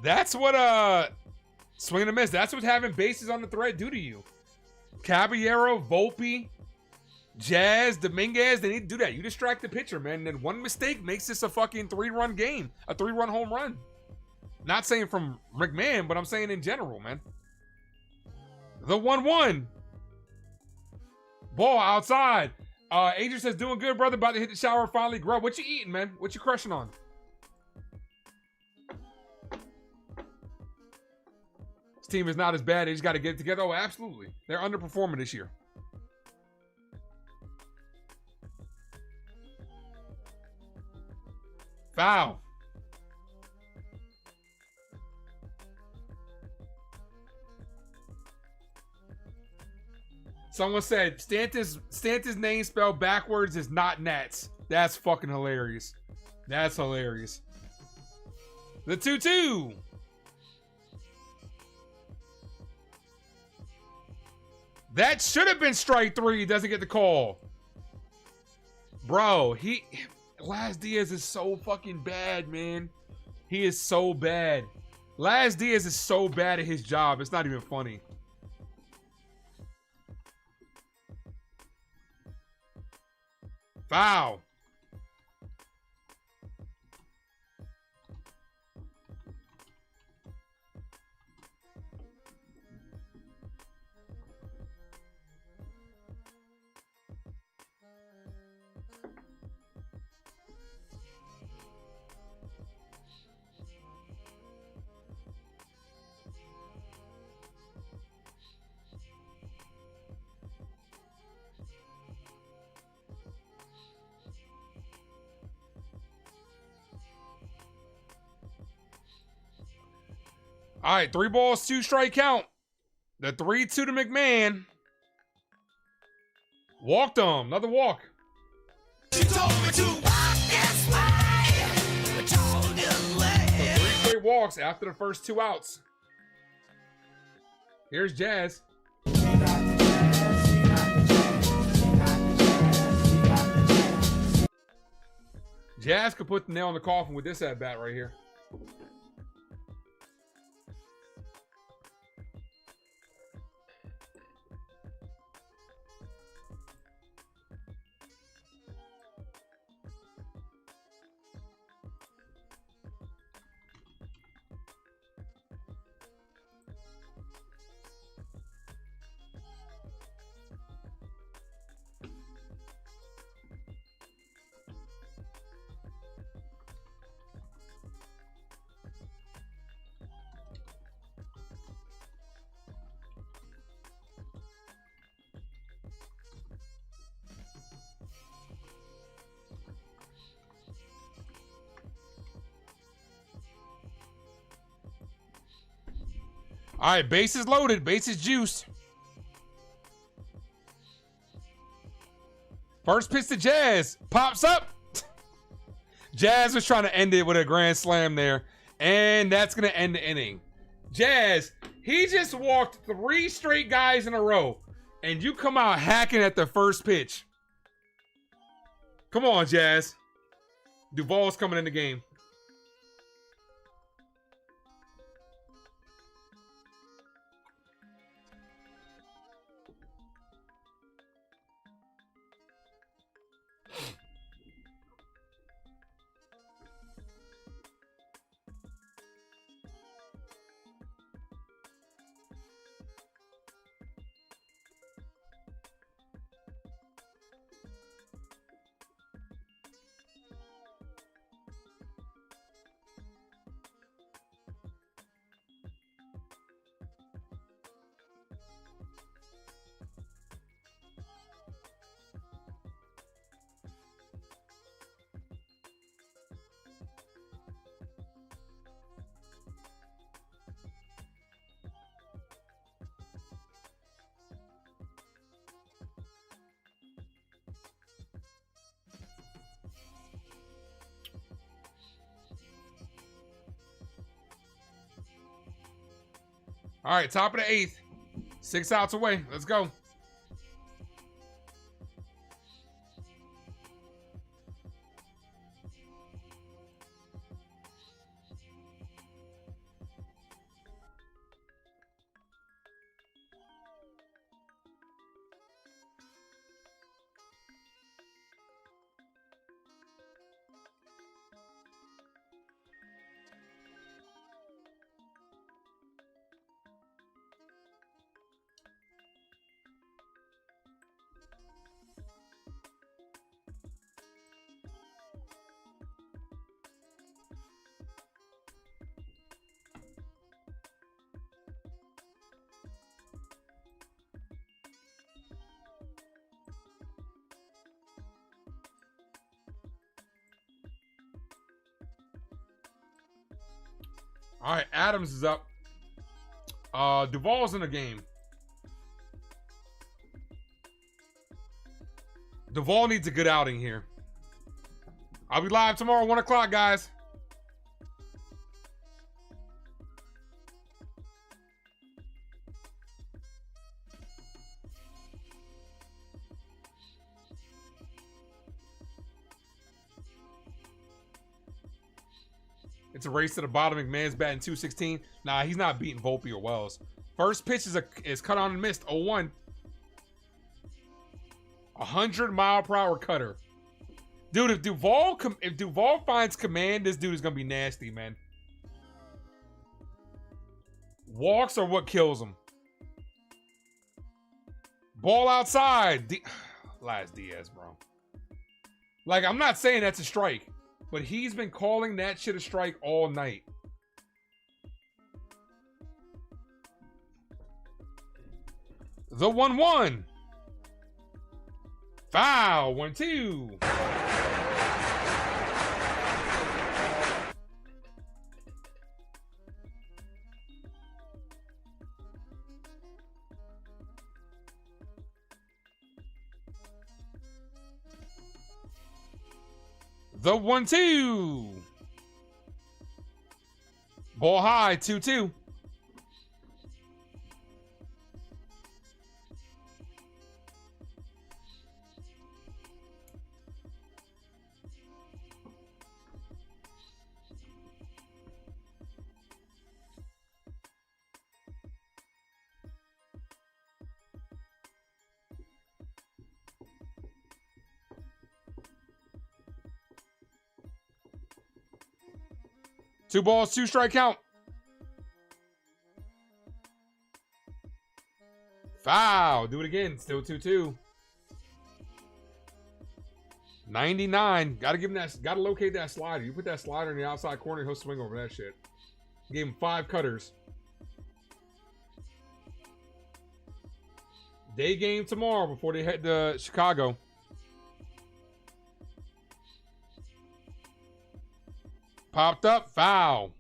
That's what swing and a miss. That's what having bases on the thread do to you. Caballero, Volpe, Jazz, Dominguez, they need to do that. You distract the pitcher, man. And then one mistake makes this a fucking 3-run game. A 3-run home run. Not saying from McMahon, but I'm saying in general, man. The 1-1. Ball outside. Adrian says, doing good, brother. About to hit the shower finally. Grub, what you eating, man? What you crushing on? This team is not as bad. They just got to get it together. Oh, absolutely. They're underperforming this year. Foul. Someone said Stanton's name spelled backwards is not Nats. That's fucking hilarious. That's hilarious. The 2-2. That should have been strike 3. He doesn't get the call. Bro, Laz Diaz is so fucking bad, man. He is so bad. Laz Diaz is so bad at his job. It's not even funny. Foul. All right, 3 balls, 2 strike count. The 3-2 to McMahon. Walked him. Another walk. She told me to walk this way. So 3 straight walks after the first 2 outs. Here's Jazz. Jazz could put the nail in the coffin with this at bat right here. All right, base is loaded. Base is juiced. First pitch to Jazz. Pops up. Jazz was trying to end it with a grand slam there. And that's going to end the inning. Jazz, he just walked 3 straight guys in a row. And you come out hacking at the first pitch. Come on, Jazz. Duvall's coming in the game. All right, top of the 8th. 6 outs away. Let's go. All right, Adams is up. Duvall's in the game. Duvall needs a good outing here. I'll be live tomorrow, 1 o'clock, guys. It's a race to the bottom. McMahon's batting .216. Nah, he's not beating Volpe or Wells. First pitch is cut on and missed. 0-1. 100-mile-per-hour cutter. Dude, if Duvall finds command, this dude is gonna be nasty, man. Walks are what kills him. Ball outside. Last Diaz, bro. Like, I'm not saying that's a strike, but he's been calling that shit a strike all night. The 1-1. Foul. 1-2. The 1-2. Ball high. 2-2. Two balls, 2 strike count. Foul. Do it again. Still 2-2. 99. Gotta give him that. Gotta locate that slider. You put that slider in the outside corner, he'll swing over that shit. Gave him 5 cutters. Day game tomorrow before they head to Chicago. Popped up, foul.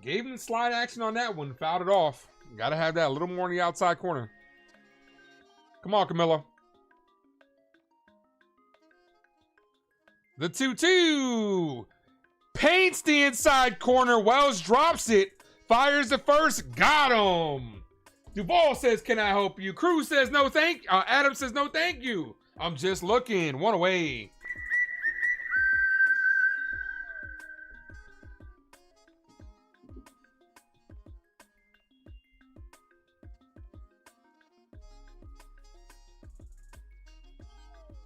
Gave him the slide action on that one, fouled it off. Gotta have that a little more in the outside corner. Come on, Camilla. The 2-2. Paints the inside corner. Wells drops it. Fires the first. Got him. Duvall says, "Can I help you?" Cruz says, "No, thank." Adam says, "No, thank you. I'm just looking." 1 away.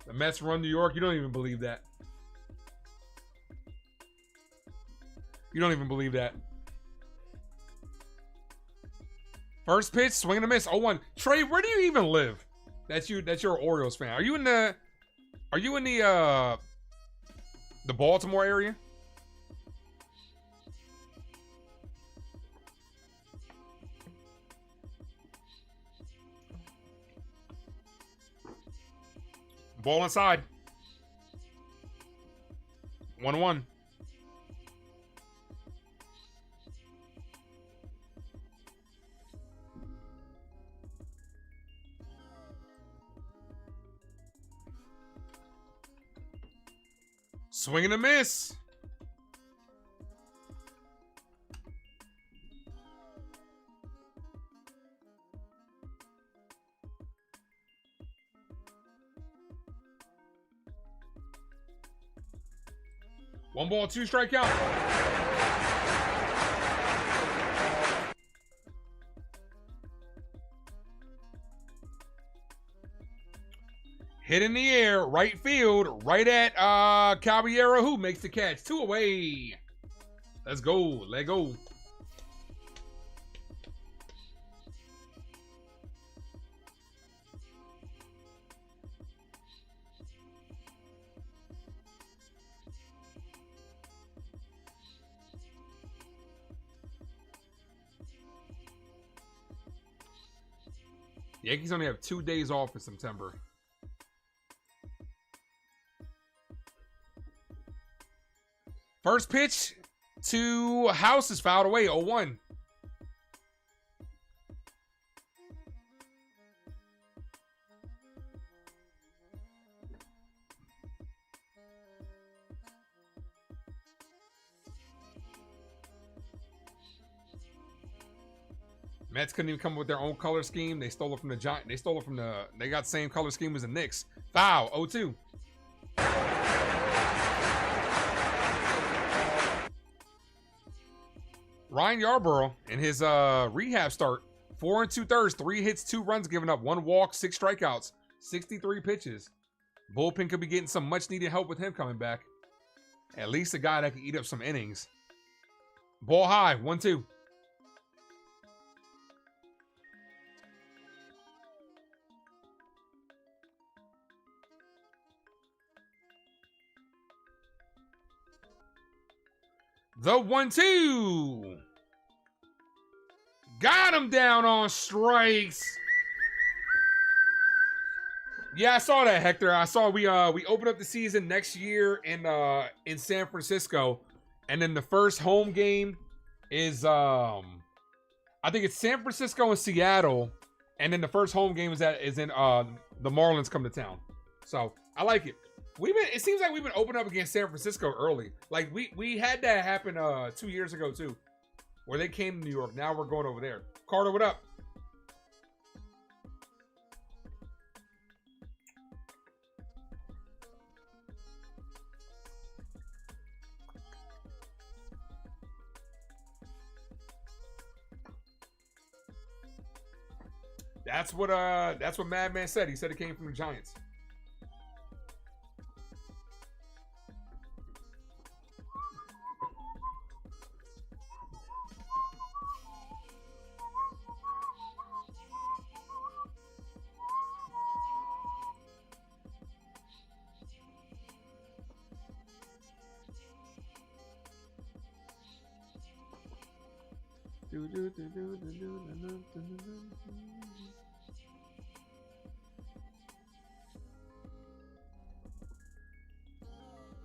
The Mets run New York. You don't even believe that. You don't even believe that. First pitch, swing and a miss. 0-1. Trey, where do you even live? That's you. That's your Orioles fan. Are you in the Baltimore area? Ball inside. 1-1. Swing and a miss. One ball, two strikeout. Hit in the air, right field, right at Chyeaaa, who makes the catch. 2 away. Let's go. Let go. Yankees only have 2 days off in September. First pitch to House is fouled away, 0-1. Mets couldn't even come up with their own color scheme. They stole it from the Giants. They stole it from the. They got the same color scheme as the Knicks. Foul, 0-2. Ryan Yarbrough in his rehab start, 4 2/3, 3 hits, 2 runs given up, 1 walk, 6 strikeouts, 63 pitches. Bullpen could be getting some much needed help with him coming back. At least a guy that can eat up some innings. Ball high, 1-2. The 1-2. Got him down on strikes. Yeah, I saw that, Hector. I saw we open up the season next year in San Francisco, and then the first home game is I think it's San Francisco and Seattle, and then the first home game is in the Marlins come to town. So I like it. It seems like we've been opening up against San Francisco early. Like we had that happen 2 years ago too, where they came to New York. Now we're going over there. Carter, what up? That's what Madman said. He said it came from the Giants.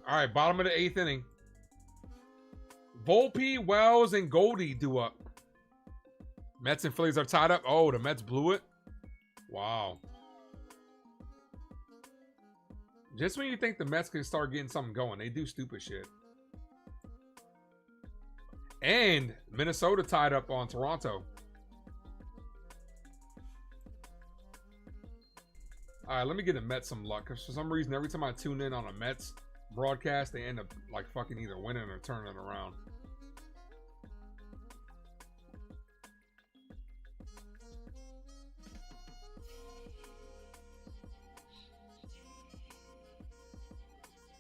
All right, bottom of the 8th inning. Volpe, Wells, and Goldie do up. Mets and Phillies are tied up. Oh, the Mets blew it. Wow. Just when you think the Mets can start getting something going, they do stupid shit. And Minnesota tied up on Toronto. All right, let me get the Mets some luck. Because for some reason, every time I tune in on a Mets broadcast, they end up like fucking either winning or turning it around.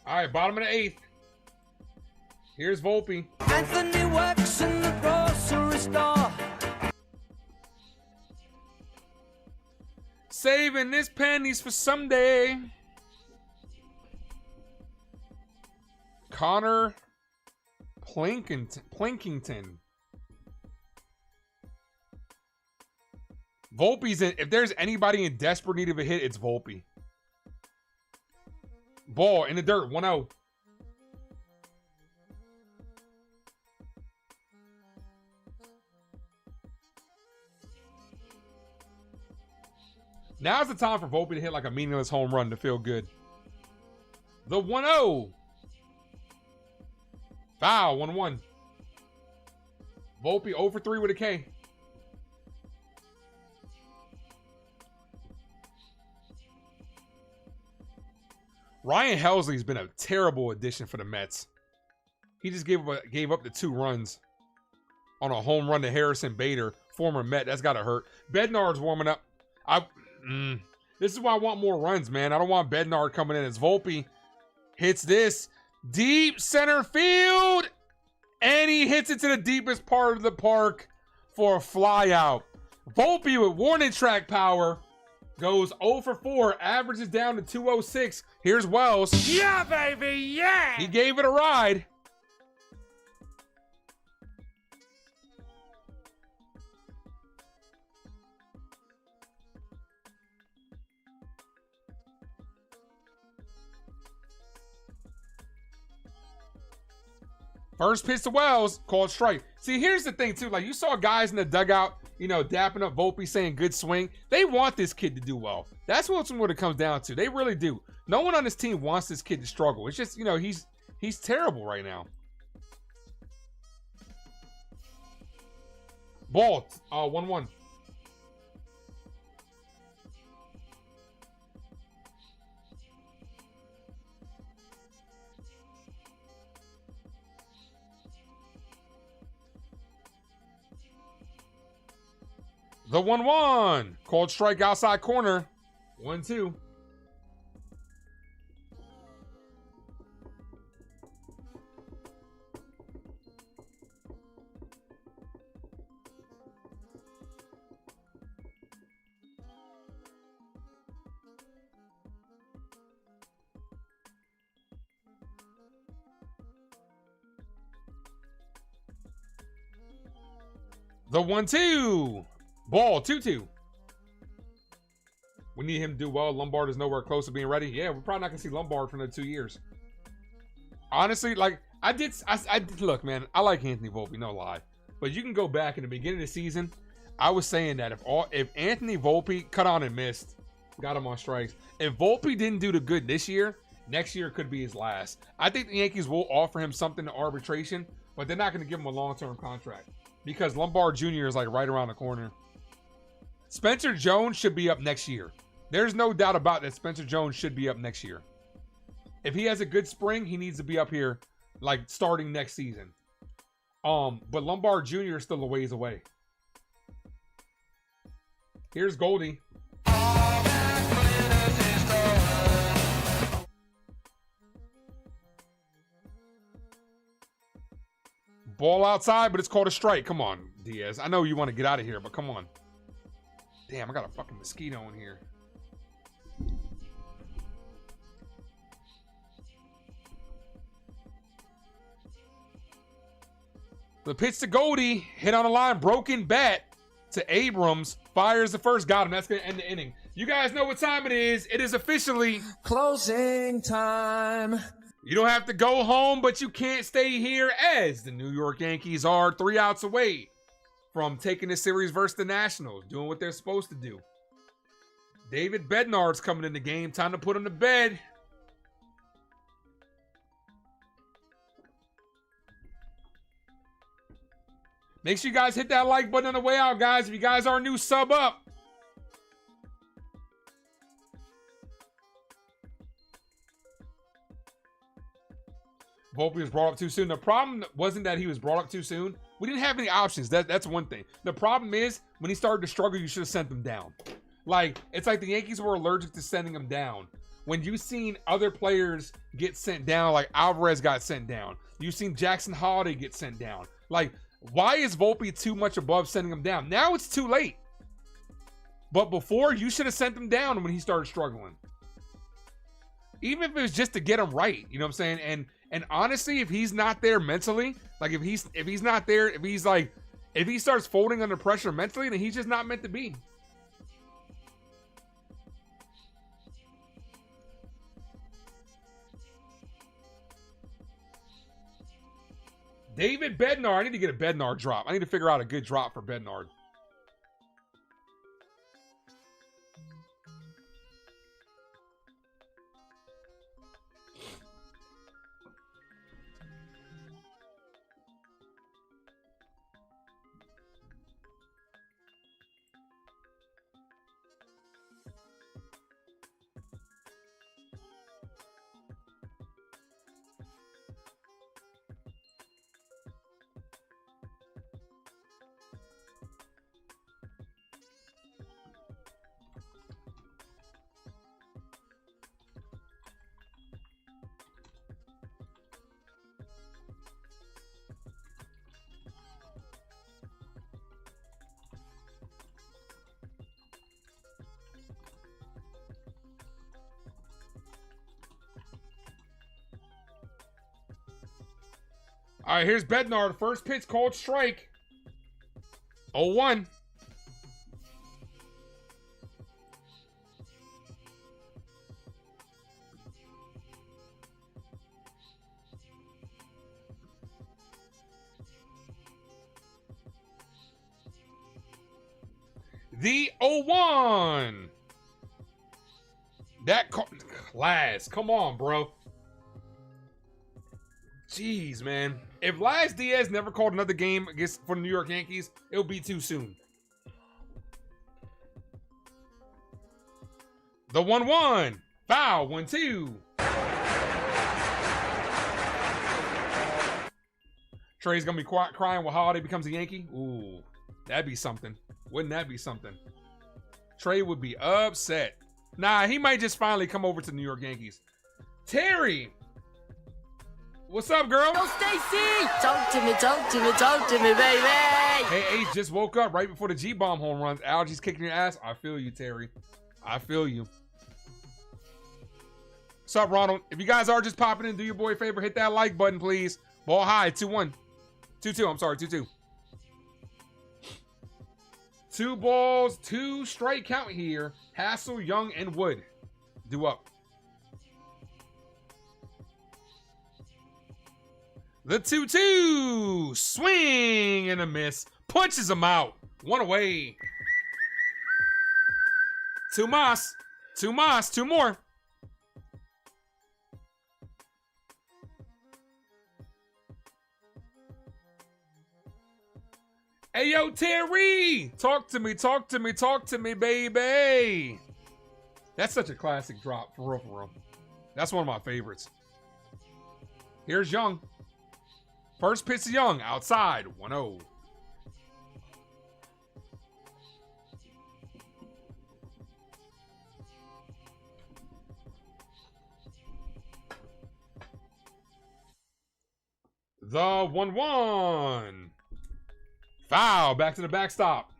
All right, bottom of the 8th. Here's Volpe. Anthony works in the grocery store. Saving his pennies for someday. Connor Plankington. Volpe's in. If there's anybody in desperate need of a hit, it's Volpe. Ball in the dirt, 1-0. Now's the time for Volpe to hit like a meaningless home run to feel good. The 1-0. Foul, 1-1. Volpe 0 for 3 with a K. Ryan Helsley's been a terrible addition for the Mets. He just gave up the 2 runs on a home run to Harrison Bader, former Met. That's got to hurt. Bednard's warming up. This is why I want more runs, man. I don't want Bednard coming in as Volpe hits this deep center field, and he hits it to the deepest part of the park for a fly out. Volpe with warning track power goes 0 for 4, averages down to 206. Here's Wells. Yeah, baby, yeah! He gave it a ride. First pitch to Wells, called strike. See, here's the thing, too. Like, you saw guys in the dugout, you know, dapping up Volpe, saying good swing. They want this kid to do well. That's what it comes down to. They really do. No one on this team wants this kid to struggle. It's just, you know, he's terrible right now. Ball, 1-1. The 1-1. Called strike outside corner. 1-2. The 1-2. Ball, 2-2. We need him to do well. Lombard is nowhere close to being ready. Yeah, we're probably not going to see Lombard for another 2 years. Honestly, like, I did look, man, I like Anthony Volpe, no lie. But you can go back in the beginning of the season, I was saying that if Anthony Volpe cut on and missed, got him on strikes. If Volpe didn't do the good this year, next year could be his last. I think the Yankees will offer him something to arbitration, but they're not going to give him a long-term contract because Lombard Jr. is like right around the corner. Spencer Jones should be up next year. There's no doubt about that. Spencer Jones should be up next year. If he has a good spring, he needs to be up here, like, starting next season. But Lombard Jr. is still a ways away. Here's Goldie. Ball outside, but it's called a strike. Come on, Diaz. I know you want to get out of here, but come on. Damn, I got a fucking mosquito in here. The pitch to Goldie, hit on the line, broken bat to Abrams, fires the first, got him. That's going to end the inning. You guys know what time it is. It is officially closing time. You don't have to go home, but you can't stay here, as the New York Yankees are 3 outs away from taking this series versus the Nationals, doing what they're supposed to do. David Bednard's coming in the game. Time to put him to bed. Make sure you guys hit that like button on the way out, guys. If you guys are new, sub up. Volpe was brought up too soon. The problem wasn't that he was brought up too soon. We didn't have any options. That's one thing. The problem is when he started to struggle, you should have sent him down. Like, it's like the Yankees were allergic to sending him down. When you've seen other players get sent down, like Alvarez got sent down. You've seen Jackson Holiday get sent down. Like, why is Volpe too much above sending him down? Now it's too late. But before, you should have sent him down when he started struggling. Even if it was just to get him right, you know what I'm saying? And honestly, if he's not there mentally, like if he's not there, if he starts folding under pressure mentally, then he's just not meant to be. David Bednar. I need to get a Bednar drop. I need to figure out a good drop for Bednar. All right, here's Bednar. First pitch called strike. 0-1. The 0-1. That Laz, come on, bro. Jeez, man. If Laz Diaz never called another game against for the New York Yankees, it would be too soon. The 1-1. Foul. 1-2. Trey's gonna be crying while Holiday becomes a Yankee. Ooh, that'd be something. Wouldn't that be something? Trey would be upset. Nah, he might just finally come over to the New York Yankees. Terry, what's up, girl? Oh, Stacy! Talk to me, baby! Hey, Ace just woke up right before the G-Bomb home runs. Algae's kicking your ass. I feel you, Terry. I feel you. What's up, Ronald? If you guys are just popping in, do your boy a favor. Hit that like button, please. Ball high, 2-1. 2-2, I'm sorry, 2-2. 2 balls, 2 strike count here. Hassel, Young, and Wood. Due up. The 2-2. Swing and a miss. Punches him out. 1 away. 2 mas. 2 mas. 2 more. Hey, yo, Terry! Talk to me, baby! That's such a classic drop, for real. That's one of my favorites. Here's Young. First pitch to Young, outside, 1-0. The 1-1. Foul, back to the backstop.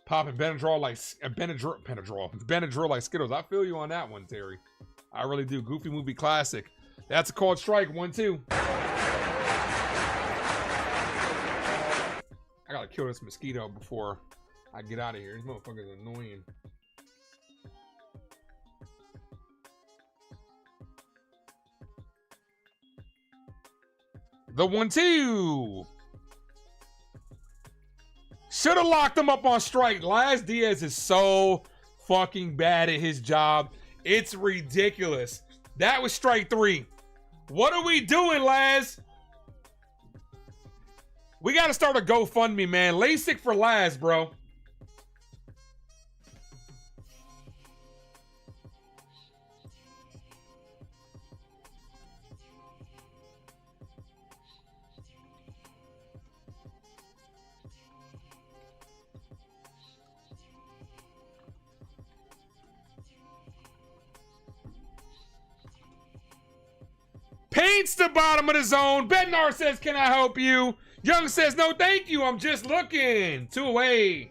Popping Benadryl like Benadryl like Skittles. I feel you on that one, Terry. I really do. Goofy movie classic. That's a called strike. 1-2. I gotta kill this mosquito before I get out of here. This motherfucker's annoying. The 1-2. Should have locked him up on strike. Laz Diaz is so fucking bad at his job. It's ridiculous. That was strike 3. What are we doing, Laz? We got to start a GoFundMe, man. LASIK for Laz, bro. Paints the bottom of the zone. Bednar says, can I help you? Young says, no, thank you. I'm just looking. 2 away.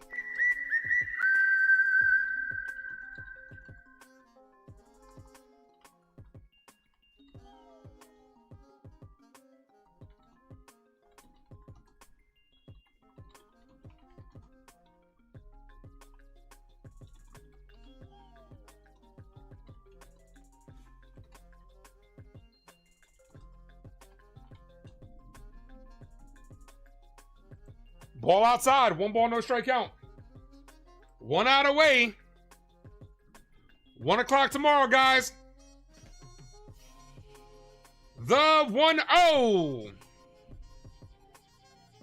Ball outside. 1 ball, no strike count. 1 out away. 1 o'clock tomorrow, guys. The 1-0.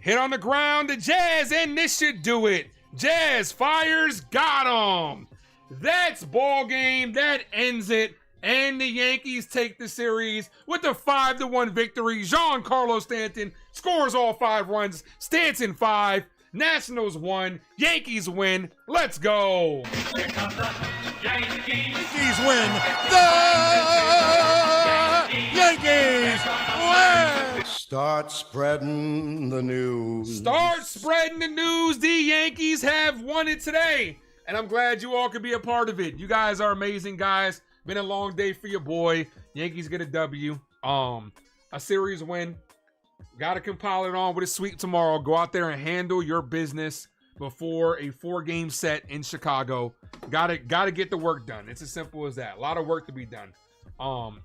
Hit on the ground to Jazz, and this should do it. Jazz fires, got him. That's ball game. That ends it. And the Yankees take the series with a 5-1 victory. Giancarlo Stanton scores all 5 runs. Stanton 5. Nationals 1. Yankees win. Let's go. Here comes the Yankees. Yankees win. The Yankees win. Start spreading the news. Start spreading the news. The Yankees have won it today, and I'm glad you all could be a part of it. You guys are amazing, guys. Been a long day for your boy. Yankees get a W. A series win. Got to compile it on with a sweep tomorrow. Go out there and handle your business before a 4-game set in Chicago. Got to get the work done. It's as simple as that. A lot of work to be done.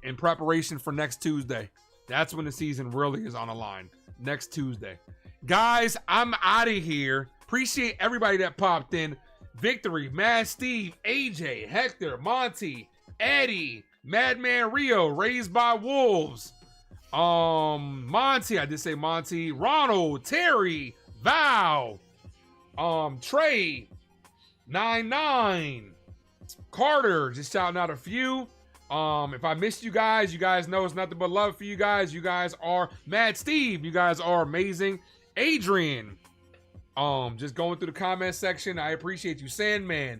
In preparation for next Tuesday. That's when the season really is on the line. Next Tuesday. Guys, I'm out of here. Appreciate everybody that popped in. Victory, Mad Steve, AJ, Hector, Monty, Eddie, Madman Rio, Raised by Wolves. Monty, I did say Monty, Ronald, Terry, Val, Trey, 99, Carter, just shouting out a few. If I missed you guys know it's nothing but love for you guys. You guys are Mad Steve. You guys are amazing. Adrian, just going through the comment section. I appreciate you. Sandman,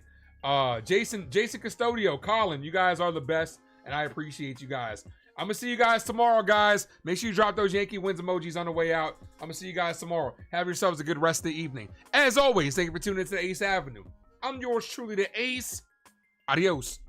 Jason Custodio, Colin, you guys are the best, and I appreciate you guys. I'm gonna see you guys tomorrow, guys. Make sure you drop those Yankee wins emojis on the way out. I'm gonna see you guys tomorrow. Have yourselves a good rest of the evening. As always, thank you for tuning into the Ace Avenue. I'm yours truly, the Ace. Adios.